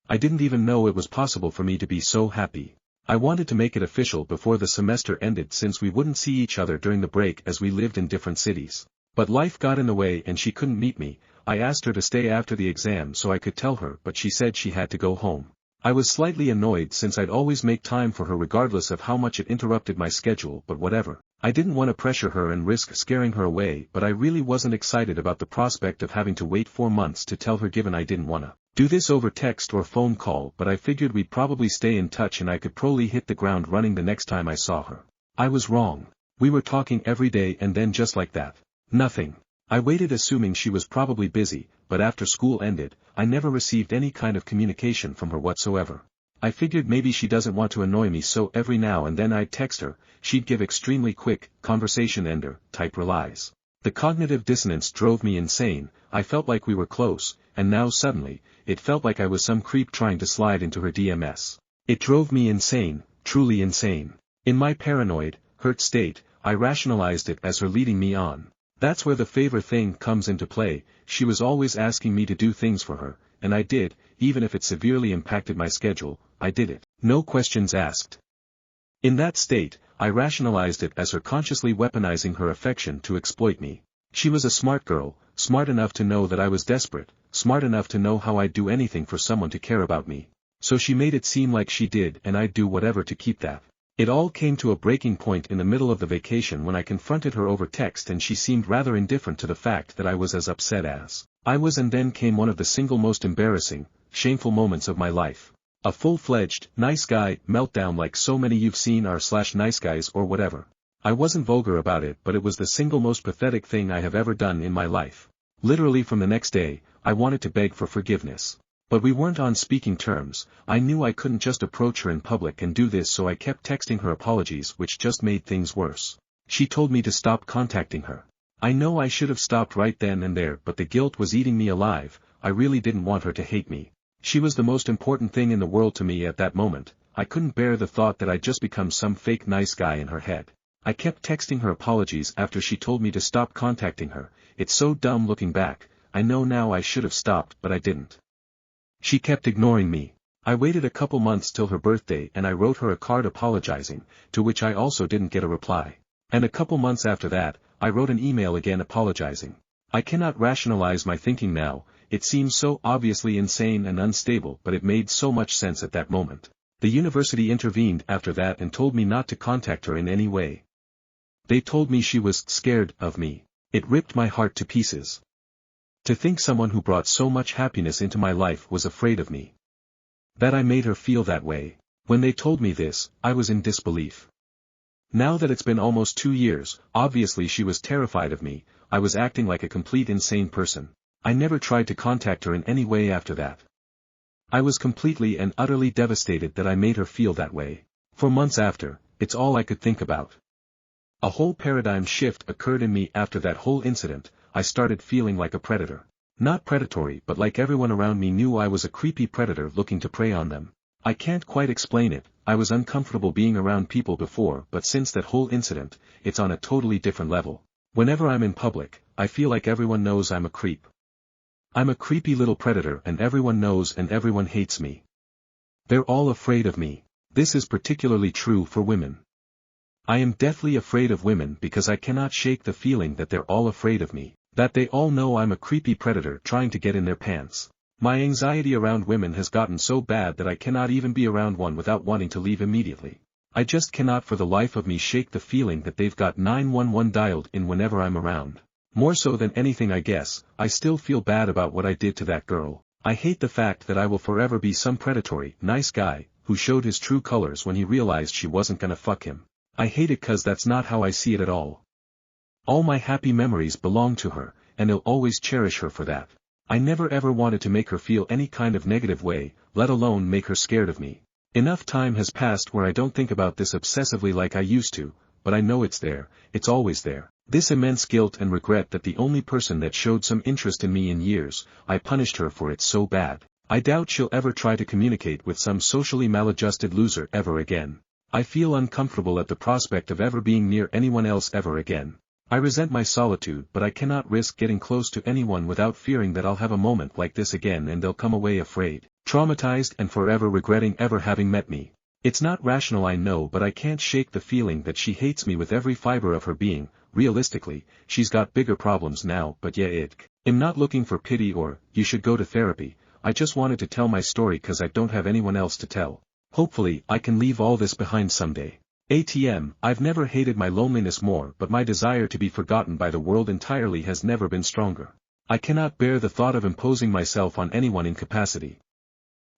I didn't even know it was possible for me to be so happy. I wanted to make it official before the semester ended, since we wouldn't see each other during the break as we lived in different cities. But life got in the way and she couldn't meet me. I asked her to stay after the exam so I could tell her, but she said she had to go home. I was slightly annoyed since I'd always make time for her regardless of how much it interrupted my schedule, but whatever. I didn't want to pressure her and risk scaring her away, but I really wasn't excited about the prospect of having to wait 4 months to tell her, given I didn't wanna do this over text or phone call, but I figured we'd probably stay in touch and I could probably hit the ground running the next time I saw her. I was wrong. We were talking every day and then just like that. Nothing. I waited assuming she was probably busy, but after school ended, I never received any kind of communication from her whatsoever. I figured maybe she doesn't want to annoy me, so every now and then I'd text her, she'd give extremely quick, conversation ender, type replies. The cognitive dissonance drove me insane. I felt like we were close, and now suddenly, it felt like I was some creep trying to slide into her DMs. It drove me insane, truly insane. In my paranoid, hurt state, I rationalized it as her leading me on. That's where the favor thing comes into play. She was always asking me to do things for her, and I did, even if it severely impacted my schedule, I did it. No questions asked. In that state, I rationalized it as her consciously weaponizing her affection to exploit me. She was a smart girl, smart enough to know that I was desperate, smart enough to know how I'd do anything for someone to care about me. So she made it seem like she did, and I'd do whatever to keep that. It all came to a breaking point in the middle of the vacation when I confronted her over text and she seemed rather indifferent to the fact that I was as upset as I was, and then came one of the single most embarrassing, shameful moments of my life. A full-fledged, nice guy meltdown like so many you've seen r/nice guys or whatever. I wasn't vulgar about it, but it was the single most pathetic thing I have ever done in my life. Literally from the next day, I wanted to beg for forgiveness. But we weren't on speaking terms. I knew I couldn't just approach her in public and do this, so I kept texting her apologies, which just made things worse. She told me to stop contacting her. I know I should have stopped right then and there, but the guilt was eating me alive. I really didn't want her to hate me. She was the most important thing in the world to me at that moment. I couldn't bear the thought that I'd just become some fake nice guy in her head. I kept texting her apologies after she told me to stop contacting her. It's so dumb looking back. I know now I should have stopped, but I didn't. She kept ignoring me. I waited a couple months till her birthday and I wrote her a card apologizing, to which I also didn't get a reply. And a couple months after that, I wrote an email again apologizing. I cannot rationalize my thinking now. It seems so obviously insane and unstable, but it made so much sense at that moment. The university intervened after that and told me not to contact her in any way. They told me she was scared of me. It ripped my heart to pieces. To think someone who brought so much happiness into my life was afraid of me. That I made her feel that way. When they told me this, I was in disbelief. Now that it's been almost 2 years, obviously she was terrified of me. I was acting like a complete insane person. I never tried to contact her in any way after that. I was completely and utterly devastated that I made her feel that way. For months after, it's all I could think about. A whole paradigm shift occurred in me after that whole incident. I started feeling like a predator. Not predatory, but like everyone around me knew I was a creepy predator looking to prey on them. I can't quite explain it. I was uncomfortable being around people before, but since that whole incident, it's on a totally different level. Whenever I'm in public, I feel like everyone knows I'm a creep. I'm a creepy little predator and everyone knows and everyone hates me. They're all afraid of me. This is particularly true for women. I am deathly afraid of women because I cannot shake the feeling that they're all afraid of me, that they all know I'm a creepy predator trying to get in their pants. My anxiety around women has gotten so bad that I cannot even be around one without wanting to leave immediately. I just cannot for the life of me shake the feeling that they've got 911 dialed in whenever I'm around. More so than anything, I guess, I still feel bad about what I did to that girl. I hate the fact that I will forever be some predatory, nice guy, who showed his true colors when he realized she wasn't gonna fuck him. I hate it cause that's not how I see it at all. All my happy memories belong to her, and I'll always cherish her for that. I never ever wanted to make her feel any kind of negative way, let alone make her scared of me. Enough time has passed where I don't think about this obsessively like I used to, but I know it's there, it's always there. This immense guilt and regret that the only person that showed some interest in me in years, I punished her for it so bad. I doubt she'll ever try to communicate with some socially maladjusted loser ever again. I feel uncomfortable at the prospect of ever being near anyone else ever again. I resent my solitude, but I cannot risk getting close to anyone without fearing that I'll have a moment like this again and they'll come away afraid, traumatized and forever regretting ever having met me. It's not rational, I know, but I can't shake the feeling that she hates me with every fiber of her being. Realistically, she's got bigger problems now, but yeah, I'm not looking for pity or, you should go to therapy. I just wanted to tell my story cause I don't have anyone else to tell. Hopefully, I can leave all this behind someday. ATM, I've never hated my loneliness more, but my desire to be forgotten by the world entirely has never been stronger. I cannot bear the thought of imposing myself on anyone in capacity.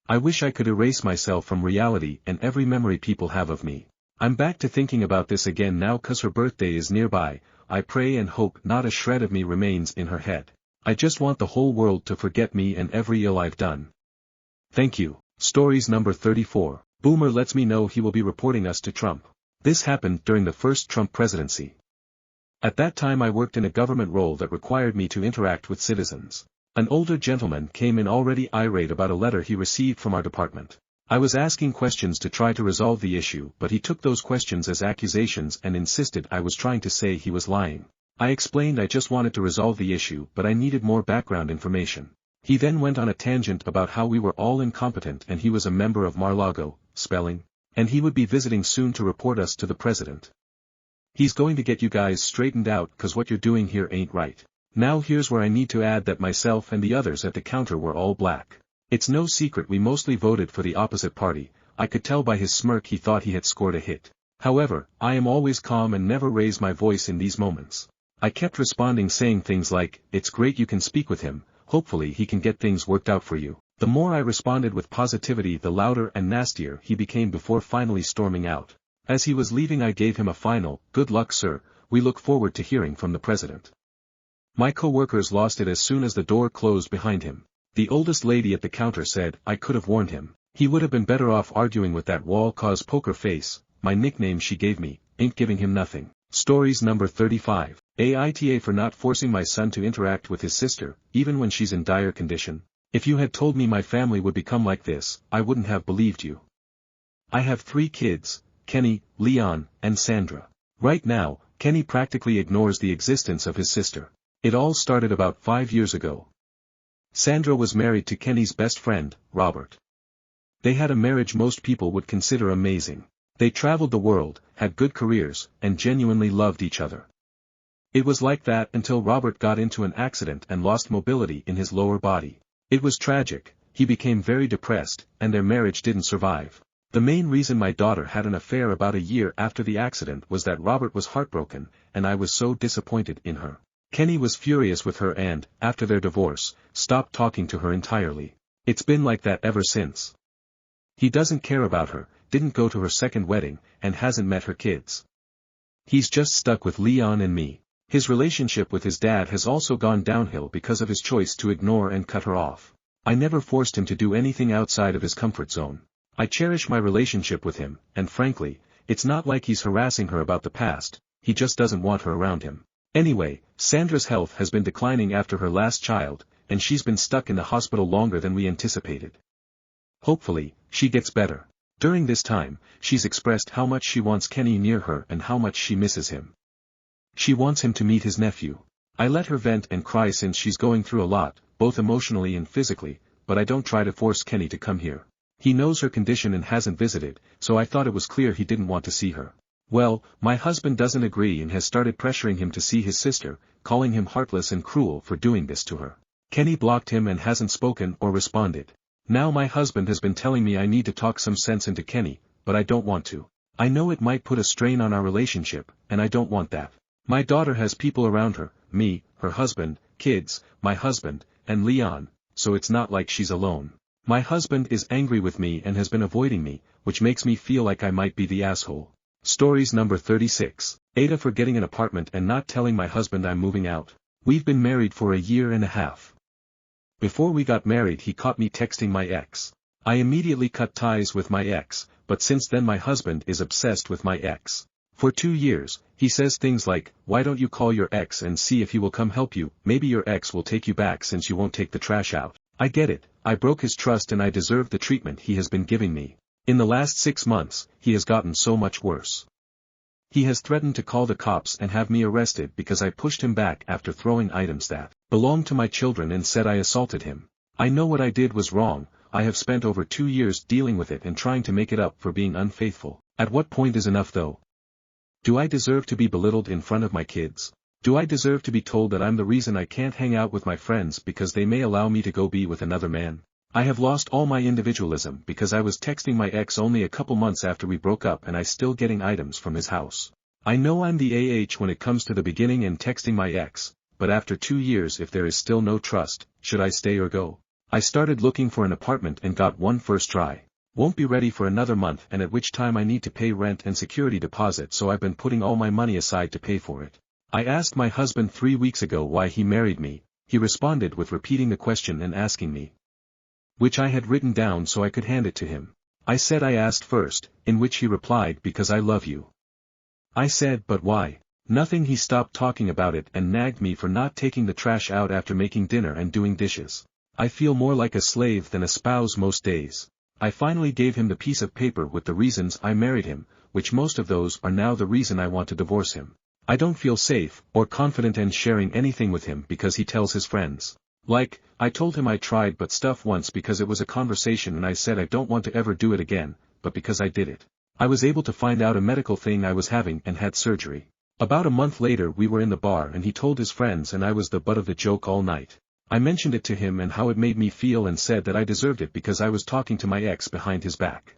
I wish I could erase myself from reality and every memory people have of me. I'm back to thinking about this again now cause her birthday is nearby. I pray and hope not a shred of me remains in her head. I just want the whole world to forget me and every ill I've done. Thank you. Stories number 34. Boomer lets me know he will be reporting us to Trump. This happened during the first Trump presidency. At that time I worked in a government role that required me to interact with citizens. An older gentleman came in already irate about a letter he received from our department. I was asking questions to try to resolve the issue, but he took those questions as accusations and insisted I was trying to say he was lying. I explained I just wanted to resolve the issue, but I needed more background information. He then went on a tangent about how we were all incompetent and he was a member of Mar-a-Lago, spelling, and he would be visiting soon to report us to the president. He's going to get you guys straightened out cause what you're doing here ain't right. Now here's where I need to add that myself and the others at the counter were all black. It's no secret we mostly voted for the opposite party. I could tell by his smirk he thought he had scored a hit. However, I am always calm and never raise my voice in these moments. I kept responding saying things like, it's great you can speak with him, hopefully he can get things worked out for you. The more I responded with positivity the louder and nastier he became before finally storming out. As he was leaving I gave him a final, "Good luck sir, we look forward to hearing from the president." My co-workers lost it as soon as the door closed behind him. The oldest lady at the counter said, "I could have warned him. He would have been better off arguing with that wall cause poker face," my nickname she gave me, "ain't giving him nothing." Stories number 35. Aita for not forcing my son to interact with his sister, even when she's in dire condition. If you had told me my family would become like this, I wouldn't have believed you. I have 3 kids, Kenny, Leon, and Sandra. Right now, Kenny practically ignores the existence of his sister. It all started about 5 years ago. Sandra was married to Kenny's best friend, Robert. They had a marriage most people would consider amazing. They traveled the world, had good careers, and genuinely loved each other. It was like that until Robert got into an accident and lost mobility in his lower body. It was tragic, he became very depressed, and their marriage didn't survive. The main reason my daughter had an affair about a year after the accident was that Robert was heartbroken, and I was so disappointed in her. Kenny was furious with her and, after their divorce, stopped talking to her entirely. It's been like that ever since. He doesn't care about her, didn't go to her second wedding, and hasn't met her kids. He's just stuck with Leon and me. His relationship with his dad has also gone downhill because of his choice to ignore and cut her off. I never forced him to do anything outside of his comfort zone. I cherish my relationship with him, and frankly, it's not like he's harassing her about the past, he just doesn't want her around him. Anyway, Sandra's health has been declining after her last child, and she's been stuck in the hospital longer than we anticipated. Hopefully, she gets better. During this time, she's expressed how much she wants Kenny near her and how much she misses him. She wants him to meet his nephew. I let her vent and cry since she's going through a lot, both emotionally and physically, but I don't try to force Kenny to come here. He knows her condition and hasn't visited, so I thought it was clear he didn't want to see her. Well, my husband doesn't agree and has started pressuring him to see his sister, calling him heartless and cruel for doing this to her. Kenny blocked him and hasn't spoken or responded. Now my husband has been telling me I need to talk some sense into Kenny, but I don't want to. I know it might put a strain on our relationship, and I don't want that. My daughter has people around her, me, her husband, kids, my husband, and Leon, so it's not like she's alone. My husband is angry with me and has been avoiding me, which makes me feel like I might be the asshole. Stories number 36. Aita for getting an apartment and not telling my husband I'm moving out. We've been married for a year and a half. Before we got married he caught me texting my ex. I immediately cut ties with my ex, but since then my husband is obsessed with my ex. For 2 years, he says things like, "Why don't you call your ex and see if he will come help you, maybe your ex will take you back since you won't take the trash out." I get it, I broke his trust and I deserve the treatment he has been giving me. In the last 6 months, he has gotten so much worse. He has threatened to call the cops and have me arrested because I pushed him back after throwing items that belonged to my children and said I assaulted him. I know what I did was wrong, I have spent over 2 years dealing with it and trying to make it up for being unfaithful. At what point is enough though? Do I deserve to be belittled in front of my kids? Do I deserve to be told that I'm the reason I can't hang out with my friends because they may allow me to go be with another man? I have lost all my individualism because I was texting my ex only a couple months after we broke up and I still getting items from his house. I know I'm the when it comes to the beginning and texting my ex, but after 2 years if there is still no trust, should I stay or go? I started looking for an apartment and got one first try. Won't be ready for another month and at which time I need to pay rent and security deposit, so I've been putting all my money aside to pay for it. I asked my husband 3 weeks ago why he married me. He responded with repeating the question and asking me, which I had written down so I could hand it to him. I said I asked first, in which he replied, "Because I love you." I said, "But why?" Nothing. He stopped talking about it and nagged me for not taking the trash out after making dinner and doing dishes. I feel more like a slave than a spouse most days. I finally gave him the piece of paper with the reasons I married him, which most of those are now the reason I want to divorce him. I don't feel safe or confident in sharing anything with him because he tells his friends. Like, I told him I tried but stuff once because it was a conversation and I said I don't want to ever do it again, but because I did it. I was able to find out a medical thing I was having and had surgery. About a month later we were in the bar and he told his friends and I was the butt of the joke all night. I mentioned it to him and how it made me feel and said that I deserved it because I was talking to my ex behind his back.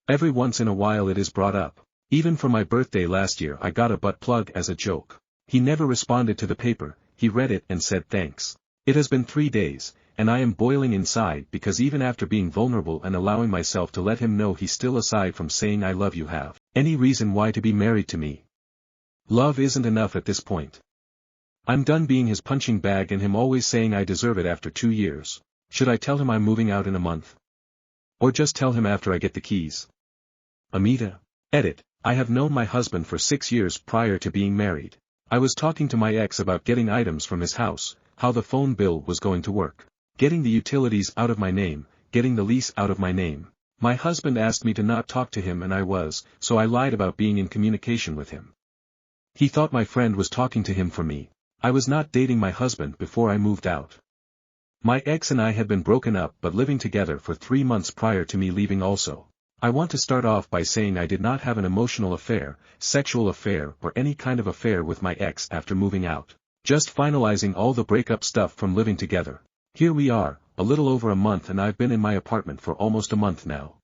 Every once in a while it is brought up. Even for my birthday last year I got a butt plug as a joke. He never responded to the paper, he read it and said thanks. It has been 3 days, and I am boiling inside because even after being vulnerable and allowing myself to let him know he still, aside from saying I love you, have Any reason why to be married to me? Love isn't enough at this point. I'm done being his punching bag and him always saying I deserve it after 2 years. Should I tell him I'm moving out in a month? Or just tell him after I get the keys? Amita. Edit. I have known my husband for 6 years prior to being married. I was talking to my ex about getting items from his house, how the phone bill was going to work. Getting the utilities out of my name, getting the lease out of my name. My husband asked me to not talk to him and I was, so I lied about being in communication with him. He thought my friend was talking to him for me. I was not dating my husband before I moved out. My ex and I had been broken up but living together for 3 months prior to me leaving also. I want to start off by saying I did not have an emotional affair, sexual affair or any kind of affair with my ex after moving out. Just finalizing all the breakup stuff from living together. Here we are, a little over a month and I've been in my apartment for almost a month now.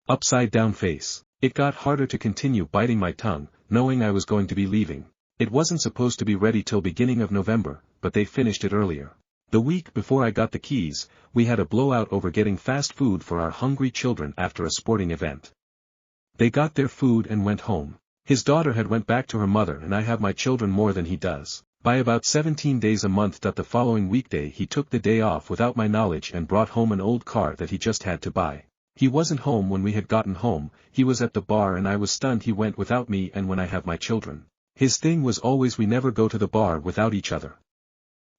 Upside down face. It got harder to continue biting my tongue, knowing I was going to be leaving. It wasn't supposed to be ready till beginning of November, but they finished it earlier. The week before I got the keys, we had a blowout over getting fast food for our hungry children after a sporting event. They got their food and went home. His daughter had went back to her mother and I have my children more than he does. By about 17 days a month. The following weekday he took the day off without my knowledge and brought home an old car that he just had to buy. He wasn't home when we had gotten home, he was at the bar and I was stunned he went without me and when I have my children. His thing was always we never go to the bar without each other.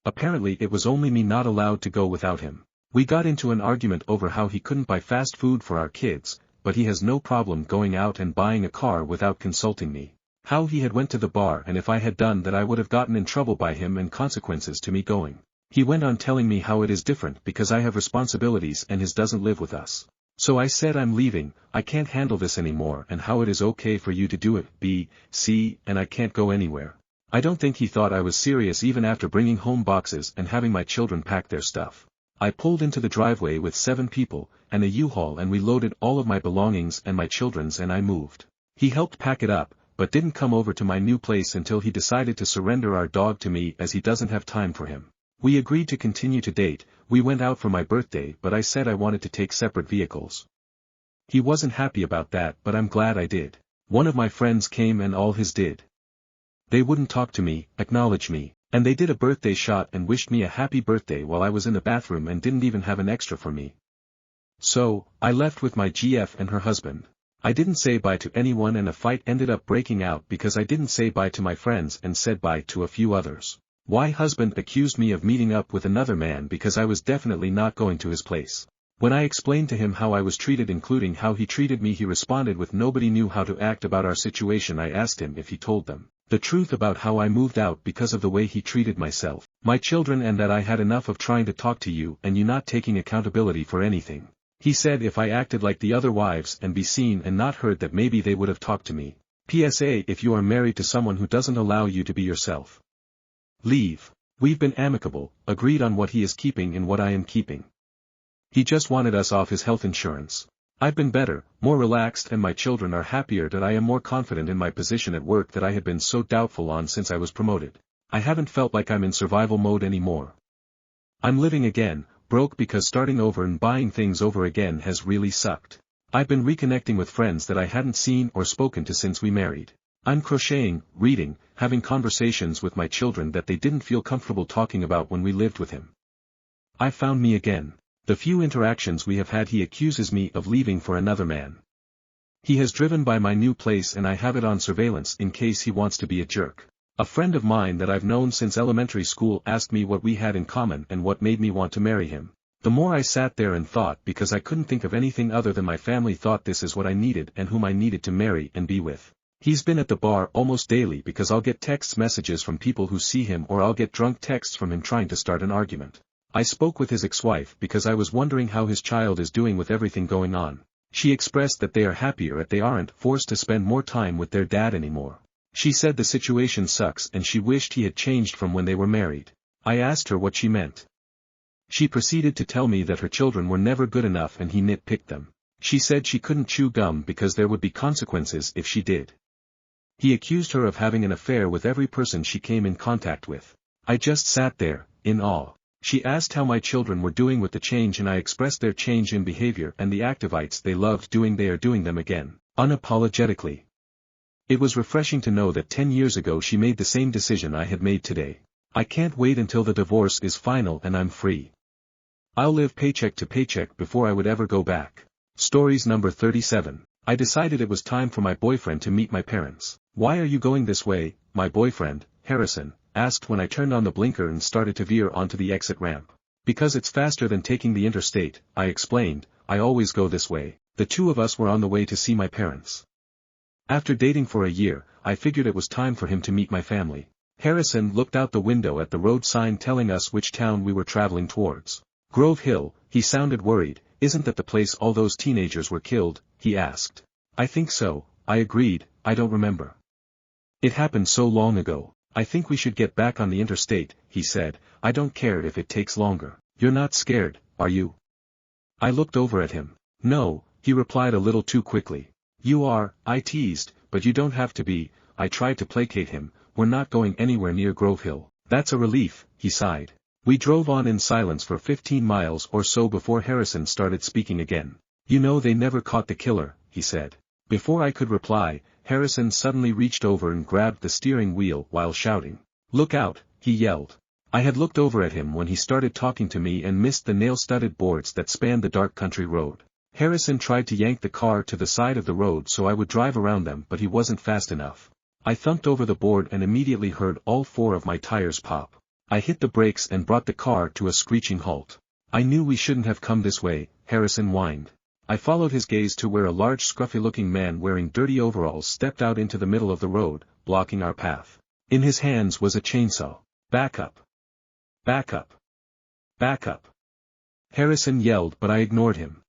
Apparently it was only me not allowed to go without him. We got into an argument over how he couldn't buy fast food for our kids, but he has no problem going out and buying a car without consulting me. How he had went to the bar and if I had done that I would have gotten in trouble by him and consequences to me going. He went on telling me how it is different because I have responsibilities and his doesn't live with us. So I said I'm leaving, I can't handle this anymore and how it is okay for you to do it, B, C, and I can't go anywhere. I don't think he thought I was serious even after bringing home boxes and having my children pack their stuff. I pulled into the driveway with 7 people, and a U-Haul and we loaded all of my belongings and my children's and I moved. He helped pack it up, but didn't come over to my new place until he decided to surrender our dog to me as he doesn't have time for him. We agreed to continue to date, we went out for my birthday but I said I wanted to take separate vehicles. He wasn't happy about that but I'm glad I did. One of my friends came and all his did. They wouldn't talk to me, acknowledge me, and they did a birthday shot and wished me a happy birthday while I was in the bathroom and didn't even have an extra for me. So, I left with my GF and her husband. I didn't say bye to anyone and a fight ended up breaking out because I didn't say bye to my friends and said bye to a few others. My husband accused me of meeting up with another man because I was definitely not going to his place. When I explained to him how I was treated including how he treated me he responded with nobody knew how to act about our situation. I asked him if he told them the truth about how I moved out because of the way he treated myself, my children and that I had enough of trying to talk to you and you not taking accountability for anything. He said if I acted like the other wives and be seen and not heard that maybe they would have talked to me. PSA if you are married to someone who doesn't allow you to be yourself, leave. We've been amicable, agreed on what he is keeping and what I am keeping. He just wanted us off his health insurance. I've been better, more relaxed and my children are happier that I am more confident in my position at work that I had been so doubtful on since I was promoted. I haven't felt like I'm in survival mode anymore. I'm living again, broke because starting over and buying things over again has really sucked. I've been reconnecting with friends that I hadn't seen or spoken to since we married. I'm crocheting, reading, having conversations with my children that they didn't feel comfortable talking about when we lived with him. I found me again. The few interactions we have had he accuses me of leaving for another man. He has driven by my new place and I have it on surveillance in case he wants to be a jerk. A friend of mine that I've known since elementary school asked me what we had in common and what made me want to marry him. The more I sat there and thought because I couldn't think of anything other than my family thought this is what I needed and whom I needed to marry and be with. He's been at the bar almost daily because I'll get text messages from people who see him or I'll get drunk texts from him trying to start an argument. I spoke with his ex-wife because I was wondering how his child is doing with everything going on. She expressed that they are happier that they aren't forced to spend more time with their dad anymore. She said the situation sucks and she wished he had changed from when they were married. I asked her what she meant. She proceeded to tell me that her children were never good enough and he nitpicked them. She said she couldn't chew gum because there would be consequences if she did. He accused her of having an affair with every person she came in contact with. I just sat there, in awe. She asked how my children were doing with the change and I expressed their change in behavior and the activities they loved doing they are doing them again, unapologetically. It was refreshing to know that 10 years ago she made the same decision I had made today. I can't wait until the divorce is final and I'm free. I'll live paycheck to paycheck before I would ever go back. Stories number 37. I decided it was time for my boyfriend to meet my parents. Why are you going this way, my boyfriend, Harrison, asked when I turned on the blinker and started to veer onto the exit ramp. Because it's faster than taking the interstate, I explained. I always go this way. The two of us were on the way to see my parents. After dating for a year, I figured it was time for him to meet my family. Harrison looked out the window at the road sign telling us which town we were traveling towards. Grove Hill. He sounded worried. Isn't that the place all those teenagers were killed? He asked. I think so, I agreed. I don't remember. It happened so long ago. I think we should get back on the interstate, he said. I don't care if it takes longer. You're not scared, are you? I looked over at him. No, he replied a little too quickly. You are, I teased, but you don't have to be. I tried to placate him. We're not going anywhere near Grove Hill. That's a relief, he sighed. We drove on in silence for 15 miles or so before Harrison started speaking again. You know they never caught the killer, he said. Before I could reply, Harrison suddenly reached over and grabbed the steering wheel while shouting. Look out, he yelled. I had looked over at him when he started talking to me and missed the nail-studded boards that spanned the dark country road. Harrison tried to yank the car to the side of the road so I would drive around them, but he wasn't fast enough. I thumped over the board and immediately heard all 4 of my tires pop. I hit the brakes and brought the car to a screeching halt. I knew we shouldn't have come this way, Harrison whined. I followed his gaze to where a large scruffy-looking man wearing dirty overalls stepped out into the middle of the road, blocking our path. In his hands was a chainsaw. Back up. Back up. Back up. Harrison yelled, but I ignored him.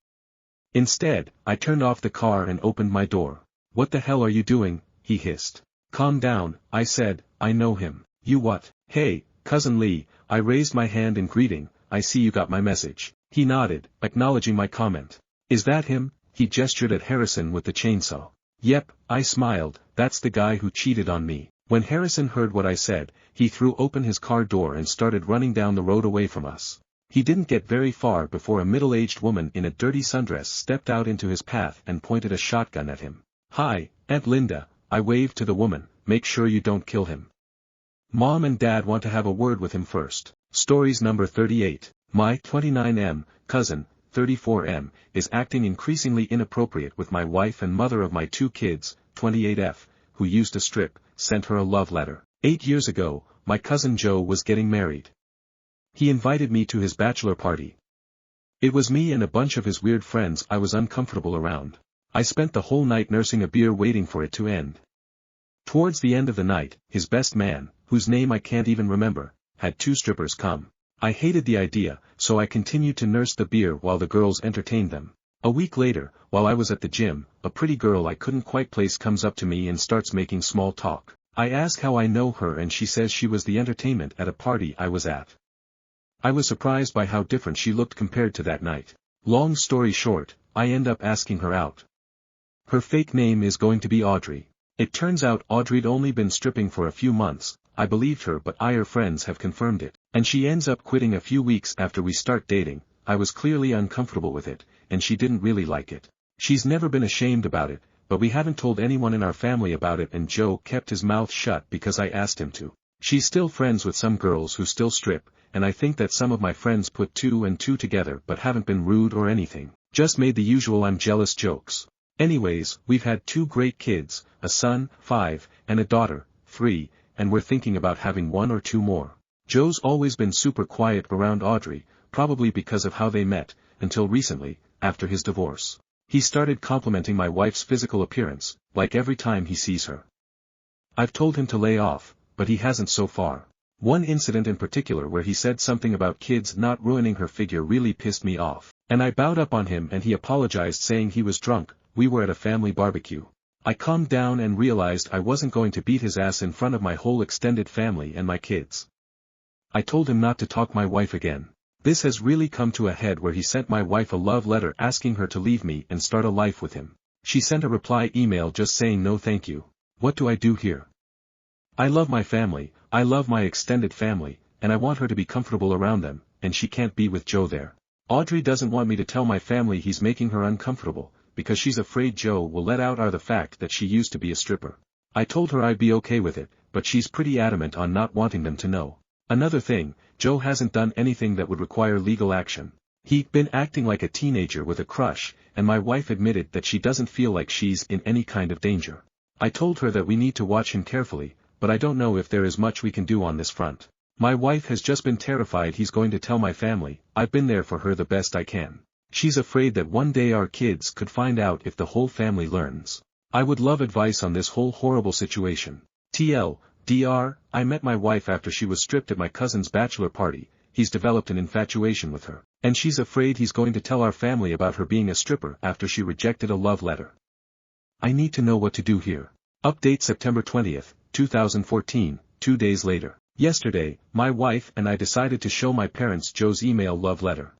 Instead, I turned off the car and opened my door. What the hell are you doing? He hissed. Calm down, I said. I know him. You what? Hey, Cousin Lee, I raised my hand in greeting. I see you got my message. He nodded, acknowledging my comment. Is that him? He gestured at Harrison with the chainsaw. Yep, I smiled. That's the guy who cheated on me. When Harrison heard what I said, he threw open his car door and started running down the road away from us. He didn't get very far before a middle-aged woman in a dirty sundress stepped out into his path and pointed a shotgun at him. Hi, Aunt Linda, I waved to the woman. Make sure you don't kill him. Mom and Dad want to have a word with him first. Stories number 38. My 29M cousin, 34M, is acting increasingly inappropriate with my wife and mother of my 2 kids, 28F, who used to strip, sent her a love letter. 8 years ago, my cousin Joe was getting married. He invited me to his bachelor party. It was me and a bunch of his weird friends I was uncomfortable around. I spent the whole night nursing a beer waiting for it to end. Towards the end of the night, his best man, whose name I can't even remember, had 2 strippers come. I hated the idea, so I continued to nurse the beer while the girls entertained them. A week later, while I was at the gym, a pretty girl I couldn't quite place comes up to me and starts making small talk. I ask how I know her and she says she was the entertainment at a party I was at. I was surprised by how different she looked compared to that night. Long story short, I end up asking her out. Her fake name is going to be Audrey. It turns out Audrey'd only been stripping for a few months. I believed her, but her friends have confirmed it. And she ends up quitting a few weeks after we start dating. I was clearly uncomfortable with it, and she didn't really like it. She's never been ashamed about it, but we haven't told anyone in our family about it, and Joe kept his mouth shut because I asked him to. She's still friends with some girls who still strip, and I think that some of my friends put 2 and 2 together but haven't been rude or anything, just made the usual I'm jealous jokes. Anyways, we've had 2 great kids, a son, 5, and a daughter, 3, and we're thinking about having 1 or 2 more. Joe's always been super quiet around Audrey, probably because of how they met, until recently, after his divorce. He started complimenting my wife's physical appearance, like every time he sees her. I've told him to lay off, but he hasn't so far. One incident in particular where he said something about kids not ruining her figure really pissed me off, and I bowed up on him and he apologized saying he was drunk. We were at a family barbecue. I calmed down and realized I wasn't going to beat his ass in front of my whole extended family and my kids. I told him not to talk my wife again. This has really come to a head where he sent my wife a love letter asking her to leave me and start a life with him. She sent a reply email just saying no thank you. What do I do here? I love my family, I love my extended family, and I want her to be comfortable around them, and she can't be with Joe there. Audrey doesn't want me to tell my family he's making her uncomfortable, because she's afraid Joe will let out the fact that she used to be a stripper. I told her I'd be okay with it, but she's pretty adamant on not wanting them to know. Another thing, Joe hasn't done anything that would require legal action. He'd been acting like a teenager with a crush, and my wife admitted that she doesn't feel like she's in any kind of danger. I told her that we need to watch him carefully, but I don't know if there is much we can do on this front. My wife has just been terrified he's going to tell my family. I've been there for her the best I can. She's afraid that one day our kids could find out if the whole family learns. I would love advice on this whole horrible situation. TLDR, I met my wife after she was stripped at my cousin's bachelor party. He's developed an infatuation with her, and she's afraid he's going to tell our family about her being a stripper after she rejected a love letter. I need to know what to do here. Update September 20th, 2014, 2 days later. Yesterday, my wife and I decided to show my parents Joe's email love letter.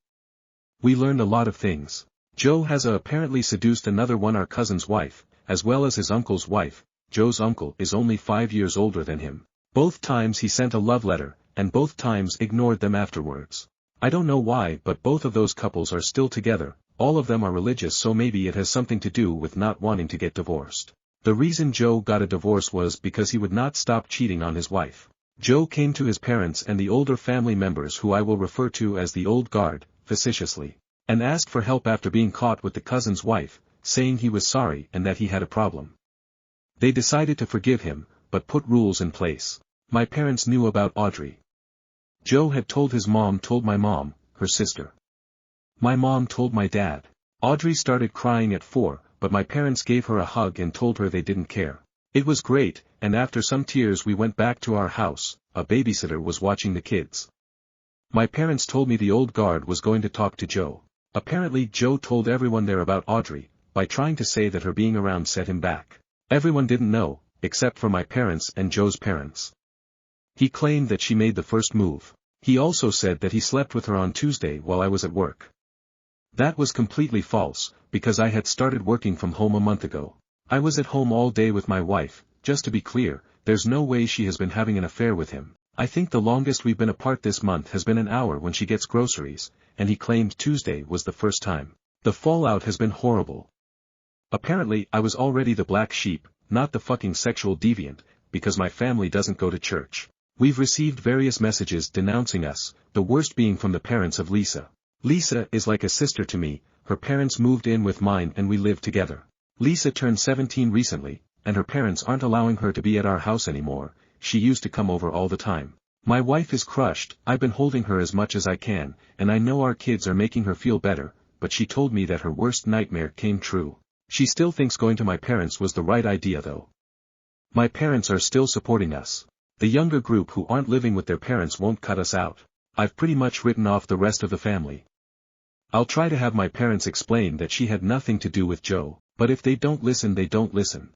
We learned a lot of things. Joe has apparently seduced another one, our cousin's wife, as well as his uncle's wife. Joe's uncle is only 5 years older than him. Both times he sent a love letter, and both times ignored them afterwards. I don't know why, but both of those couples are still together. All of them are religious, so maybe it has something to do with not wanting to get divorced. The reason Joe got a divorce was because he would not stop cheating on his wife. Joe came to his parents and the older family members, who I will refer to as the old guard, facetiously, and asked for help after being caught with the cousin's wife, saying he was sorry and that he had a problem. They decided to forgive him, but put rules in place. My parents knew about Audrey. Joe had told his mom, told my mom, her sister. My mom told my dad. Audrey started crying at 4, but my parents gave her a hug and told her they didn't care. It was great, and after some tears we went back to our house. A babysitter was watching the kids. My parents told me the old guard was going to talk to Joe. Apparently Joe told everyone there about Audrey, by trying to say that her being around set him back. Everyone didn't know, except for my parents and Joe's parents. He claimed that she made the first move. He also said that he slept with her on Tuesday while I was at work. That was completely false, because I had started working from home a month ago. I was at home all day with my wife. Just to be clear, there's no way she has been having an affair with him. I think the longest we've been apart this month has been an hour when she gets groceries, and he claimed Tuesday was the first time. The fallout has been horrible. Apparently I was already the black sheep, not the fucking sexual deviant, because my family doesn't go to church. We've received various messages denouncing us, the worst being from the parents of Lisa. Lisa is like a sister to me. Her parents moved in with mine and we live together. Lisa turned 17 recently, and her parents aren't allowing her to be at our house anymore. She used to come over all the time. My wife is crushed. I've been holding her as much as I can, and I know our kids are making her feel better, but she told me that her worst nightmare came true. She still thinks going to my parents was the right idea though. My parents are still supporting us. The younger group who aren't living with their parents won't cut us out. I've pretty much written off the rest of the family. I'll try to have my parents explain that she had nothing to do with Joe, but if they don't listen, they don't listen.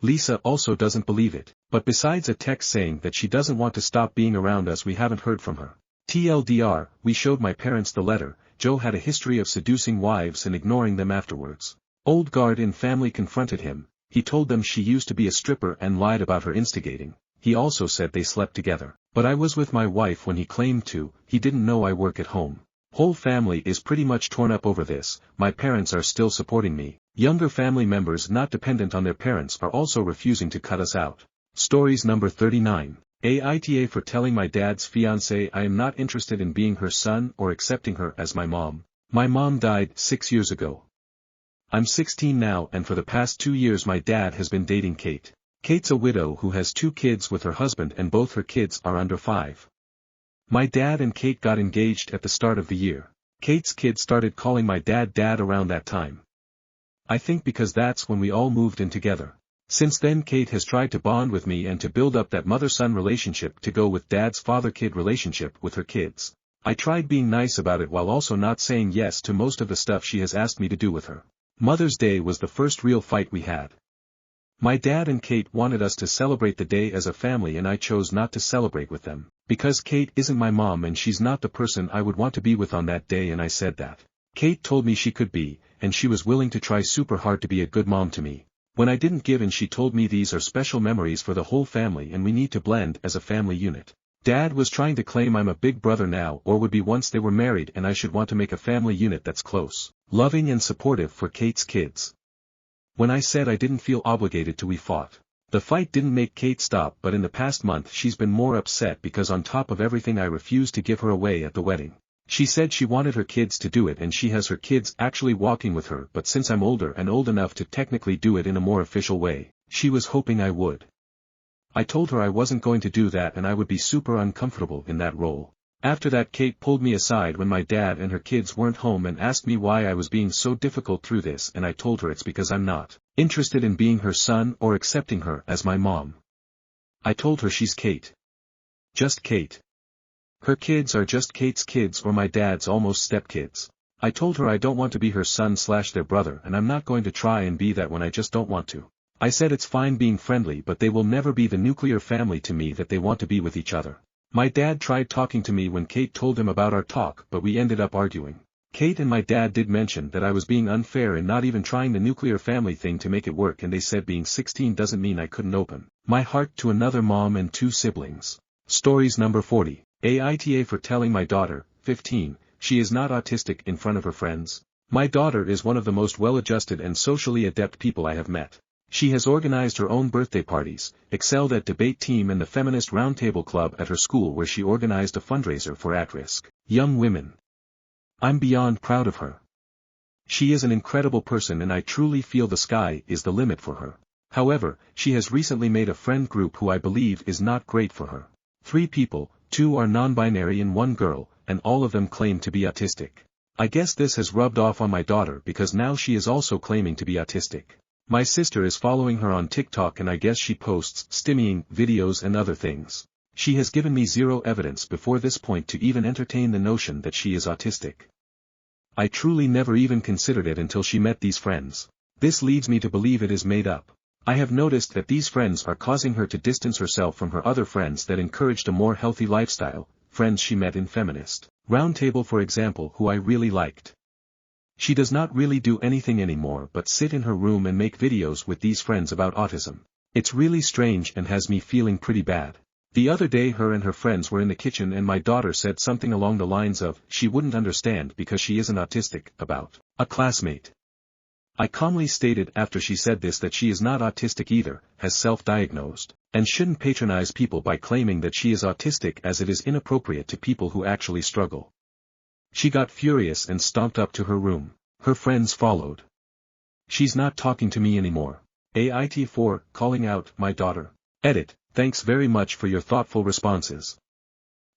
Lisa also doesn't believe it, but besides a text saying that she doesn't want to stop being around us, we haven't heard from her. TLDR, we showed my parents the letter. Joe had a history of seducing wives and ignoring them afterwards. Old guard in family confronted him. He told them she used to be a stripper and lied about her instigating. He also said they slept together. But I was with my wife when he claimed to. He didn't know I work at home. Whole family is pretty much torn up over this. My parents are still supporting me. Younger family members not dependent on their parents are also refusing to cut us out. Stories number 39. Aita for telling my dad's fiance I am not interested in being her son or accepting her as my mom. My mom died 6 years ago. I'm 16 now, and for the past 2 years my dad has been dating Kate. Kate's a widow who has 2 kids with her husband and both her kids are under 5. My dad and Kate got engaged at the start of the year. Kate's kids started calling my dad Dad around that time. I think because that's when we all moved in together. Since then Kate has tried to bond with me and to build up that mother-son relationship to go with Dad's father-kid relationship with her kids. I tried being nice about it while also not saying yes to most of the stuff she has asked me to do with her. Mother's Day was the first real fight we had. My dad and Kate wanted us to celebrate the day as a family and I chose not to celebrate with them, because Kate isn't my mom and she's not the person I would want to be with on that day, and I said that. Kate told me she could be, and she was willing to try super hard to be a good mom to me. When I didn't give in, she told me these are special memories for the whole family and we need to blend as a family unit. Dad was trying to claim I'm a big brother now, or would be once they were married, and I should want to make a family unit that's close, loving and supportive for Kate's kids. When I said I didn't feel obligated to, we fought. The fight didn't make Kate stop, but in the past month she's been more upset because on top of everything I refused to give her away at the wedding. She said she wanted her kids to do it and she has her kids actually walking with her, but since I'm older and old enough to technically do it in a more official way, she was hoping I would. I told her I wasn't going to do that and I would be super uncomfortable in that role. After that, Kate pulled me aside when my dad and her kids weren't home and asked me why I was being so difficult through this, and I told her it's because I'm not interested in being her son or accepting her as my mom. I told her she's Kate. Just Kate. Her kids are just Kate's kids or my dad's almost stepkids. I told her I don't want to be her son/their brother and I'm not going to try and be that when I just don't want to. I said it's fine being friendly, but they will never be the nuclear family to me that they want to be with each other. My dad tried talking to me when Kate told him about our talk, but we ended up arguing. Kate and my dad did mention that I was being unfair and not even trying the nuclear family thing to make it work, and they said being 16 doesn't mean I couldn't open my heart to another mom and 2 siblings. Stories number 40. Aita for telling my daughter, 15, she is not autistic in front of her friends. My daughter is one of the most well-adjusted and socially adept people I have met. She has organized her own birthday parties, excelled at debate team and the feminist roundtable club at her school where she organized a fundraiser for at-risk young women. I'm beyond proud of her. She is an incredible person and I truly feel the sky is the limit for her. However, she has recently made a friend group who I believe is not great for her. 3 people, 2 are non-binary and 1 girl, and all of them claim to be autistic. I guess this has rubbed off on my daughter because now she is also claiming to be autistic. My sister is following her on TikTok and I guess she posts stimming videos and other things. She has given me zero evidence before this point to even entertain the notion that she is autistic. I truly never even considered it until she met these friends. This leads me to believe it is made up. I have noticed that these friends are causing her to distance herself from her other friends that encouraged a more healthy lifestyle, friends she met in feminist roundtable for example who I really liked. She does not really do anything anymore but sit in her room and make videos with these friends about autism. It's really strange and has me feeling pretty bad. The other day her and her friends were in the kitchen and my daughter said something along the lines of, she wouldn't understand because she isn't autistic, about a classmate. I calmly stated after she said this that she is not autistic either, has self-diagnosed, and shouldn't patronize people by claiming that she is autistic as it is inappropriate to people who actually struggle. She got furious and stomped up to her room. Her friends followed. She's not talking to me anymore. AIT4, calling out, my daughter. Edit, thanks very much for your thoughtful responses.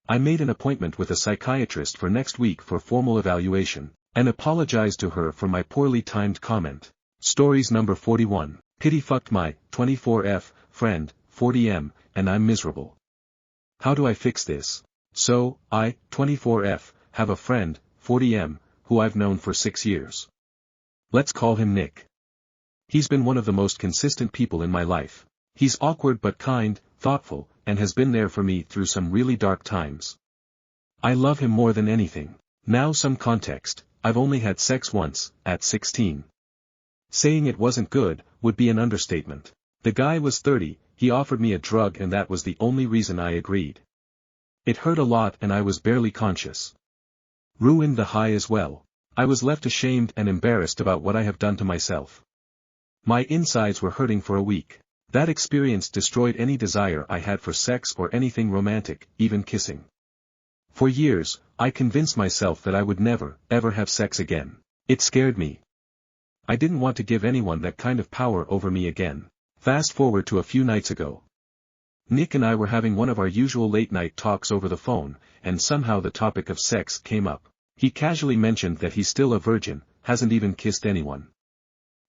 I made an appointment with a psychiatrist for next week for formal evaluation, and apologized to her for my poorly timed comment. Stories number 41. Pity fucked my 24F friend, 40M, and I'm miserable. How do I fix this? So, I, 24F, have a friend, 40M, who I've known for 6 years. Let's call him Nick. He's been one of the most consistent people in my life. He's awkward but kind, thoughtful, and has been there for me through some really dark times. I love him more than anything. Now some context, I've only had sex once, at 16. Saying it wasn't good, would be an understatement. The guy was 30, he offered me a drug and that was the only reason I agreed. It hurt a lot and I was barely conscious. Ruined the high as well. I was left ashamed and embarrassed about what I have done to myself. My insides were hurting for a week. That experience destroyed any desire I had for sex or anything romantic, even kissing. For years, I convinced myself that I would never, ever have sex again. It scared me. I didn't want to give anyone that kind of power over me again. Fast forward to a few nights ago. Nick and I were having one of our usual late-night talks over the phone, and somehow the topic of sex came up. He casually mentioned that he's still a virgin, hasn't even kissed anyone.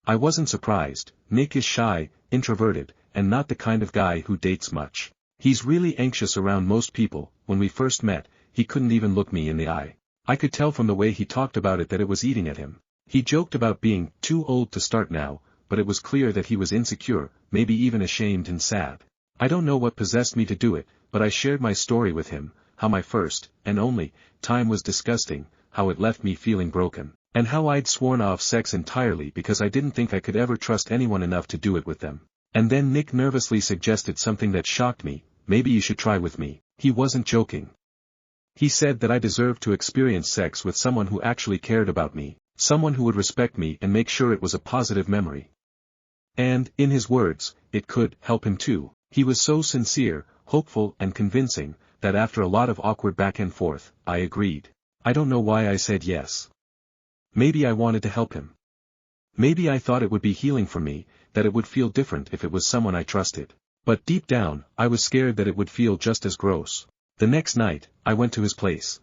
I wasn't surprised. Nick is shy, introverted, and not the kind of guy who dates much. He's really anxious around most people. When we first met, he couldn't even look me in the eye. I could tell from the way he talked about it that it was eating at him. He joked about being too old to start now, but it was clear that he was insecure, maybe even ashamed and sad. I don't know what possessed me to do it, but I shared my story with him, how my first, and only, time was disgusting, how it left me feeling broken, and how I'd sworn off sex entirely because I didn't think I could ever trust anyone enough to do it with them. And then Nick nervously suggested something that shocked me, maybe you should try with me. He wasn't joking. He said that I deserved to experience sex with someone who actually cared about me, someone who would respect me and make sure it was a positive memory. And, in his words, it could help him too. He was so sincere, hopeful and convincing, that after a lot of awkward back and forth, I agreed. I don't know why I said yes. Maybe I wanted to help him. Maybe I thought it would be healing for me, that it would feel different if it was someone I trusted. But deep down, I was scared that it would feel just as gross. The next night, I went to his place.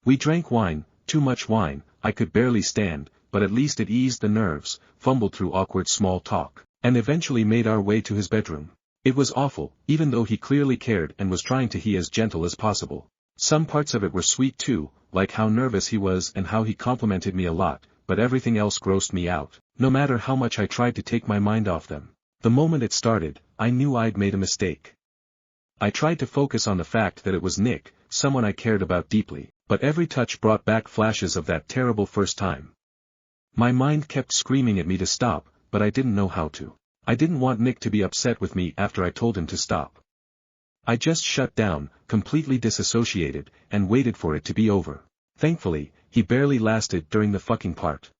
We drank wine, too much wine, I could barely stand, but at least it eased the nerves, fumbled through awkward small talk, and eventually made our way to his bedroom. It was awful, even though he clearly cared and was trying to be as gentle as possible. Some parts of it were sweet too, like how nervous he was and how he complimented me a lot, but everything else grossed me out, no matter how much I tried to take my mind off them. The moment it started, I knew I'd made a mistake. I tried to focus on the fact that it was Nick, someone I cared about deeply, but every touch brought back flashes of that terrible first time. My mind kept screaming at me to stop, but I didn't know how to. I didn't want Nick to be upset with me after I told him to stop. I just shut down, completely disassociated, and waited for it to be over. Thankfully, he barely lasted during the fucking part.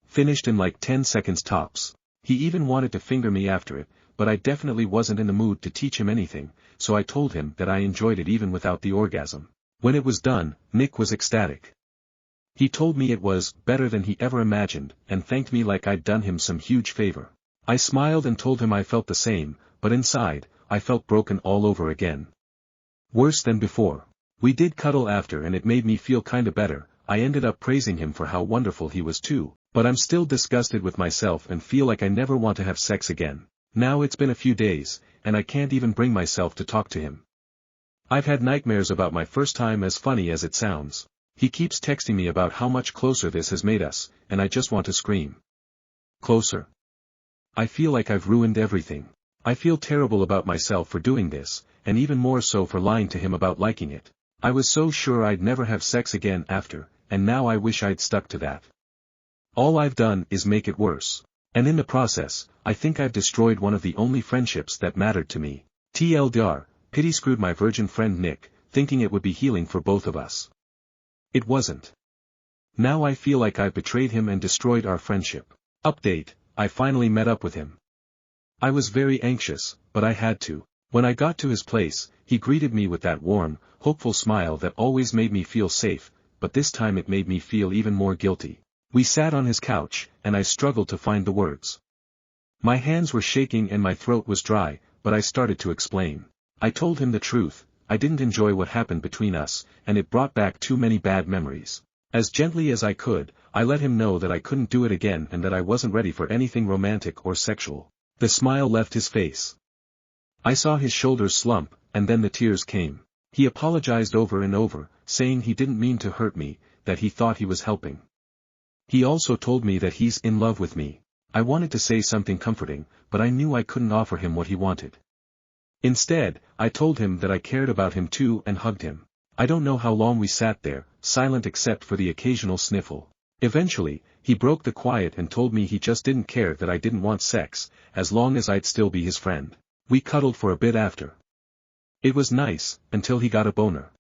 Finished in like 10 seconds tops. He even wanted to finger me after it, but I definitely wasn't in the mood to teach him anything, so I told him that I enjoyed it even without the orgasm. When it was done, Nick was ecstatic. He told me it was better than he ever imagined, and thanked me like I'd done him some huge favor. I smiled and told him I felt the same, but inside, I felt broken all over again. Worse than before. We did cuddle after and it made me feel kinda better. I ended up praising him for how wonderful he was too, but I'm still disgusted with myself and feel like I never want to have sex again. Now it's been a few days, and I can't even bring myself to talk to him. I've had nightmares about my first time, as funny as it sounds. He keeps texting me about how much closer this has made us, and I just want to scream. Closer? I feel like I've ruined everything. I feel terrible about myself for doing this, and even more so for lying to him about liking it. I was so sure I'd never have sex again after, and now I wish I'd stuck to that. All I've done is make it worse. And in the process, I think I've destroyed one of the only friendships that mattered to me. TLDR, pity screwed my virgin friend Nick, thinking it would be healing for both of us. It wasn't. Now I feel like I've betrayed him and destroyed our friendship. Update, I finally met up with him. I was very anxious, but I had to. When I got to his place, he greeted me with that warm, hopeful smile that always made me feel safe, but this time it made me feel even more guilty. We sat on his couch, and I struggled to find the words. My hands were shaking and my throat was dry, but I started to explain. I told him the truth. I didn't enjoy what happened between us, and it brought back too many bad memories. As gently as I could, I let him know that I couldn't do it again and that I wasn't ready for anything romantic or sexual. The smile left his face. I saw his shoulders slump, and then the tears came. He apologized over and over, saying he didn't mean to hurt me, that he thought he was helping. He also told me that he's in love with me. I wanted to say something comforting, but I knew I couldn't offer him what he wanted. Instead, I told him that I cared about him too and hugged him. I don't know how long we sat there, silent except for the occasional sniffle. Eventually, he broke the quiet and told me he just didn't care that I didn't want sex, as long as I'd still be his friend. We cuddled for a bit after. It was nice, until he got a boner.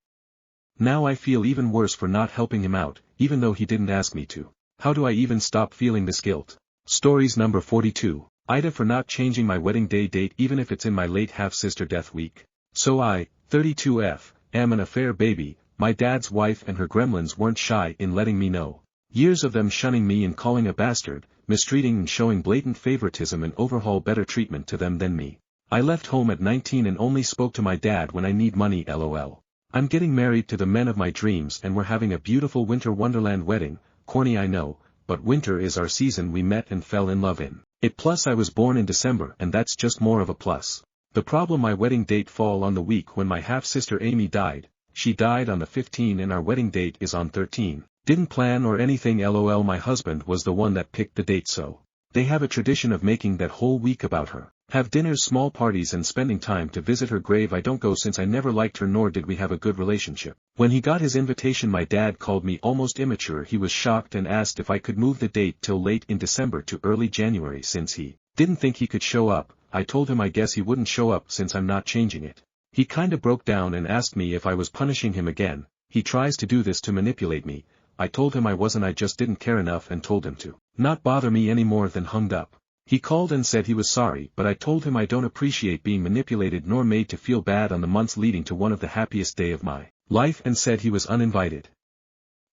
Now I feel even worse for not helping him out, even though he didn't ask me to. How do I even stop feeling this guilt? Stories number 42. Aita for not changing my wedding day date even if it's in my late half-sister death week. So I, 32F, am an affair baby. My dad's wife and her gremlins weren't shy in letting me know. Years of them shunning me and calling a bastard, mistreating and showing blatant favoritism and overhaul better treatment to them than me. I left home at 19 and only spoke to my dad when I need money, lol. I'm getting married to the men of my dreams and we're having a beautiful winter wonderland wedding. Corny I know, but winter is our season we met and fell in love in. Plus I was born in December and that's just more of a plus. The problem, my wedding date fall on the week when my half-sister Amy died. She died on the 15 and our wedding date is on 13. Didn't plan or anything, lol. My husband was the one that picked the date, so they have a tradition of making that whole week about her. Have dinners, small parties and spending time to visit her grave. I don't go since I never liked her nor did we have a good relationship. When he got his invitation my dad called me almost immature. He was shocked and asked if I could move the date till late in December to early January since he didn't think he could show up. I told him I guess he wouldn't show up since I'm not changing it. He kinda broke down and asked me if I was punishing him again. He tries to do this to manipulate me. I told him I wasn't, I just didn't care enough and told him to not bother me any more, then hung up. He called and said he was sorry, but I told him I don't appreciate being manipulated nor made to feel bad on the months leading to one of the happiest day of my life, and said he was uninvited.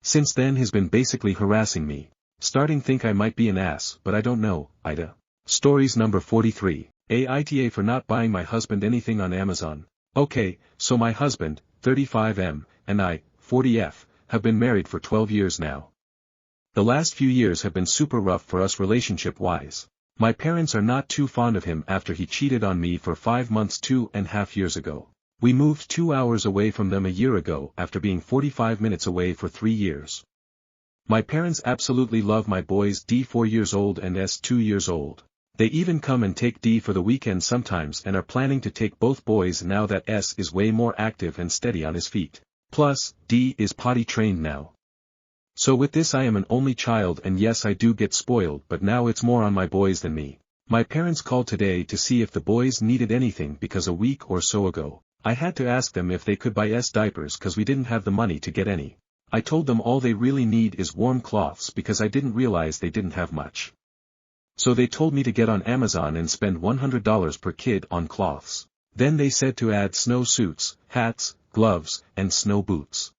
Since then he's been basically harassing me. Starting think I might be an ass, but I don't know. Ida. Stories number 43. Aita for not buying my husband anything on Amazon. Okay, so my husband, 35M, and I, 40F, have been married for 12 years now. The last few years have been super rough for us relationship-wise. My parents are not too fond of him after he cheated on me for 5 months 2.5 years ago. We moved 2 hours away from them a year ago after being 45 minutes away for 3 years. My parents absolutely love my boys D 4 years old and S 2 years old. They even come and take D for the weekend sometimes and are planning to take both boys now that S is way more active and steady on his feet. Plus, D is potty trained now. So with this I am an only child, and yes I do get spoiled, but now it's more on my boys than me. My parents called today to see if the boys needed anything because a week or so ago, I had to ask them if they could buy S diapers cause we didn't have the money to get any. I told them all they really need is warm cloths because I didn't realize they didn't have much. So they told me to get on Amazon and spend $100 per kid on cloths. Then they said to add snow suits, hats, gloves, and snow boots.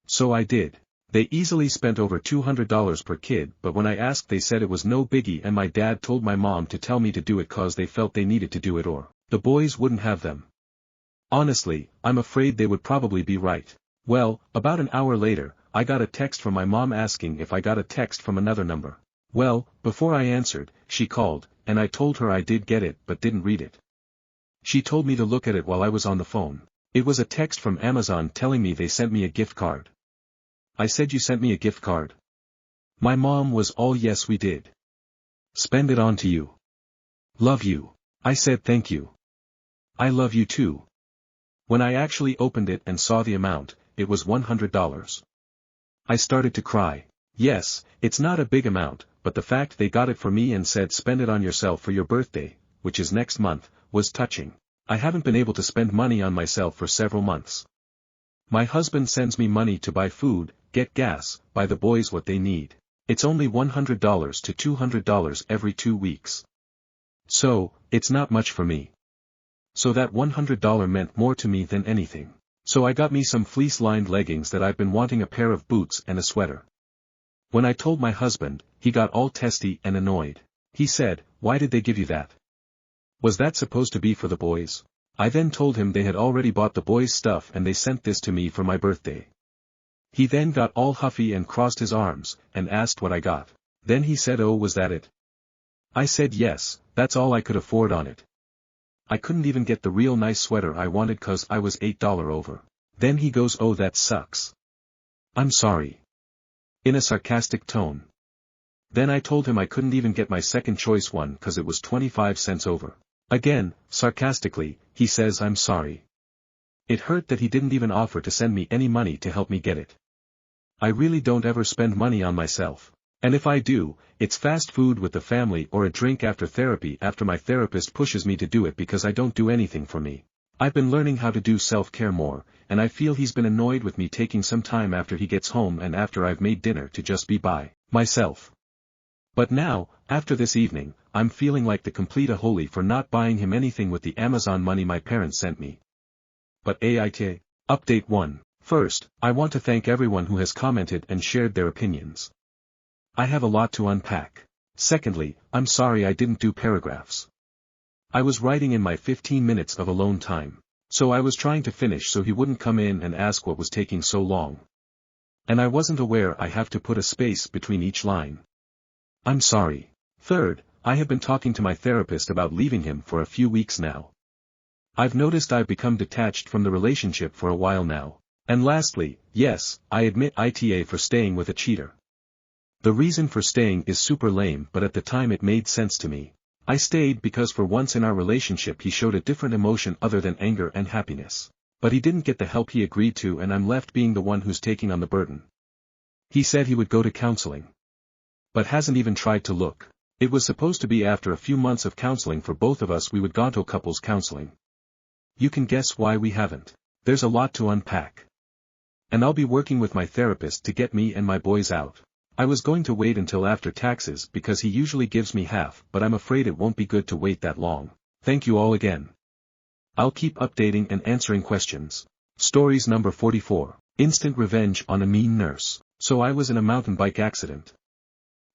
So I did. They easily spent over $200 per kid, but when I asked they said it was no biggie, and my dad told my mom to tell me to do it cause they felt they needed to do it or the boys wouldn't have them. Honestly, I'm afraid they would probably be right. Well, about an hour later, I got a text from my mom asking if I got a text from another number. Well, before I answered, she called, and I told her I did get it but didn't read it. She told me to look at it while I was on the phone. It was a text from Amazon telling me they sent me a gift card. I said, you sent me a gift card? My mom was all yes we did. Spend it on to you. Love you. I said thank you. I love you too. When I actually opened it and saw the amount, it was $100. I started to cry. Yes, it's not a big amount, but the fact they got it for me and said spend it on yourself for your birthday, which is next month, was touching. I haven't been able to spend money on myself for several months. My husband sends me money to buy food, get gas, buy the boys what they need. It's only $100 to $200 every 2 weeks. So, it's not much for me. So that $100 meant more to me than anything. So I got me some fleece-lined leggings that I've been wanting, a pair of boots and a sweater. When I told my husband, he got all testy and annoyed. He said, why did they give you that? Was that supposed to be for the boys? I then told him they had already bought the boys' stuff and they sent this to me for my birthday. He then got all huffy and crossed his arms, and asked what I got. Then he said, oh, was that it? I said yes, that's all I could afford on it. I couldn't even get the real nice sweater I wanted cause I was $8 over. Then he goes, oh, that sucks. I'm sorry. In a sarcastic tone. Then I told him I couldn't even get my second choice one cause it was 25 cents over. Again, sarcastically, he says I'm sorry. It hurt that he didn't even offer to send me any money to help me get it. I really don't ever spend money on myself. And if I do, it's fast food with the family or a drink after therapy after my therapist pushes me to do it because I don't do anything for me. I've been learning how to do self-care more, and I feel he's been annoyed with me taking some time after he gets home and after I've made dinner to just be by myself. But now, after this evening, I'm feeling like the complete a-holy for not buying him anything with the Amazon money my parents sent me. But AIT. Update 1. First, I want to thank everyone who has commented and shared their opinions. I have a lot to unpack. Secondly, I'm sorry I didn't do paragraphs. I was writing in my 15 minutes of alone time. So I was trying to finish so he wouldn't come in and ask what was taking so long. And I wasn't aware I have to put a space between each line. I'm sorry. Third, I have been talking to my therapist about leaving him for a few weeks now. I've noticed I've become detached from the relationship for a while now. And lastly, yes, I admit ITA for staying with a cheater. The reason for staying is super lame, but at the time it made sense to me. I stayed because for once in our relationship he showed a different emotion other than anger and happiness. But he didn't get the help he agreed to and I'm left being the one who's taking on the burden. He said he would go to counseling. But hasn't even tried to look. It was supposed to be after a few months of counseling for both of us we would go to couples counseling. You can guess why we haven't. There's a lot to unpack. And I'll be working with my therapist to get me and my boys out. I was going to wait until after taxes because he usually gives me half, but I'm afraid it won't be good to wait that long. Thank you all again. I'll keep updating and answering questions. Stories number 44. Instant revenge on a mean nurse. So I was in a mountain bike accident.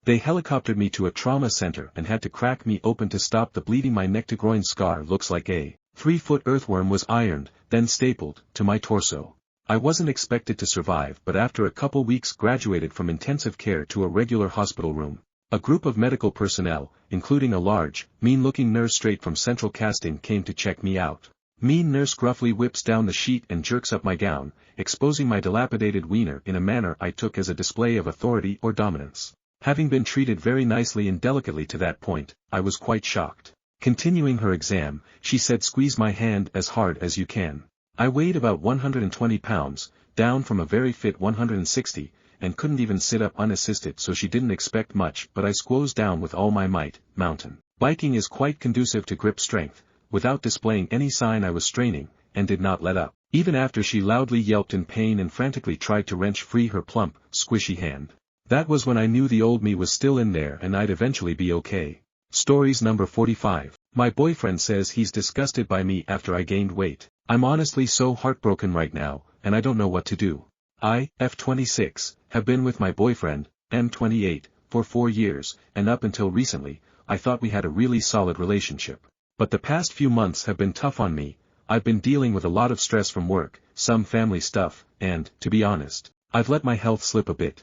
They helicoptered me to a trauma center and had to crack me open to stop the bleeding. My neck to groin scar looks like a 3-foot earthworm was ironed, then stapled, to my torso. I wasn't expected to survive, but after a couple weeks graduated from intensive care to a regular hospital room. A group of medical personnel, including a large, mean-looking nurse straight from central casting, came to check me out. Mean nurse gruffly whips down the sheet and jerks up my gown, exposing my dilapidated wiener in a manner I took as a display of authority or dominance. Having been treated very nicely and delicately to that point, I was quite shocked. Continuing her exam, she said, "Squeeze my hand as hard as you can." I weighed about 120 pounds, down from a very fit 160, and couldn't even sit up unassisted, so she didn't expect much, but I squeezed down with all my might. Mountain biking is quite conducive to grip strength. Without displaying any sign I was straining, and did not let up, even after she loudly yelped in pain and frantically tried to wrench free her plump, squishy hand. That was when I knew the old me was still in there and I'd eventually be okay. Stories number 45. My boyfriend says he's disgusted by me after I gained weight. I'm honestly so heartbroken right now, and I don't know what to do. I, F26, have been with my boyfriend, M28, for 4 years, and up until recently, I thought we had a really solid relationship. But the past few months have been tough on me. I've been dealing with a lot of stress from work, some family stuff, and, to be honest, I've let my health slip a bit.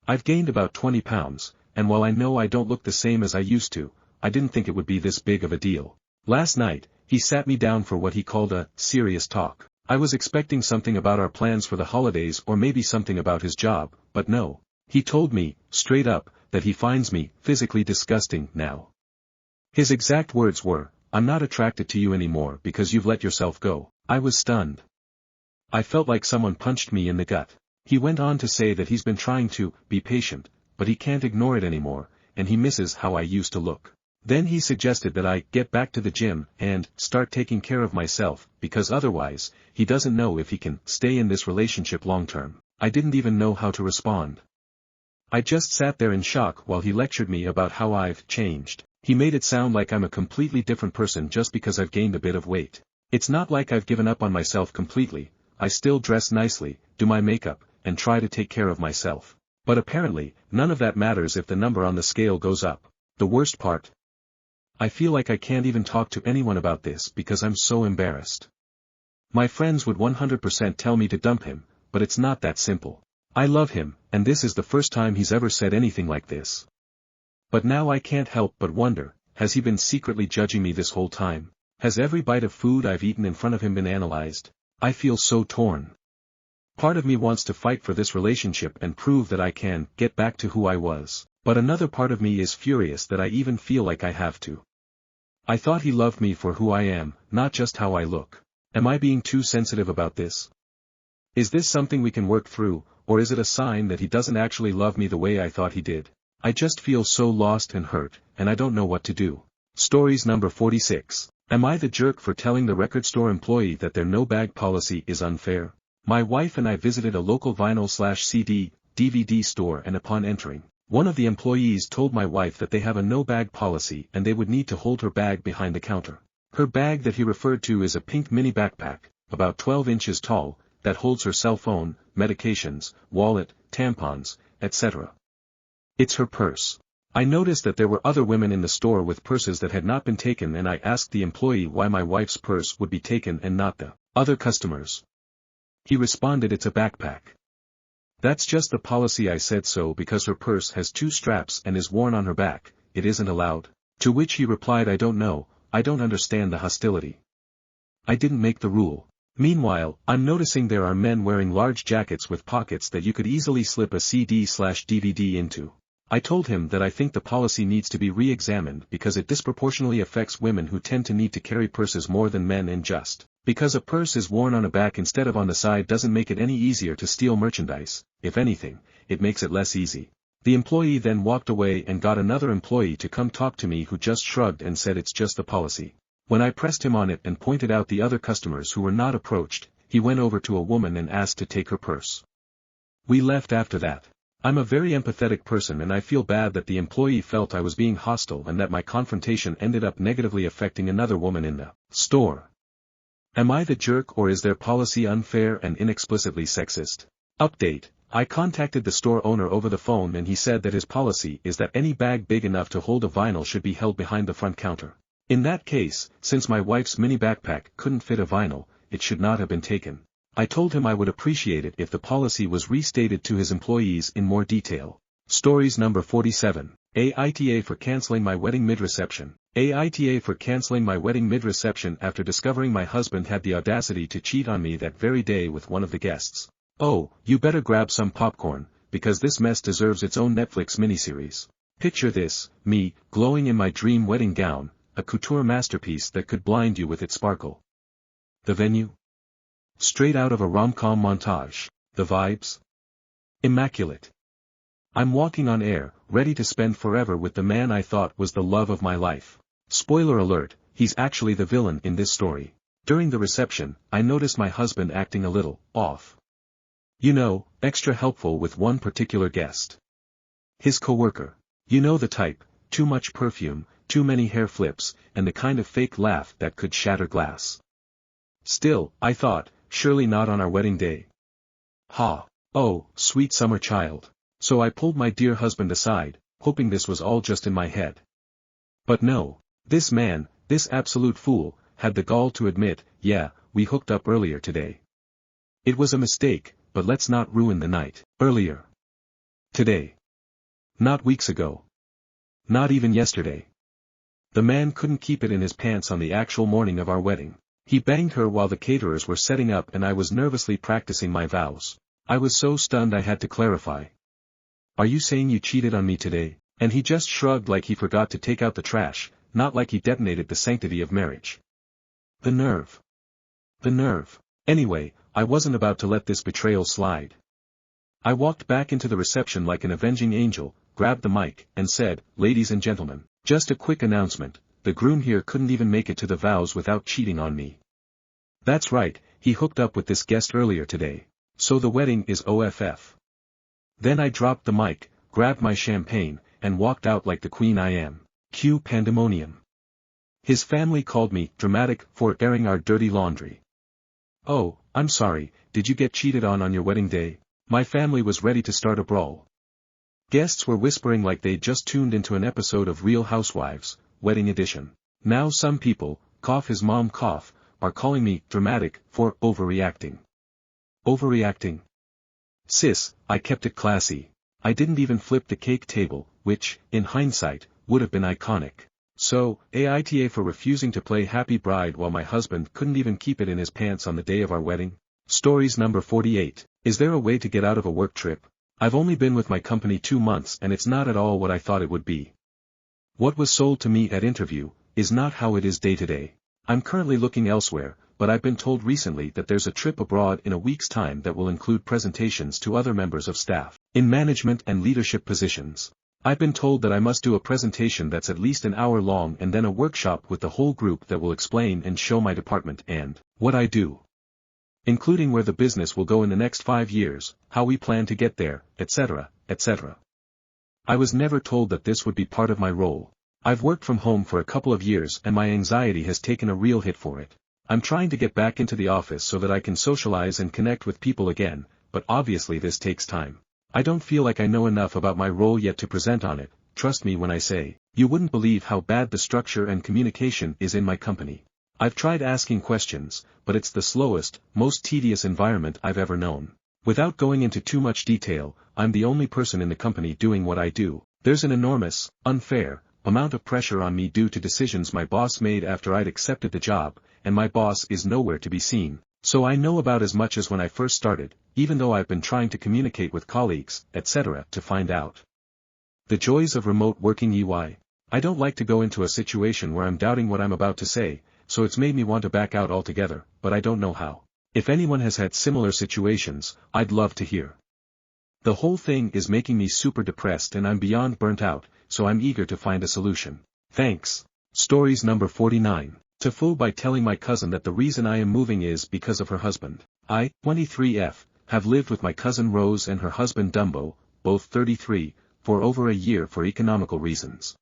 I've gained about 20 pounds, and while I know I don't look the same as I used to, I didn't think it would be this big of a deal. Last night, he sat me down for what he called a serious talk. I was expecting something about our plans for the holidays or maybe something about his job, but no. He told me, straight up, that he finds me physically disgusting now. His exact words were, "I'm not attracted to you anymore because you've let yourself go." I was stunned. I felt like someone punched me in the gut. He went on to say that he's been trying to be patient, but he can't ignore it anymore, and he misses how I used to look. Then he suggested that I get back to the gym and start taking care of myself, because otherwise, he doesn't know if he can stay in this relationship long term. I didn't even know how to respond. I just sat there in shock while he lectured me about how I've changed. He made it sound like I'm a completely different person just because I've gained a bit of weight. It's not like I've given up on myself completely. I still dress nicely, do my makeup, and try to take care of myself. But apparently, none of that matters if the number on the scale goes up. The worst part? I feel like I can't even talk to anyone about this because I'm so embarrassed. My friends would 100% tell me to dump him, but it's not that simple. I love him, and this is the first time he's ever said anything like this. But now I can't help but wonder, has he been secretly judging me this whole time? Has every bite of food I've eaten in front of him been analyzed? I feel so torn. Part of me wants to fight for this relationship and prove that I can get back to who I was, but another part of me is furious that I even feel like I have to. I thought he loved me for who I am, not just how I look. Am I being too sensitive about this? Is this something we can work through, or is it a sign that he doesn't actually love me the way I thought he did? I just feel so lost and hurt, and I don't know what to do. Stories number 46. Am I the jerk for telling the record store employee that their no-bag policy is unfair? My wife and I visited a local vinyl/CD, DVD store, and upon entering, one of the employees told my wife that they have a no-bag policy and they would need to hold her bag behind the counter. Her bag that he referred to is a pink mini backpack, about 12 inches tall, that holds her cell phone, medications, wallet, tampons, etc. It's her purse. I noticed that there were other women in the store with purses that had not been taken, and I asked the employee why my wife's purse would be taken and not the other customers. He responded, "It's a backpack." That's just the policy. I said, "So because her purse has 2 straps and is worn on her back, it isn't allowed?" To which he replied, "I don't know, I don't understand the hostility. I didn't make the rule." Meanwhile, I'm noticing there are men wearing large jackets with pockets that you could easily slip a CD/DVD into. I told him that I think the policy needs to be re-examined because it disproportionately affects women who tend to need to carry purses more than men, and just because a purse is worn on the back instead of on the side doesn't make it any easier to steal merchandise. If anything, it makes it less easy. The employee then walked away and got another employee to come talk to me, who just shrugged and said it's just the policy. When I pressed him on it and pointed out the other customers who were not approached, he went over to a woman and asked to take her purse. We left after that. I'm a very empathetic person and I feel bad that the employee felt I was being hostile and that my confrontation ended up negatively affecting another woman in the store. Am I the jerk or is their policy unfair and inexplicably sexist? Update. I contacted the store owner over the phone and he said that his policy is that any bag big enough to hold a vinyl should be held behind the front counter. In that case, since my wife's mini backpack couldn't fit a vinyl, it should not have been taken. I told him I would appreciate it if the policy was restated to his employees in more detail. Stories number 47. Aita for cancelling my wedding mid-reception. Aita for cancelling my wedding mid-reception after discovering my husband had the audacity to cheat on me that very day with one of the guests. Oh, you better grab some popcorn, because this mess deserves its own Netflix miniseries. Picture this, me, glowing in my dream wedding gown, a couture masterpiece that could blind you with its sparkle. The venue? Straight out of a rom-com montage. The vibes? Immaculate. I'm walking on air, ready to spend forever with the man I thought was the love of my life. Spoiler alert, he's actually the villain in this story. During the reception, I noticed my husband acting a little off. You know, extra helpful with one particular guest. His coworker. You know the type, too much perfume, too many hair flips, and the kind of fake laugh that could shatter glass. Still, I thought, surely not on our wedding day. Ha! Oh, sweet summer child. So I pulled my dear husband aside, hoping this was all just in my head. But no, this man, this absolute fool, had the gall to admit, yeah, we hooked up earlier today. It was a mistake, but let's not ruin the night. Earlier. Today. Not weeks ago. Not even yesterday. The man couldn't keep it in his pants on the actual morning of our wedding. He banged her while the caterers were setting up and I was nervously practicing my vows. I was so stunned I had to clarify. Are you saying you cheated on me today? And he just shrugged like he forgot to take out the trash, not like he detonated the sanctity of marriage. The nerve. The nerve. Anyway, I wasn't about to let this betrayal slide. I walked back into the reception like an avenging angel, grabbed the mic, and said, "Ladies and gentlemen, just a quick announcement, the groom here couldn't even make it to the vows without cheating on me. That's right, he hooked up with this guest earlier today. So the wedding is OFF." Then I dropped the mic, grabbed my champagne, and walked out like the queen I am. Cue pandemonium. His family called me dramatic for airing our dirty laundry. Oh, I'm sorry, did you get cheated on your wedding day? My family was ready to start a brawl. Guests were whispering like they'd just tuned into an episode of Real Housewives, Wedding Edition. Now some people, cough his mom cough, are calling me dramatic for overreacting. Overreacting? Sis, I kept it classy. I didn't even flip the cake table, which, in hindsight, would have been iconic. So, Aita for refusing to play Happy Bride while my husband couldn't even keep it in his pants on the day of our wedding. Stories number 48. Is there a way to get out of a work trip? I've only been with my company 2 months and it's not at all what I thought it would be. What was sold to me at interview, is not how it is day to day. I'm currently looking elsewhere, but I've been told recently that there's a trip abroad in a week's time that will include presentations to other members of staff, in management and leadership positions. I've been told that I must do a presentation that's at least an hour long and then a workshop with the whole group that will explain and show my department and what I do. Including where the business will go in the next 5 years, how we plan to get there, etc., etc. I was never told that this would be part of my role. I've worked from home for a couple of years and my anxiety has taken a real hit for it. I'm trying to get back into the office so that I can socialize and connect with people again, but obviously this takes time. I don't feel like I know enough about my role yet to present on it, trust me when I say, you wouldn't believe how bad the structure and communication is in my company. I've tried asking questions, but it's the slowest, most tedious environment I've ever known. Without going into too much detail, I'm the only person in the company doing what I do. There's an enormous, unfair, amount of pressure on me due to decisions my boss made after I'd accepted the job, and my boss is nowhere to be seen. So I know about as much as when I first started, even though I've been trying to communicate with colleagues, etc., to find out. The joys of remote working EY. I don't like to go into a situation where I'm doubting what I'm about to say, so it's made me want to back out altogether, but I don't know how. If anyone has had similar situations, I'd love to hear. The whole thing is making me super depressed and I'm beyond burnt out, so I'm eager to find a solution. Thanks. Stories number 49. To fool by telling my cousin that the reason I am moving is because of her husband. I, 23F, have lived with my cousin Rose and her husband Dumbo, both 33, for over a year for economical reasons.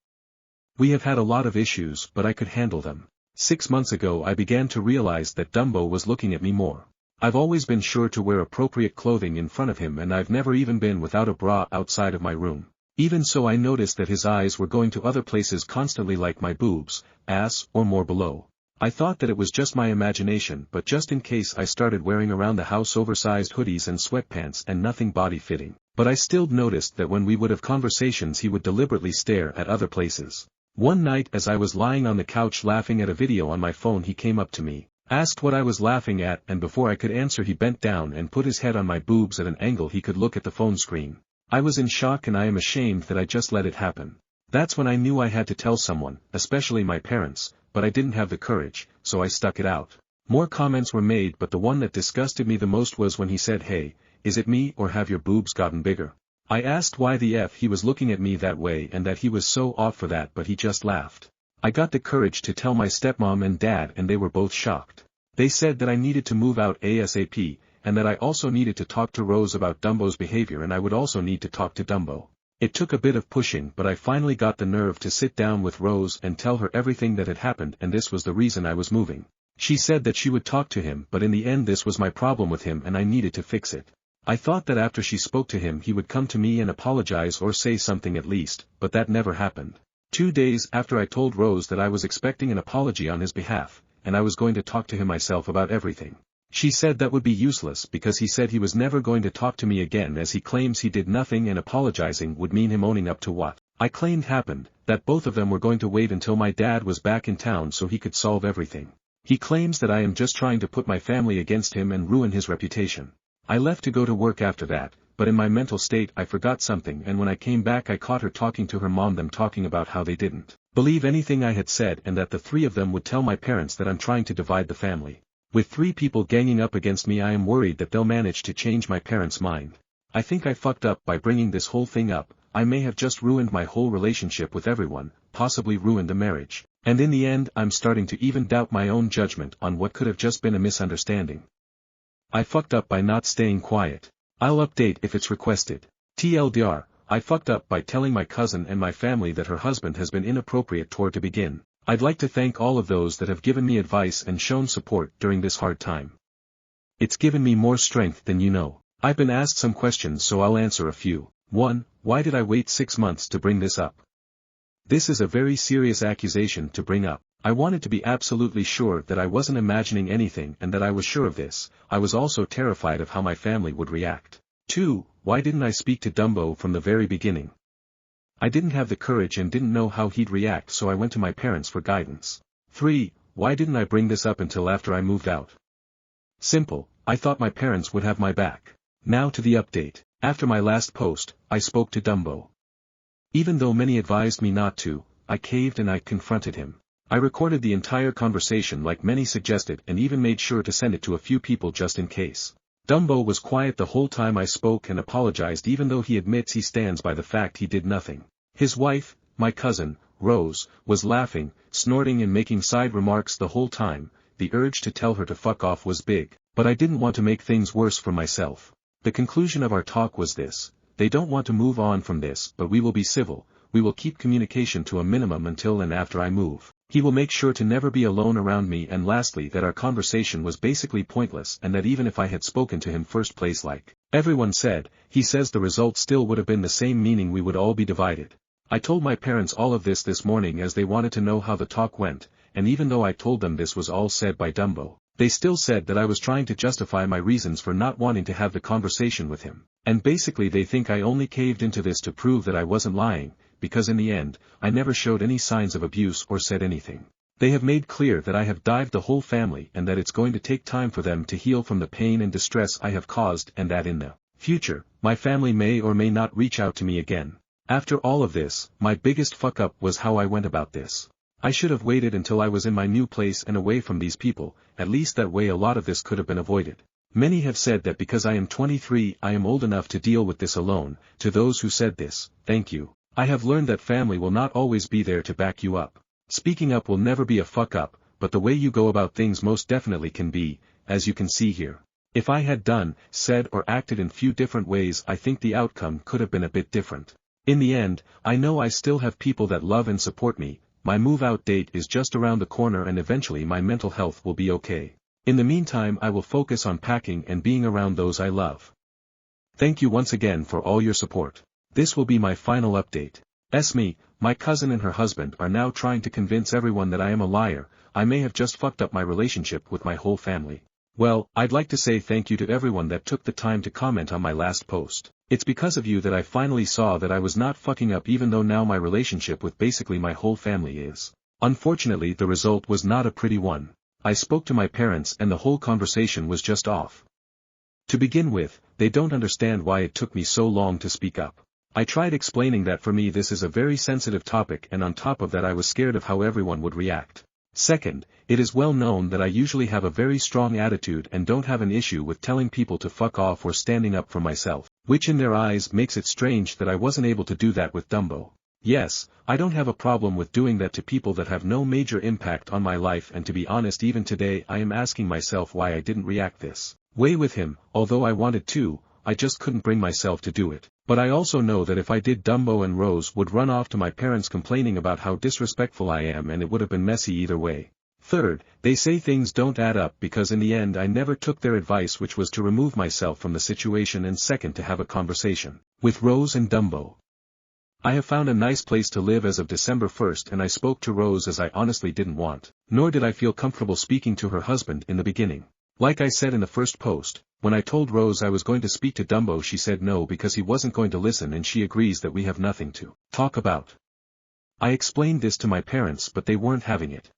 We have had a lot of issues but I could handle them. 6 months ago I began to realize that Dumbo was looking at me more. I've always been sure to wear appropriate clothing in front of him and I've never even been without a bra outside of my room. Even so I noticed that his eyes were going to other places constantly like my boobs, ass, or more below. I thought that it was just my imagination but just in case I started wearing around the house oversized hoodies and sweatpants and nothing body-fitting. But I still noticed that when we would have conversations he would deliberately stare at other places. One night as I was lying on the couch laughing at a video on my phone he came up to me, asked what I was laughing at and before I could answer he bent down and put his head on my boobs at an angle he could look at the phone screen. I was in shock and I am ashamed that I just let it happen. That's when I knew I had to tell someone, especially my parents, but I didn't have the courage, so I stuck it out. More comments were made but the one that disgusted me the most was when he said, "Hey, is it me or have your boobs gotten bigger?" I asked why the F he was looking at me that way and that he was so off for that but he just laughed. I got the courage to tell my stepmom and dad and they were both shocked. They said that I needed to move out ASAP, and that I also needed to talk to Rose about Dumbo's behavior and I would also need to talk to Dumbo. It took a bit of pushing but I finally got the nerve to sit down with Rose and tell her everything that had happened and this was the reason I was moving. She said that she would talk to him but in the end this was my problem with him and I needed to fix it. I thought that after she spoke to him he would come to me and apologize or say something at least, but that never happened. 2 days after I told Rose that I was expecting an apology on his behalf, and I was going to talk to him myself about everything. She said that would be useless because he said he was never going to talk to me again as he claims he did nothing and apologizing would mean him owning up to what I claimed happened, that both of them were going to wait until my dad was back in town so he could solve everything. He claims that I am just trying to put my family against him and ruin his reputation. I left to go to work after that, but in my mental state I forgot something and when I came back I caught her talking to her mom them talking about how they didn't believe anything I had said and that the 3 of them would tell my parents that I'm trying to divide the family. With 3 people ganging up against me I am worried that they'll manage to change my parents' mind. I think I fucked up by bringing this whole thing up, I may have just ruined my whole relationship with everyone, possibly ruined the marriage, and in the end I'm starting to even doubt my own judgment on what could have just been a misunderstanding. I fucked up by not staying quiet. I'll update if it's requested. TLDR, I fucked up by telling my cousin and my family that her husband has been inappropriate toward to begin. I'd like to thank all of those that have given me advice and shown support during this hard time. It's given me more strength than you know. I've been asked some questions so I'll answer a few. 1. Why did I wait 6 months to bring this up? This is a very serious accusation to bring up. I wanted to be absolutely sure that I wasn't imagining anything and that I was sure of this. I was also terrified of how my family would react. 2. Why didn't I speak to Dumbo from the very beginning? I didn't have the courage and didn't know how he'd react so I went to my parents for guidance. 3. Why didn't I bring this up until after I moved out? Simple, I thought my parents would have my back. Now to the update. After my last post, I spoke to Dumbo. Even though many advised me not to, I caved and I confronted him. I recorded the entire conversation like many suggested and even made sure to send it to a few people just in case. Dumbo was quiet the whole time I spoke and apologized even though he admits he stands by the fact he did nothing. His wife, my cousin, Rose, was laughing, snorting and making side remarks the whole time. The urge to tell her to fuck off was big, but I didn't want to make things worse for myself. The conclusion of our talk was this: they don't want to move on from this but we will be civil, we will keep communication to a minimum until and after I move. He will make sure to never be alone around me and lastly that our conversation was basically pointless and that even if I had spoken to him first place like everyone said, he says the result still would have been the same, meaning we would all be divided. I told my parents all of this morning as they wanted to know how the talk went, and even though I told them this was all said by Dumbo, they still said that I was trying to justify my reasons for not wanting to have the conversation with him. And basically they think I only caved into this to prove that I wasn't lying, because in the end, I never showed any signs of abuse or said anything. They have made clear that I have dived the whole family and that it's going to take time for them to heal from the pain and distress I have caused and that in the future, my family may or may not reach out to me again. After all of this, my biggest fuck-up was how I went about this. I should have waited until I was in my new place and away from these people, at least that way a lot of this could have been avoided. Many have said that because I am 23 I am old enough to deal with this alone. To those who said this, thank you. I have learned that family will not always be there to back you up. Speaking up will never be a fuck-up, but the way you go about things most definitely can be, as you can see here. If I had done, said or acted in few different ways, I think the outcome could have been a bit different. In the end, I know I still have people that love and support me, my move-out date is just around the corner and eventually my mental health will be okay. In the meantime I will focus on packing and being around those I love. Thank you once again for all your support. This will be my final update. Me, my cousin and her husband are now trying to convince everyone that I am a liar. I may have just fucked up my relationship with my whole family. Well, I'd like to say thank you to everyone that took the time to comment on my last post. It's because of you that I finally saw that I was not fucking up, even though now my relationship with basically my whole family is. Unfortunately, the result was not a pretty one. I spoke to my parents and the whole conversation was just off. To begin with, they don't understand why it took me so long to speak up. I tried explaining that for me this is a very sensitive topic, and on top of that I was scared of how everyone would react. Second, it is well known that I usually have a very strong attitude and don't have an issue with telling people to fuck off or standing up for myself, which in their eyes makes it strange that I wasn't able to do that with Dumbo. Yes, I don't have a problem with doing that to people that have no major impact on my life, and to be honest, even today I am asking myself why I didn't react this way with him. Although I wanted to, I just couldn't bring myself to do it. But I also know that if I did, Dumbo and Rose would run off to my parents complaining about how disrespectful I am, and it would have been messy either way. Third, they say things don't add up because in the end I never took their advice, which was to remove myself from the situation, and second, to have a conversation with Rose and Dumbo. I have found a nice place to live as of December 1st, and I spoke to Rose as I honestly didn't want, nor did I feel comfortable speaking to her husband in the beginning. Like I said in the first post, when I told Rose I was going to speak to Dumbo, she said no because he wasn't going to listen, and she agrees that we have nothing to talk about. I explained this to my parents, but they weren't having it.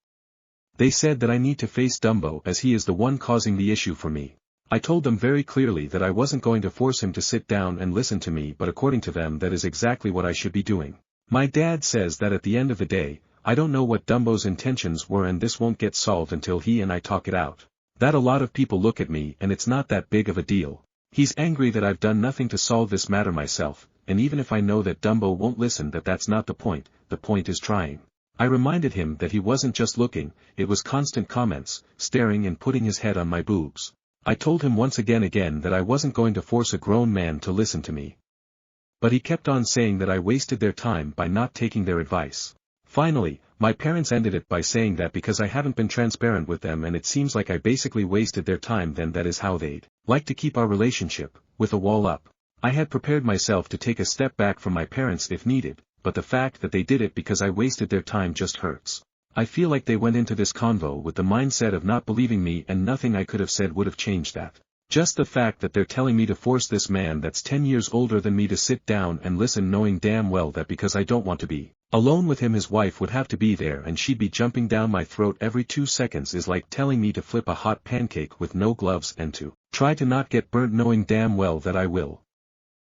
They said that I need to face Dumbo as he is the one causing the issue for me. I told them very clearly that I wasn't going to force him to sit down and listen to me, but according to them that is exactly what I should be doing. My dad says that at the end of the day, I don't know what Dumbo's intentions were, and this won't get solved until he and I talk it out. That a lot of people look at me and it's not that big of a deal. He's angry that I've done nothing to solve this matter myself, and even if I know that Dumbo won't listen, that's not the point is trying. I reminded him that he wasn't just looking, it was constant comments, staring and putting his head on my boobs. I told him once again that I wasn't going to force a grown man to listen to me. But he kept on saying that I wasted their time by not taking their advice. Finally, my parents ended it by saying that because I haven't been transparent with them and it seems like I basically wasted their time, then that is how they'd like to keep our relationship, with a wall up. I had prepared myself to take a step back from my parents if needed, but the fact that they did it because I wasted their time just hurts. I feel like they went into this convo with the mindset of not believing me, and nothing I could have said would have changed that. Just the fact that they're telling me to force this man that's 10 years older than me to sit down and listen, knowing damn well that because I don't want to be alone with him, his wife would have to be there and she'd be jumping down my throat every 2 seconds, is like telling me to flip a hot pancake with no gloves and to try to not get burnt, knowing damn well that I will.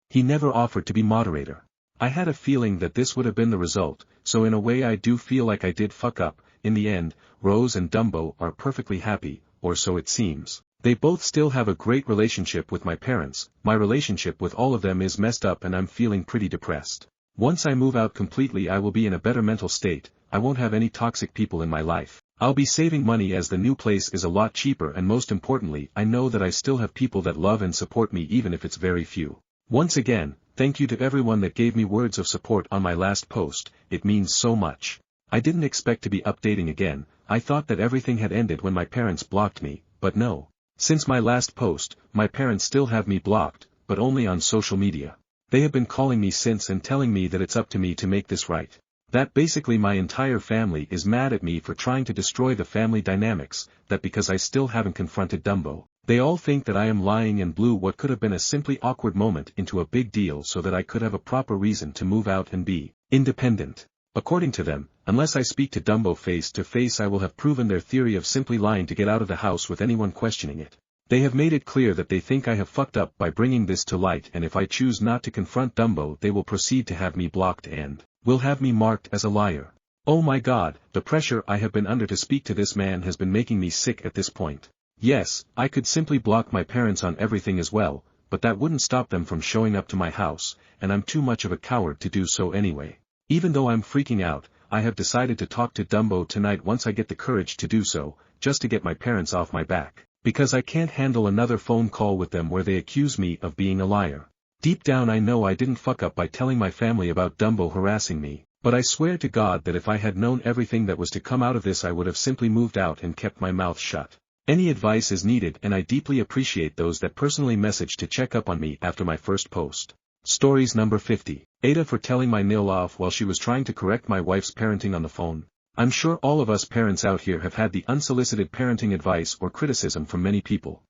He never offered to be moderator. I had a feeling that this would have been the result, so in a way I do feel like I did fuck up. In the end, Rose and Dumbo are perfectly happy, or so it seems. They both still have a great relationship with my parents. My relationship with all of them is messed up and I'm feeling pretty depressed. Once I move out completely I will be in a better mental state, I won't have any toxic people in my life. I'll be saving money as the new place is a lot cheaper, and most importantly I know that I still have people that love and support me, even if it's very few. Once again, thank you to everyone that gave me words of support on my last post, it means so much. I didn't expect to be updating again. I thought that everything had ended when my parents blocked me, but no. Since my last post, my parents still have me blocked, but only on social media. They have been calling me since and telling me that it's up to me to make this right. That basically my entire family is mad at me for trying to destroy the family dynamics, that because I still haven't confronted Dumbo. They all think that I am lying and blew what could have been a simply awkward moment into a big deal so that I could have a proper reason to move out and be independent. According to them, unless I speak to Dumbo face to face I will have proven their theory of simply lying to get out of the house with anyone questioning it. They have made it clear that they think I have fucked up by bringing this to light, and if I choose not to confront Dumbo they will proceed to have me blocked and will have me marked as a liar. Oh my god, the pressure I have been under to speak to this man has been making me sick at this point. Yes, I could simply block my parents on everything as well, but that wouldn't stop them from showing up to my house, and I'm too much of a coward to do so anyway. Even though I'm freaking out, I have decided to talk to Dumbo tonight once I get the courage to do so, just to get my parents off my back. Because I can't handle another phone call with them where they accuse me of being a liar. Deep down I know I didn't fuck up by telling my family about Dumbo harassing me, but I swear to God that if I had known everything that was to come out of this I would have simply moved out and kept my mouth shut. Any advice is needed and I deeply appreciate those that personally message to check up on me after my first post. Stories number 50. Aita for telling my nil off while she was trying to correct my wife's parenting on the phone. I'm sure all of us parents out here have had the unsolicited parenting advice or criticism from many people.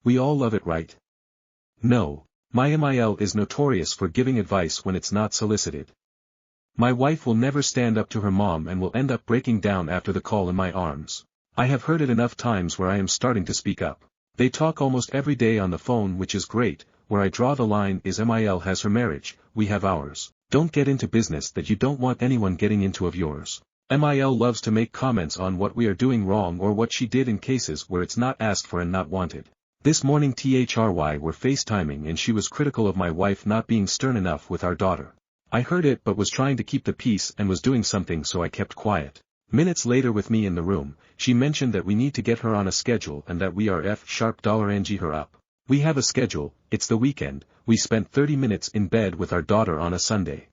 We all love it, right? No. My MIL is notorious for giving advice when it's not solicited. My wife will never stand up to her mom and will end up breaking down after the call in my arms. I have heard it enough times where I am starting to speak up. They talk almost every day on the phone, which is great. Where I draw the line is MIL has her marriage, we have ours. Don't get into business that you don't want anyone getting into of yours. MIL loves to make comments on what we are doing wrong or what she did in cases where it's not asked for and not wanted. This morning THRY were FaceTiming and she was critical of my wife not being stern enough with our daughter. I heard it but was trying to keep the peace and was doing something so I kept quiet. Minutes later with me in the room, she mentioned that we need to get her on a schedule and that we are $ng her up. We have a schedule, it's the weekend, we spent 30 minutes in bed with our daughter on a Sunday.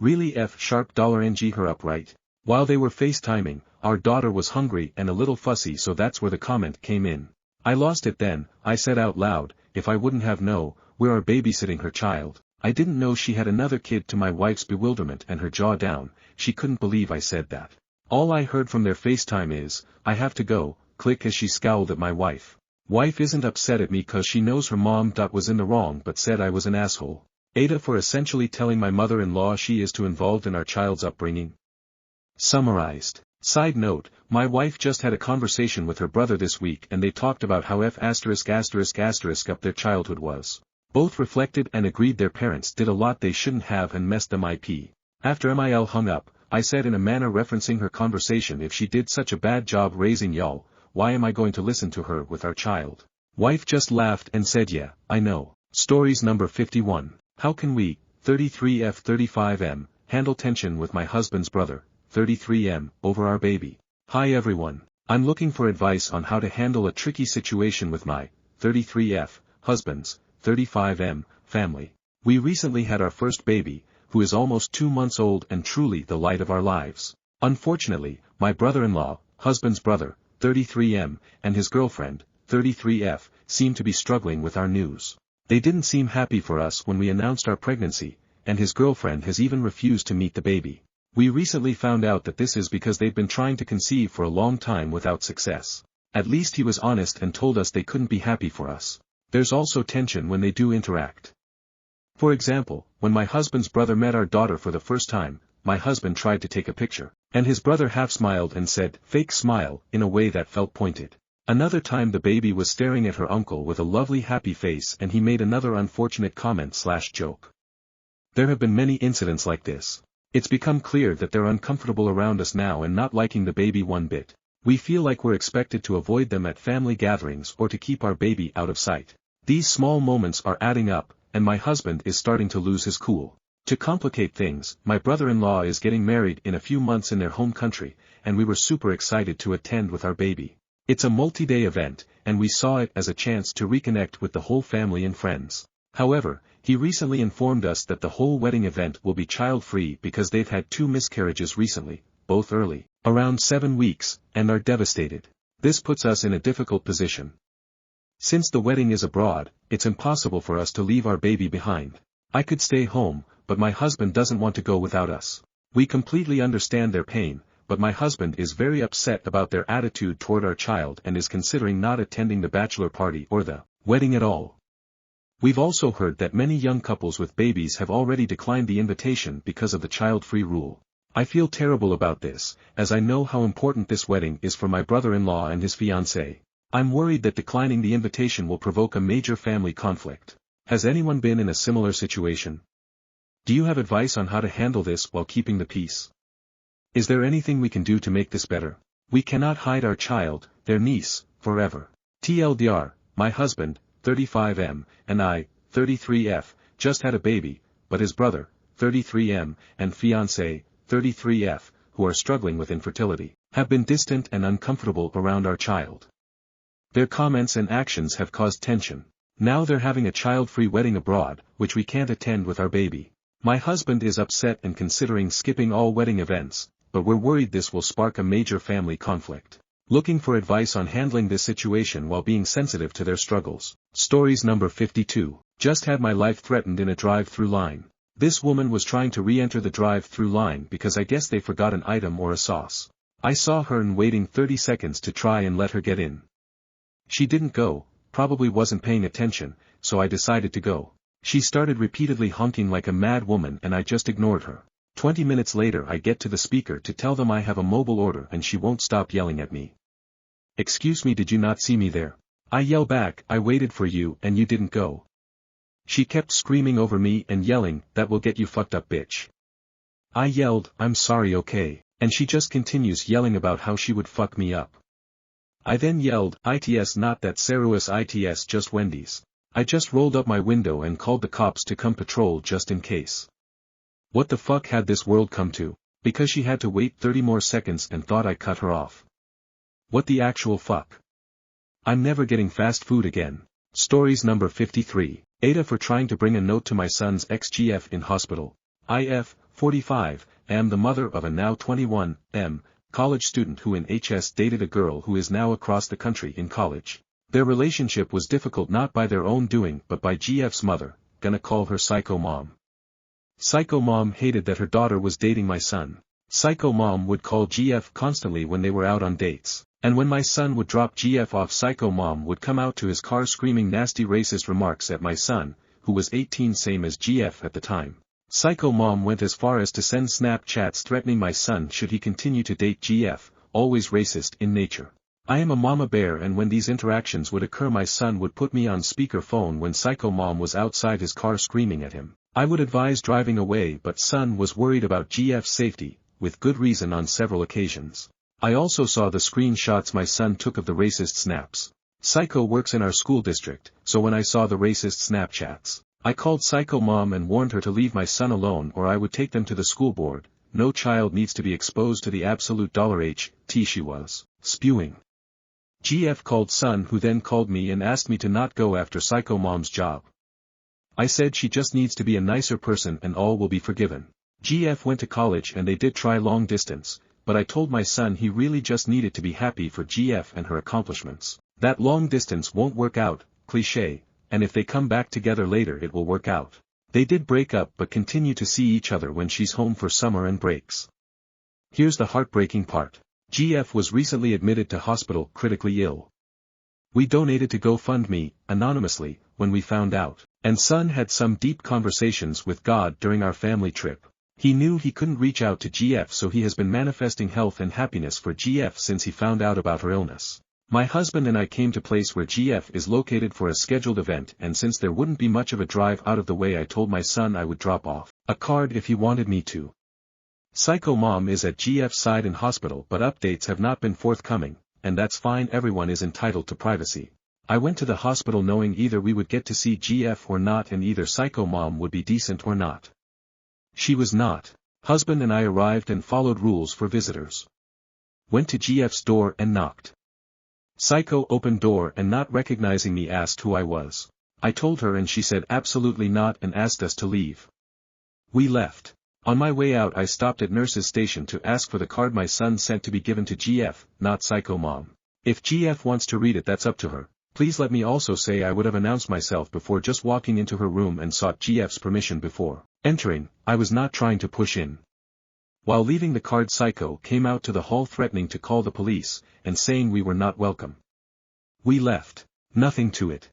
Really $ng her up, right? While they were FaceTiming, our daughter was hungry and a little fussy, so that's where the comment came in. I lost it then. I said out loud, if I wouldn't have known, we are babysitting her child. I didn't know she had another kid. To my wife's bewilderment and her jaw down, she couldn't believe I said that. All I heard from their FaceTime is, I have to go, click, as she scowled at my wife. Wife isn't upset at me cause she knows her mom was in the wrong but said I was an asshole. Aita for essentially telling my mother-in-law she is too involved in our child's upbringing. Summarized. Side note, my wife just had a conversation with her brother this week and they talked about how up their childhood was. Both reflected and agreed their parents did a lot they shouldn't have and messed them up. After MIL hung up, I said in a manner referencing her conversation, if she did such a bad job raising y'all, why am I going to listen to her with our child? Wife just laughed and said yeah, I know. Stories number 51. How can we, 33F35M, handle tension with my husband's brother, 33M, over our baby? Hi everyone. I'm looking for advice on how to handle a tricky situation with my 33F husband's 35M family. We recently had our first baby, who is almost 2 months old and truly the light of our lives. Unfortunately, my brother-in-law, husband's brother, 33M, and his girlfriend, 33F, seem to be struggling with our news. They didn't seem happy for us when we announced our pregnancy, and his girlfriend has even refused to meet the baby. We recently found out that this is because they've been trying to conceive for a long time without success. At least he was honest and told us they couldn't be happy for us. There's also tension when they do interact. For example, when my husband's brother met our daughter for the first time, my husband tried to take a picture, and his brother half smiled and said, fake smile, in a way that felt pointed. Another time the baby was staring at her uncle with a lovely happy face and he made another unfortunate comment/joke. There have been many incidents like this. It's become clear that they're uncomfortable around us now and not liking the baby one bit. We feel like we're expected to avoid them at family gatherings or to keep our baby out of sight. These small moments are adding up, and my husband is starting to lose his cool. To complicate things, my brother-in-law is getting married in a few months in their home country, and we were super excited to attend with our baby. It's a multi-day event, and we saw it as a chance to reconnect with the whole family and friends. However, he recently informed us that the whole wedding event will be child-free because they've had 2 miscarriages recently, both early, around 7 weeks, and are devastated. This puts us in a difficult position. Since the wedding is abroad, it's impossible for us to leave our baby behind. I could stay home, but my husband doesn't want to go without us. We completely understand their pain, but my husband is very upset about their attitude toward our child and is considering not attending the bachelor party or the wedding at all. We've also heard that many young couples with babies have already declined the invitation because of the child-free rule. I feel terrible about this, as I know how important this wedding is for my brother-in-law and his fiancée. I'm worried that declining the invitation will provoke a major family conflict. Has anyone been in a similar situation? Do you have advice on how to handle this while keeping the peace? Is there anything we can do to make this better? We cannot hide our child, their niece, forever. TLDR, my husband, 35M, and I, 33F, just had a baby, but his brother, 33M, and fiancé, 33F, who are struggling with infertility, have been distant and uncomfortable around our child. Their comments and actions have caused tension. Now they're having a child-free wedding abroad, which we can't attend with our baby. My husband is upset and considering skipping all wedding events, but we're worried this will spark a major family conflict. Looking for advice on handling this situation while being sensitive to their struggles. Stories number 52. Just had my life threatened in a drive-through line. This woman was trying to re-enter the drive-through line because I guess they forgot an item or a sauce. I saw her and waiting 30 seconds to try and let her get in. She didn't go, probably wasn't paying attention, so I decided to go. She started repeatedly honking like a mad woman and I just ignored her. 20 minutes later I get to the speaker to tell them I have a mobile order and she won't stop yelling at me. Excuse me, did you not see me there? I yell back, I waited for you and you didn't go. She kept screaming over me and yelling, that will get you fucked up bitch. I yelled, I'm sorry, okay, and she just continues yelling about how she would fuck me up. I then yelled, ITS not that Sarus ITS just Wendy's. I just rolled up my window and called the cops to come patrol just in case. What the fuck had this world come to? Because she had to wait 30 more seconds and thought I cut her off. What the actual fuck? I'm never getting fast food again. Stories number 53. Aita for trying to bring a note to my son's ex-GF in hospital. IF, 45, am the mother of a now 21, college student who in HS dated a girl who is now across the country in college. Their relationship was difficult not by their own doing but by GF's mother, gonna call her Psycho Mom. Psycho Mom hated that her daughter was dating my son. Psycho Mom would call GF constantly when they were out on dates, and when my son would drop GF off, Psycho Mom would come out to his car screaming nasty racist remarks at my son, who was 18, same as GF at the time. Psycho Mom went as far as to send Snapchats threatening my son should he continue to date GF, always racist in nature. I am a mama bear and when these interactions would occur my son would put me on speaker phone when Psycho Mom was outside his car screaming at him. I would advise driving away but son was worried about GF's safety, with good reason on several occasions. I also saw the screenshots my son took of the racist snaps. Psycho works in our school district, so when I saw the racist Snapchats, I called Psycho Mom and warned her to leave my son alone or I would take them to the school board. No child needs to be exposed to the absolute $H, she was spewing. GF called son who then called me and asked me to not go after Psycho Mom's job. I said she just needs to be a nicer person and all will be forgiven. GF went to college and they did try long distance, but I told my son he really just needed to be happy for GF and her accomplishments. That long distance won't work out, cliché, and if they come back together later it will work out. They did break up but continue to see each other when she's home for summer and breaks. Here's the heartbreaking part. GF was recently admitted to hospital critically ill. We donated to GoFundMe, anonymously, when we found out, and son had some deep conversations with God during our family trip. He knew he couldn't reach out to GF so he has been manifesting health and happiness for GF since he found out about her illness. My husband and I came to place where GF is located for a scheduled event and since there wouldn't be much of a drive out of the way I told my son I would drop off a card if he wanted me to. Psycho Mom is at GF's side in hospital but updates have not been forthcoming, and that's fine, everyone is entitled to privacy. I went to the hospital knowing either we would get to see GF or not and either Psycho Mom would be decent or not. She was not. Husband and I arrived and followed rules for visitors. Went to GF's door and knocked. Psycho opened door and not recognizing me asked who I was. I told her and she said absolutely not and asked us to leave. We left. On my way out I stopped at nurse's station to ask for the card my son sent to be given to GF, not Psycho Mom. If GF wants to read it that's up to her. Please let me also say I would have announced myself before just walking into her room and sought GF's permission before entering. I was not trying to push in. While leaving the card Psycho came out to the hall threatening to call the police, and saying we were not welcome. We left. Nothing to it.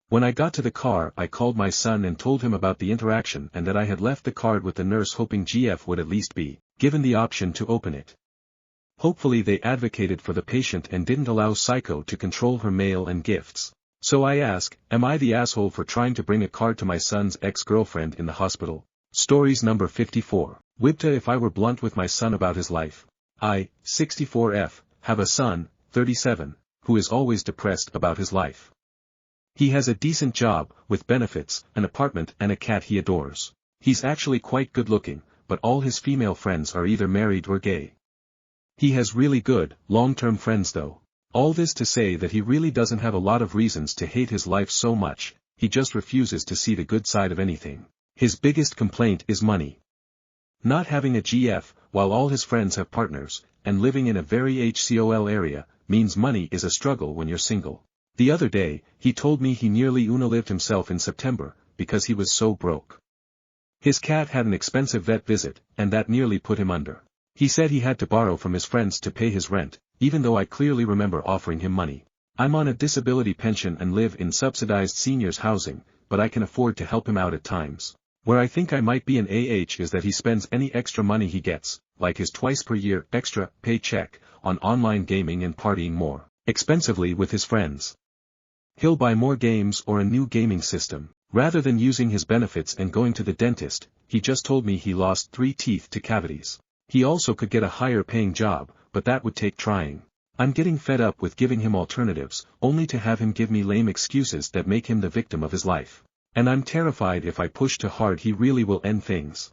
When I got to the car I called my son and told him about the interaction and that I had left the card with the nurse hoping GF would at least be given the option to open it. Hopefully they advocated for the patient and didn't allow Psycho to control her mail and gifts. So I ask, am I the asshole for trying to bring a card to my son's ex-girlfriend in the hospital? Stories number 54. Wibta if I were blunt with my son about his life. I, 64F, have a son, 37, who is always depressed about his life. He has a decent job, with benefits, an apartment and a cat he adores. He's actually quite good looking, but all his female friends are either married or gay. He has really good, long-term friends though. All this to say that he really doesn't have a lot of reasons to hate his life so much, he just refuses to see the good side of anything. His biggest complaint is money. Not having a GF, while all his friends have partners, and living in a very HCOL area, means money is a struggle when you're single. The other day, he told me he nearly unalived himself in September, because he was so broke. His cat had an expensive vet visit, and that nearly put him under. He said he had to borrow from his friends to pay his rent, even though I clearly remember offering him money. I'm on a disability pension and live in subsidized seniors housing, but I can afford to help him out at times. Where I think I might be an AH is that he spends any extra money he gets, like his twice per year extra paycheck, on online gaming and partying more expensively with his friends. He'll buy more games or a new gaming system. Rather than using his benefits and going to the dentist, he just told me he lost 3 teeth to cavities. He also could get a higher paying job, but that would take trying. I'm getting fed up with giving him alternatives, only to have him give me lame excuses that make him the victim of his life. And I'm terrified if I push too hard he really will end things.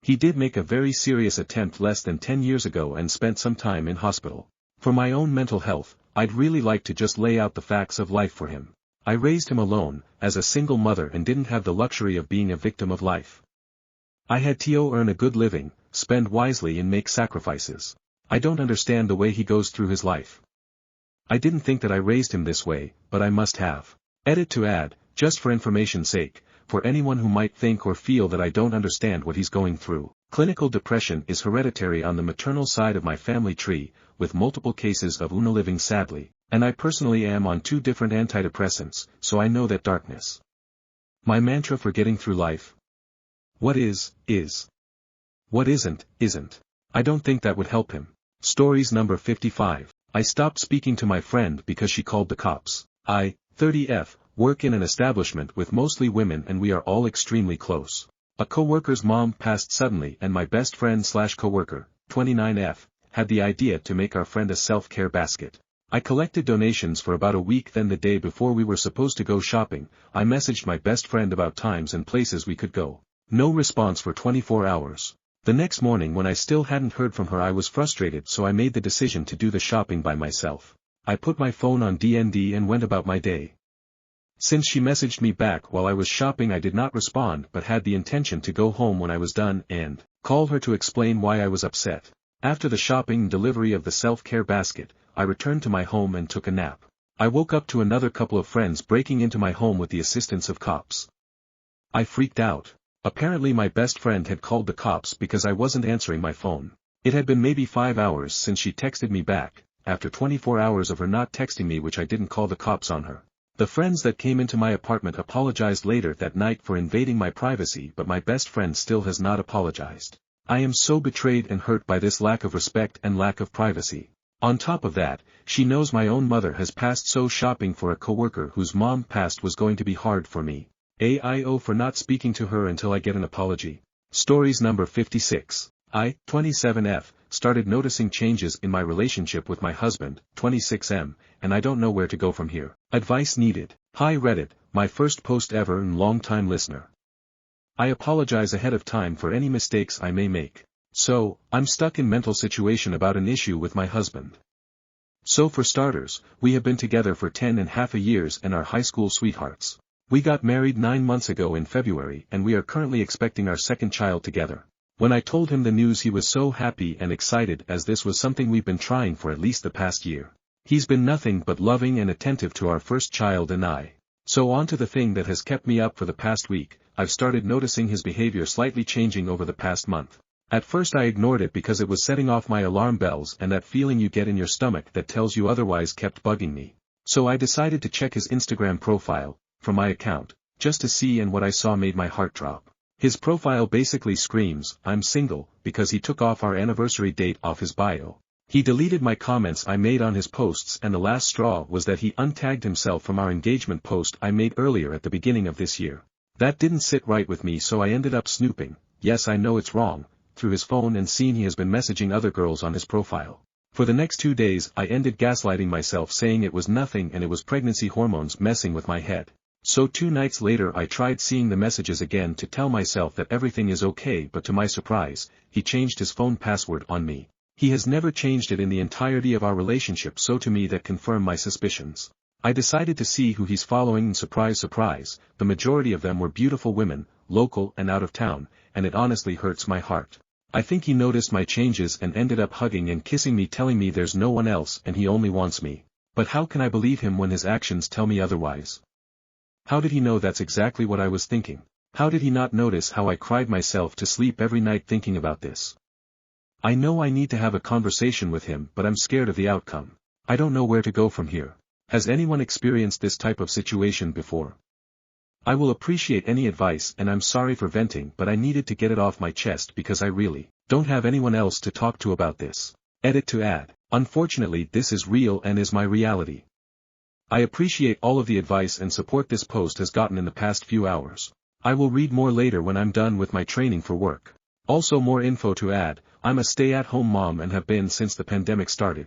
He did make a very serious attempt less than 10 years ago and spent some time in hospital. For my own mental health, I'd really like to just lay out the facts of life for him. I raised him alone, as a single mother, and didn't have the luxury of being a victim of life. I had to earn a good living, spend wisely and make sacrifices. I don't understand the way he goes through his life. I didn't think that I raised him this way, but I must have. Edit to add, just for information's sake, for anyone who might think or feel that I don't understand what he's going through. Clinical depression is hereditary on the maternal side of my family tree, with multiple cases of unaliving sadly, and I personally am on 2 different antidepressants, so I know that darkness. My mantra for getting through life? What is, is. What isn't, isn't. I don't think that would help him. Stories number 55. I stopped speaking to my friend because she called the cops. I, 30F, work in an establishment with mostly women and we are all extremely close. A co-worker's mom passed suddenly and my best friend/co-worker, 29F, had the idea to make our friend a self-care basket. I collected donations for about a week, then the day before we were supposed to go shopping, I messaged my best friend about times and places we could go. No response for 24 hours. The next morning when I still hadn't heard from her I was frustrated, so I made the decision to do the shopping by myself. I put my phone on DND and went about my day. Since she messaged me back while I was shopping I did not respond but had the intention to go home when I was done and call her to explain why I was upset. After the shopping and delivery of the self-care basket, I returned to my home and took a nap. I woke up to another couple of friends breaking into my home with the assistance of cops. I freaked out. Apparently my best friend had called the cops because I wasn't answering my phone. It had been maybe 5 hours since she texted me back, after 24 hours of her not texting me, which I didn't call the cops on her. The friends that came into my apartment apologized later that night for invading my privacy, but my best friend still has not apologized. I am so betrayed and hurt by this lack of respect and lack of privacy. On top of that, she knows my own mother has passed, so shopping for a coworker whose mom passed was going to be hard for me. AIO for not speaking to her until I get an apology. Stories number 56. I, 27F, started noticing changes in my relationship with my husband, 26M, and I don't know where to go from here. Advice needed. Hi Reddit, my first post ever and long-time listener. I apologize ahead of time for any mistakes I may make. So, I'm stuck in mental situation about an issue with my husband. So for starters, we have been together for 10.5 years and are high school sweethearts. We got married 9 months ago in February and we are currently expecting our second child together. When I told him the news he was so happy and excited, as this was something we've been trying for at least the past year. He's been nothing but loving and attentive to our first child and I. So on to the thing that has kept me up for the past week. I've started noticing his behavior slightly changing over the past month. At first I ignored it because it was setting off my alarm bells, and that feeling you get in your stomach that tells you otherwise kept bugging me. So I decided to check his Instagram profile, from my account, just to see, and what I saw made my heart drop. His profile basically screams, "I'm single," because he took off our anniversary date off his bio. He deleted my comments I made on his posts, and the last straw was that he untagged himself from our engagement post I made earlier at the beginning of this year. That didn't sit right with me, so I ended up snooping, yes I know it's wrong, through his phone and seen he has been messaging other girls on his profile. For the next 2 days I ended gaslighting myself, saying it was nothing and it was pregnancy hormones messing with my head. So 2 nights later I tried seeing the messages again to tell myself that everything is okay, but to my surprise, he changed his phone password on me. He has never changed it in the entirety of our relationship, so to me that confirmed my suspicions. I decided to see who he's following, and surprise surprise, the majority of them were beautiful women, local and out of town, and it honestly hurts my heart. I think he noticed my changes and ended up hugging and kissing me, telling me there's no one else and he only wants me. But how can I believe him when his actions tell me otherwise? How did he know that's exactly what I was thinking? How did he not notice how I cried myself to sleep every night thinking about this? I know I need to have a conversation with him, but I'm scared of the outcome. I don't know where to go from here. Has anyone experienced this type of situation before? I will appreciate any advice, and I'm sorry for venting, but I needed to get it off my chest because I really don't have anyone else to talk to about this. Edit to add. Unfortunately, this is real and is my reality. I appreciate all of the advice and support this post has gotten in the past few hours. I will read more later when I'm done with my training for work. Also, more info to add. I'm a stay-at-home mom and have been since the pandemic started.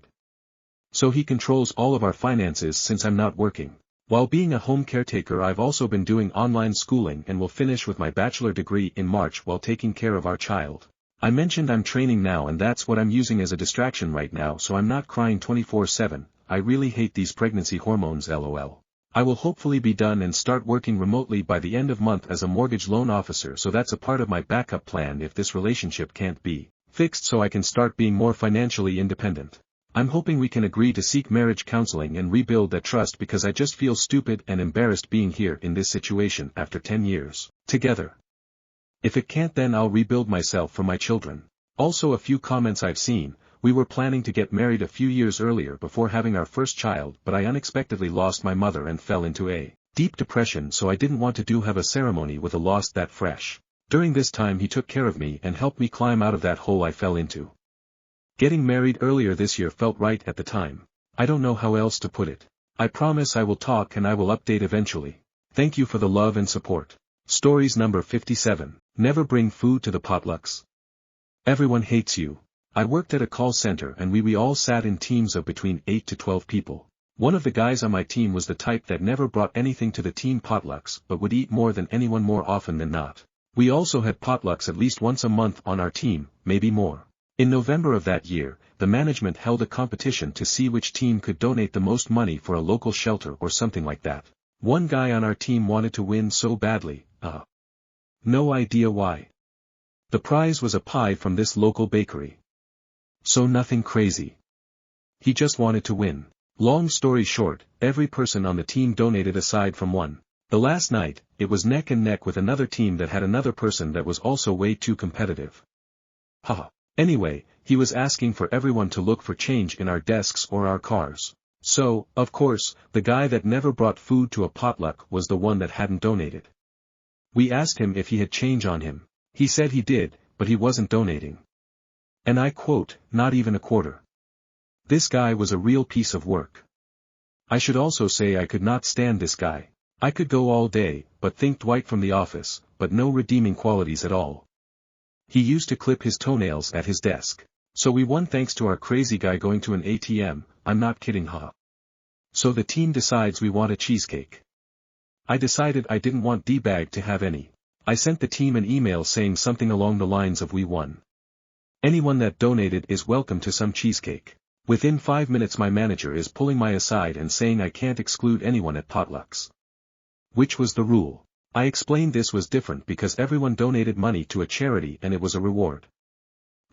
So he controls all of our finances since I'm not working. While being a home caretaker, I've also been doing online schooling and will finish with my bachelor degree in March while taking care of our child. I mentioned I'm training now, and that's what I'm using as a distraction right now, so I'm not crying 24/7. I really hate these pregnancy hormones, lol. I will hopefully be done and start working remotely by the end of month as a mortgage loan officer, so that's a part of my backup plan if this relationship can't be fixed, so I can start being more financially independent. I'm hoping we can agree to seek marriage counseling and rebuild that trust, because I just feel stupid and embarrassed being here in this situation after 10 years together. If it can't, then I'll rebuild myself for my children. Also, a few comments I've seen. We were planning to get married a few years earlier before having our first child, but I unexpectedly lost my mother and fell into a deep depression, so I didn't want to have a ceremony with a loss that fresh. During this time he took care of me and helped me climb out of that hole I fell into. Getting married earlier this year felt right at the time. I don't know how else to put it. I promise I will talk and I will update eventually. Thank you for the love and support. Stories number 57. Never bring food to the potlucks. Everyone hates you. I worked at a call center and we all sat in teams of between 8 to 12 people. One of the guys on my team was the type that never brought anything to the team potlucks but would eat more than anyone more often than not. We also had potlucks at least once a month on our team, maybe more. In November of that year, the management held a competition to see which team could donate the most money for a local shelter or something like that. One guy on our team wanted to win so badly, no idea why. The prize was a pie from this local bakery. So nothing crazy. He just wanted to win. Long story short, every person on the team donated aside from one. The last night, it was neck and neck with another team that had another person that was also way too competitive. Haha. Anyway, he was asking for everyone to look for change in our desks or our cars. So, of course, the guy that never brought food to a potluck was the one that hadn't donated. We asked him if he had change on him. He said he did, but he wasn't donating. And I quote, not even a quarter. This guy was a real piece of work. I should also say I could not stand this guy. I could go all day, but think Dwight from The Office, but no redeeming qualities at all. He used to clip his toenails at his desk. So we won thanks to our crazy guy going to an ATM, I'm not kidding, huh? So the team decides we want a cheesecake. I decided I didn't want D-bag to have any. I sent the team an email saying something along the lines of we won. Anyone that donated is welcome to some cheesecake. Within 5 minutes my manager is pulling my aside and saying I can't exclude anyone at potlucks. Which was the rule. I explained this was different because everyone donated money to a charity and it was a reward.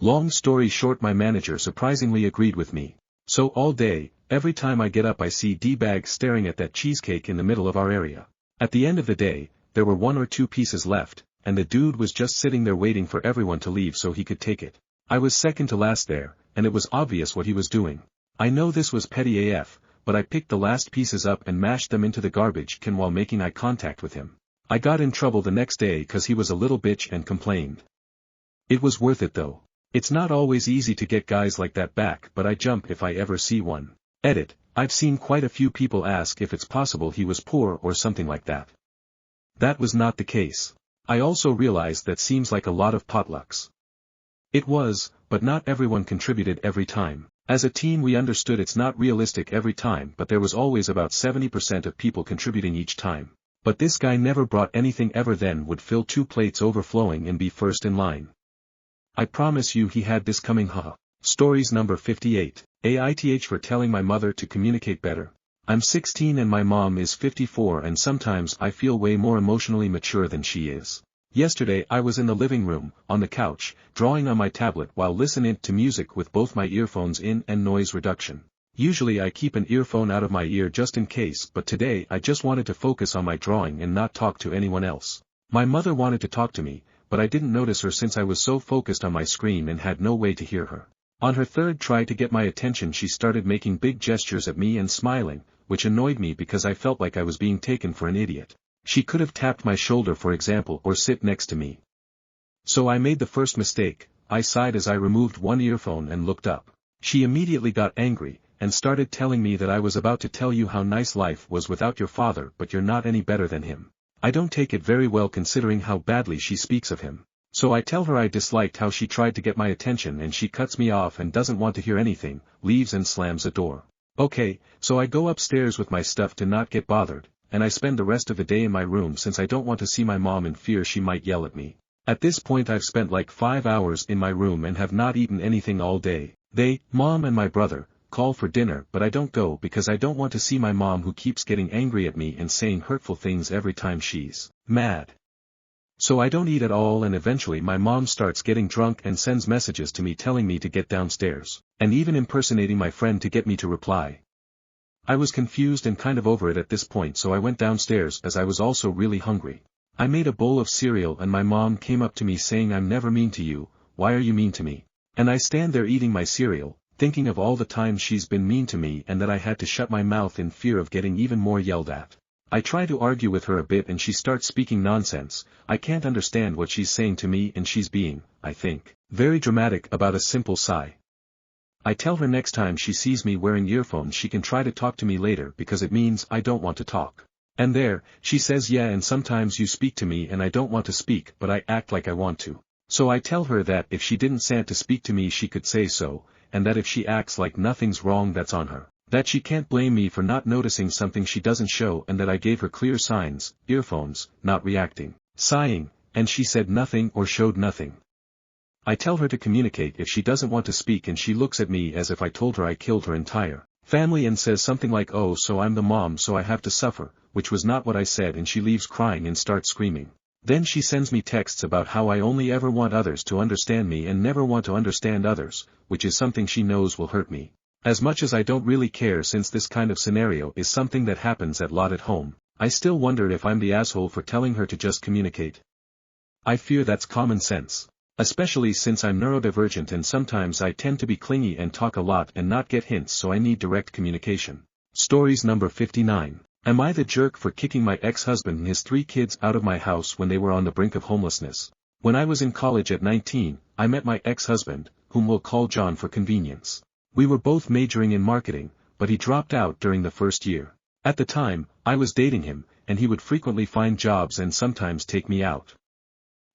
Long story short, my manager surprisingly agreed with me. So all day, every time I get up I see D-bag staring at that cheesecake in the middle of our area. At the end of the day, there were 1 or 2 pieces left, and the dude was just sitting there waiting for everyone to leave so he could take it. I was second to last there, and it was obvious what he was doing. I know this was petty AF, but I picked the last pieces up and mashed them into the garbage can while making eye contact with him. I got in trouble the next day cause he was a little bitch and complained. It was worth it though. It's not always easy to get guys like that back, but I jump if I ever see one. Edit, I've seen quite a few people ask if it's possible he was poor or something like that. That was not the case. I also realized that seems like a lot of potlucks. It was, but not everyone contributed every time. As a team we understood it's not realistic every time, but there was always about 70% of people contributing each time. But this guy never brought anything ever, then would fill 2 plates overflowing and be first in line. I promise you he had this coming, haha. Stories number 58. Aita for telling my mother to communicate better. I'm 16 and my mom is 54 and sometimes I feel way more emotionally mature than she is. Yesterday I was in the living room, on the couch, drawing on my tablet while listening to music with both my earphones in and noise reduction. Usually I keep an earphone out of my ear just in case, but today I just wanted to focus on my drawing and not talk to anyone else. My mother wanted to talk to me, but I didn't notice her since I was so focused on my screen and had no way to hear her. On her third try to get my attention she started making big gestures at me and smiling, which annoyed me because I felt like I was being taken for an idiot. She could have tapped my shoulder for example or sit next to me. So I made the first mistake. I sighed as I removed one earphone and looked up. She immediately got angry, and started telling me that I was about to tell you how nice life was without your father but you're not any better than him. I don't take it very well considering how badly she speaks of him. So I tell her I disliked how she tried to get my attention and she cuts me off and doesn't want to hear anything, leaves and slams the door. Okay, so I go upstairs with my stuff to not get bothered, and I spend the rest of the day in my room since I don't want to see my mom in fear she might yell at me. At this point I've spent like 5 hours in my room and have not eaten anything all day. They, mom and my brother, call for dinner but I don't go because I don't want to see my mom who keeps getting angry at me and saying hurtful things every time she's mad. So I don't eat at all and eventually my mom starts getting drunk and sends messages to me telling me to get downstairs, and even impersonating my friend to get me to reply. I was confused and kind of over it at this point so I went downstairs as I was also really hungry. I made a bowl of cereal and my mom came up to me saying I'm never mean to you, why are you mean to me? And I stand there eating my cereal, thinking of all the times she's been mean to me and that I had to shut my mouth in fear of getting even more yelled at. I try to argue with her a bit and she starts speaking nonsense. I can't understand what she's saying to me and she's being, I think, very dramatic about a simple sigh. I tell her next time she sees me wearing earphones she can try to talk to me later because it means I don't want to talk. And there, she says yeah and sometimes you speak to me and I don't want to speak but I act like I want to. So I tell her that if she didn't want to speak to me she could say so, and that if she acts like nothing's wrong that's on her. That she can't blame me for not noticing something she doesn't show and that I gave her clear signs, earphones, not reacting, sighing, and she said nothing or showed nothing. I tell her to communicate if she doesn't want to speak and she looks at me as if I told her I killed her entire family and says something like oh so I'm the mom so I have to suffer, which was not what I said and she leaves crying and starts screaming. Then she sends me texts about how I only ever want others to understand me and never want to understand others, which is something she knows will hurt me. As much as I don't really care since this kind of scenario is something that happens a lot at home, I still wonder if I'm the asshole for telling her to just communicate. I fear that's common sense. Especially since I'm neurodivergent and sometimes I tend to be clingy and talk a lot and not get hints so I need direct communication. Stories number 59. Am I the jerk for kicking my ex-husband and his 3 kids out of my house when they were on the brink of homelessness? When I was in college at 19, I met my ex-husband, whom we'll call John for convenience. We were both majoring in marketing, but he dropped out during the first year. At the time, I was dating him, and he would frequently find jobs and sometimes take me out.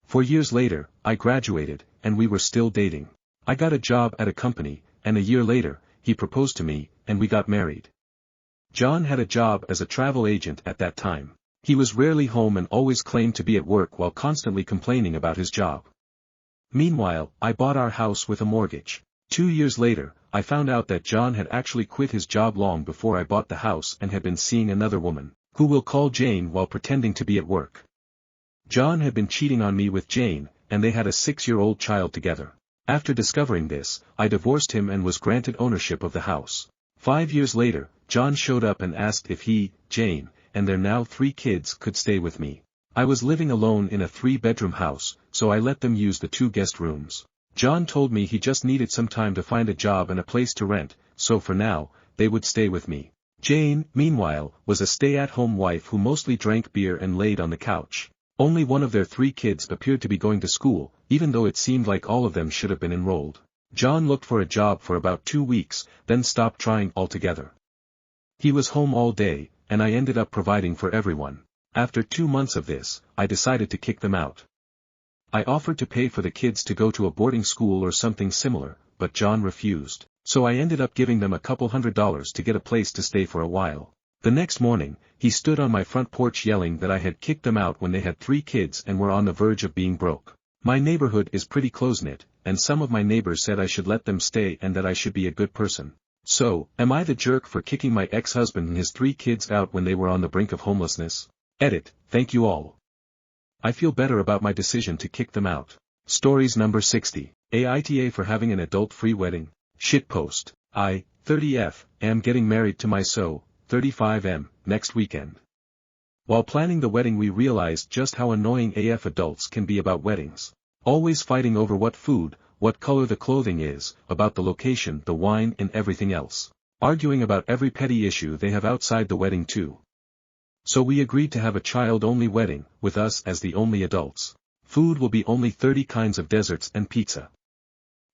4 years later, I graduated, and we were still dating. I got a job at a company, and a year later, he proposed to me, and we got married. John had a job as a travel agent at that time. He was rarely home and always claimed to be at work while constantly complaining about his job. Meanwhile, I bought our house with a mortgage. 2 years later, I found out that John had actually quit his job long before I bought the house and had been seeing another woman, who we'll call Jane, while pretending to be at work. John had been cheating on me with Jane, and they had a 6-year-old child together. After discovering this, I divorced him and was granted ownership of the house. 5 years later, John showed up and asked if he, Jane, and their now 3 kids could stay with me. I was living alone in a 3-bedroom house, so I let them use the 2 guest rooms. John told me he just needed some time to find a job and a place to rent, so for now, they would stay with me. Jane, meanwhile, was a stay-at-home wife who mostly drank beer and laid on the couch. Only one of their 3 kids appeared to be going to school, even though it seemed like all of them should have been enrolled. John looked for a job for about 2 weeks, then stopped trying altogether. He was home all day, and I ended up providing for everyone. After 2 months of this, I decided to kick them out. I offered to pay for the kids to go to a boarding school or something similar, but John refused. So I ended up giving them a couple $100 to get a place to stay for a while. The next morning, he stood on my front porch yelling that I had kicked them out when they had 3 kids and were on the verge of being broke. My neighborhood is pretty close-knit, and some of my neighbors said I should let them stay and that I should be a good person. So, am I the jerk for kicking my ex-husband and his 3 kids out when they were on the brink of homelessness? Edit, thank you all. I feel better about my decision to kick them out. Stories number 60. Aita for having an adult-free wedding. Shitpost. I, 30F, am getting married to my 35M, next weekend. While planning the wedding we realized just how annoying AF adults can be about weddings. Always fighting over what food, what color the clothing is, about the location, the wine and everything else. Arguing about every petty issue they have outside the wedding too. So we agreed to have a child-only wedding, with us as the only adults. Food will be only 30 kinds of desserts and pizza.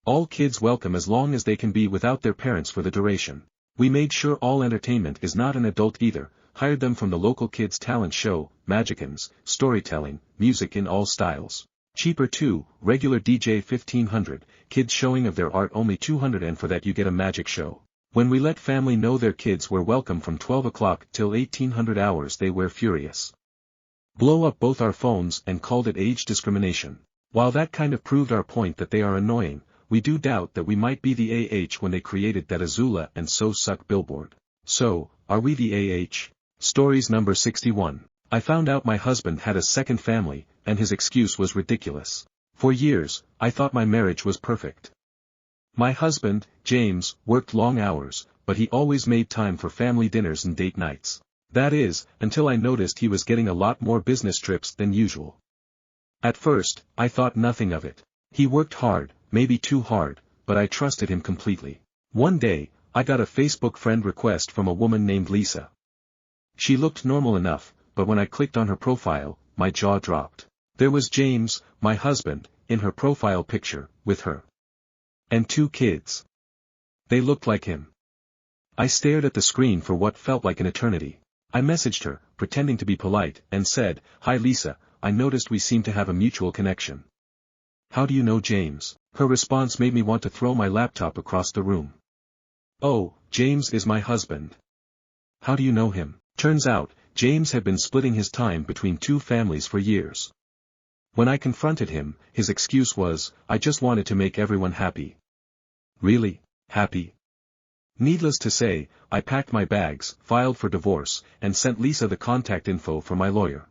All kids welcome as long as they can be without their parents for the duration. We made sure all entertainment is not an adult either, hired them from the local kids talent show, magicians, storytelling, music in all styles. Cheaper too, regular DJ 1500, kids showing of their art only 200 and for that you get a magic show. When we let family know their kids were welcome from 12 o'clock till 1800 hours they were furious. Blow up both our phones and called it age discrimination. While that kind of proved our point that they are annoying, we do doubt that we might be the AH when they created that Azula and So Suck billboard. So, are we the AH? Stories number 61. I found out my husband had a second family, and his excuse was ridiculous. For years, I thought my marriage was perfect. My husband, James, worked long hours, but he always made time for family dinners and date nights. That is, until I noticed he was getting a lot more business trips than usual. At first, I thought nothing of it. He worked hard, maybe too hard, but I trusted him completely. One day, I got a Facebook friend request from a woman named Lisa. She looked normal enough, but when I clicked on her profile, my jaw dropped. There was James, my husband, in her profile picture, with her. And 2 kids. They looked like him. I stared at the screen for what felt like an eternity. I messaged her, pretending to be polite, and said, "Hi Lisa, I noticed we seem to have a mutual connection. How do you know James?" Her response made me want to throw my laptop across the room. "Oh, James is my husband. How do you know him?" Turns out, James had been splitting his time between 2 families for years. When I confronted him, his excuse was, "I just wanted to make everyone happy." Really? Happy? Needless to say, I packed my bags, filed for divorce, and sent Lisa the contact info for my lawyer.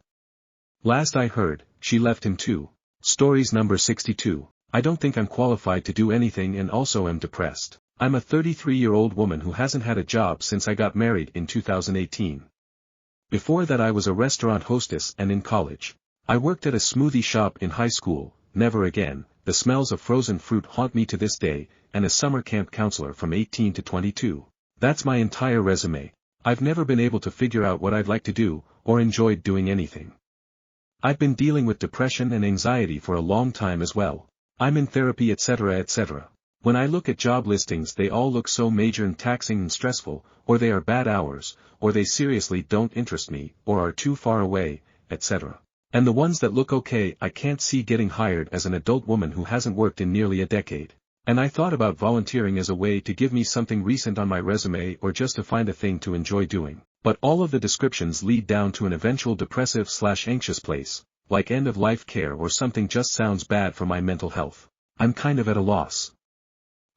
Last I heard, she left him too. Stories number 62. I don't think I'm qualified to do anything and also am depressed. I'm a 33-year-old woman who hasn't had a job since I got married in 2018. Before that I was a restaurant hostess and in college. I worked at a smoothie shop in high school, never again, the smells of frozen fruit haunt me to this day, and a summer camp counselor from 18 to 22. That's my entire resume. I've never been able to figure out what I'd like to do, or enjoyed doing anything. I've been dealing with depression and anxiety for a long time as well. I'm in therapy etc. etc. When I look at job listings they all look so major and taxing and stressful, or they are bad hours, or they seriously don't interest me, or are too far away, etc. And the ones that look okay I can't see getting hired as an adult woman who hasn't worked in nearly a decade. And I thought about volunteering as a way to give me something recent on my resume or just to find a thing to enjoy doing. But all of the descriptions lead down to an eventual depressive/anxious place, like end-of-life care or something just sounds bad for my mental health. I'm kind of at a loss.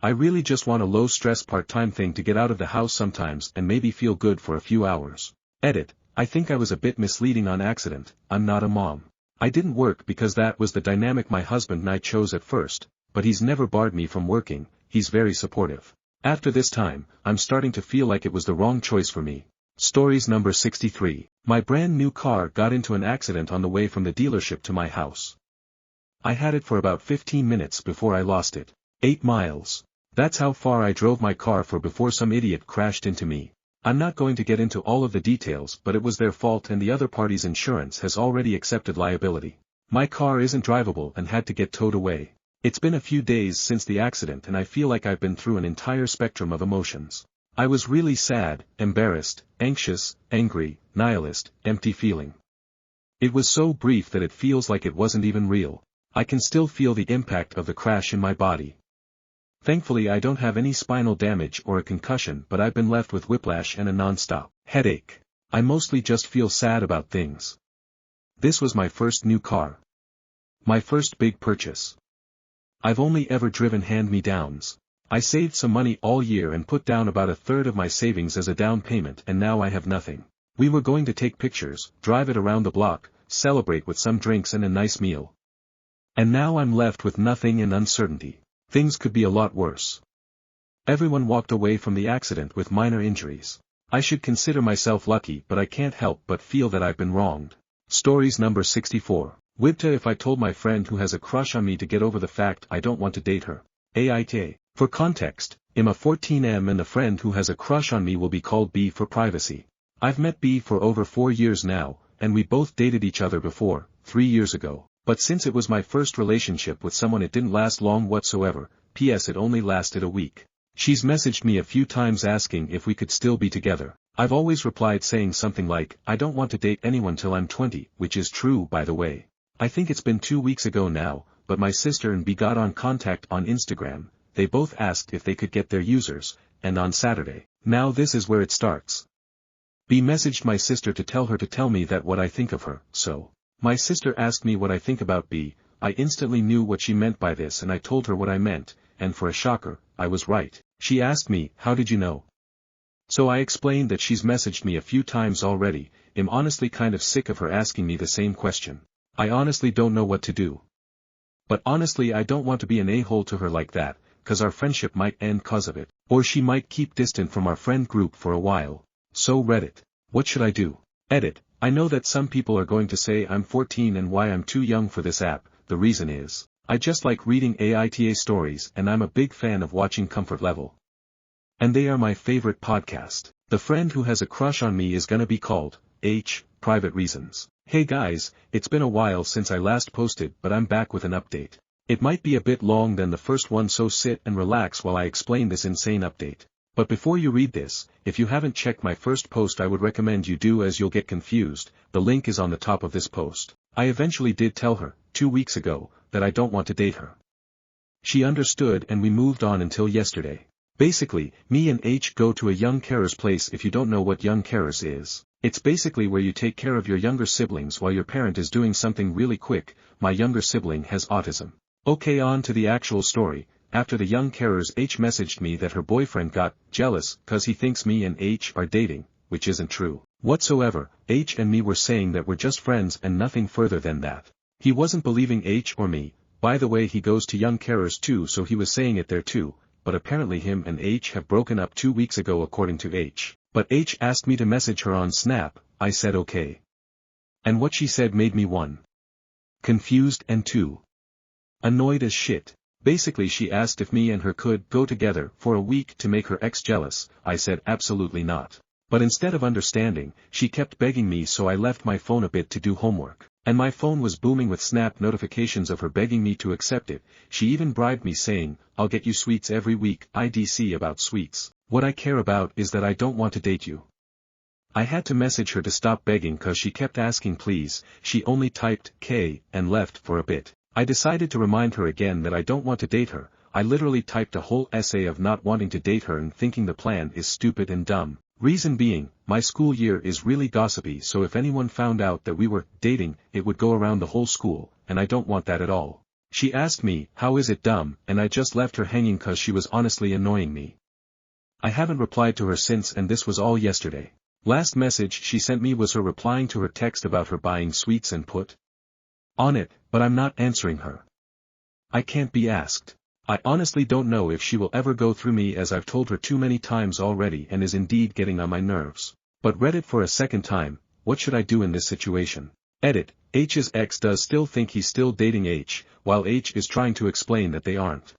I really just want a low-stress part-time thing to get out of the house sometimes and maybe feel good for a few hours. Edit. I think I was a bit misleading on accident. I'm not a mom. I didn't work because that was the dynamic my husband and I chose at first, but he's never barred me from working, he's very supportive. After this time, I'm starting to feel like it was the wrong choice for me. Stories number 63. My brand new car got into an accident on the way from the dealership to my house. I had it for about 15 minutes before I lost it. 8 miles. That's how far I drove my car for before some idiot crashed into me. I'm not going to get into all of the details but it was their fault and the other party's insurance has already accepted liability. My car isn't drivable and had to get towed away. It's been a few days since the accident and I feel like I've been through an entire spectrum of emotions. I was really sad, embarrassed, anxious, angry, nihilist, empty feeling. It was so brief that it feels like it wasn't even real. I can still feel the impact of the crash in my body. Thankfully I don't have any spinal damage or a concussion but I've been left with whiplash and a non-stop headache. I mostly just feel sad about things. This was my first new car. My first big purchase. I've only ever driven hand-me-downs. I saved some money all year and put down about a third of my savings as a down payment and now I have nothing. We were going to take pictures, drive it around the block, celebrate with some drinks and a nice meal. And now I'm left with nothing and uncertainty. Things could be a lot worse. Everyone walked away from the accident with minor injuries. I should consider myself lucky but I can't help but feel that I've been wronged. Stories number 64. Wibta if I told my friend who has a crush on me to get over the fact I don't want to date her. Aita. For context, I'm a 14M and the friend who has a crush on me will be called B for privacy. I've met B for over 4 years now, and we both dated each other before, 3 years ago, but since it was my first relationship with someone it didn't last long whatsoever, P.S. it only lasted a week. She's messaged me a few times asking if we could still be together. I've always replied saying something like, I don't want to date anyone till I'm 20, which is true by the way. I think it's been 2 weeks ago now, but my sister and B got on contact on Instagram. They both asked if they could get their users, and on Saturday. Now this is where it starts. B messaged my sister to tell her to tell me that what I think of her, so. My sister asked me what I think about B, I instantly knew what she meant by this and I told her what I meant, and for a shocker, I was right. She asked me, how did you know? So I explained that she's messaged me a few times already, I'm honestly kind of sick of her asking me the same question. I honestly don't know what to do. But honestly I don't want to be an a-hole to her like that, cause our friendship might end cause of it, or she might keep distant from our friend group for a while. So Reddit. What should I do? Edit. I know that some people are going to say I'm 14 and why I'm too young for this app, the reason is, I just like reading AITA stories and I'm a big fan of watching Comfort Level. And they are my favorite podcast. The friend who has a crush on me is gonna be called, H, private reasons. Hey guys, it's been a while since I last posted but I'm back with an update. It might be a bit long than the first one so sit and relax while I explain this insane update. But before you read this, if you haven't checked my first post I would recommend you do as you'll get confused, the link is on the top of this post. I eventually did tell her, 2 weeks ago, that I don't want to date her. She understood and we moved on until yesterday. Basically, me and H go to a young carer's place. If you don't know what young carers is, it's basically where you take care of your younger siblings while your parent is doing something really quick. My younger sibling has autism. Okay, on to the actual story. After the young carers H messaged me that her boyfriend got jealous cause he thinks me and H are dating, which isn't true whatsoever. H and me were saying that we're just friends and nothing further than that. He wasn't believing H or me. By the way, he goes to young carers too, so he was saying it there too, but apparently him and H have broken up 2 weeks ago according to H. But H asked me to message her on Snap. I said okay. And what she said made me 1. Confused and 2. Annoyed as shit. Basically she asked if me and her could go together for a week to make her ex jealous. I said absolutely not. But instead of understanding, she kept begging me, so I left my phone a bit to do homework. And my phone was booming with Snap notifications of her begging me to accept it. She even bribed me saying, I'll get you sweets every week. IDC about sweets. What I care about is that I don't want to date you. I had to message her to stop begging cause she kept asking please. She only typed K and left for a bit. I decided to remind her again that I don't want to date her. I literally typed a whole essay of not wanting to date her and thinking the plan is stupid and dumb. Reason being, my school year is really gossipy, so if anyone found out that we were dating, it would go around the whole school, and I don't want that at all. She asked me, how is it dumb, and I just left her hanging cause she was honestly annoying me. I haven't replied to her since, and this was all yesterday. Last message she sent me was her replying to her text about her buying sweets and put on it, but I'm not answering her. I can't be asked. I honestly don't know if she will ever go through me, as I've told her too many times already and is indeed getting on my nerves. But Reddit for a second time, what should I do in this situation? Edit. H's ex does still think he's still dating H, while H is trying to explain that they aren't.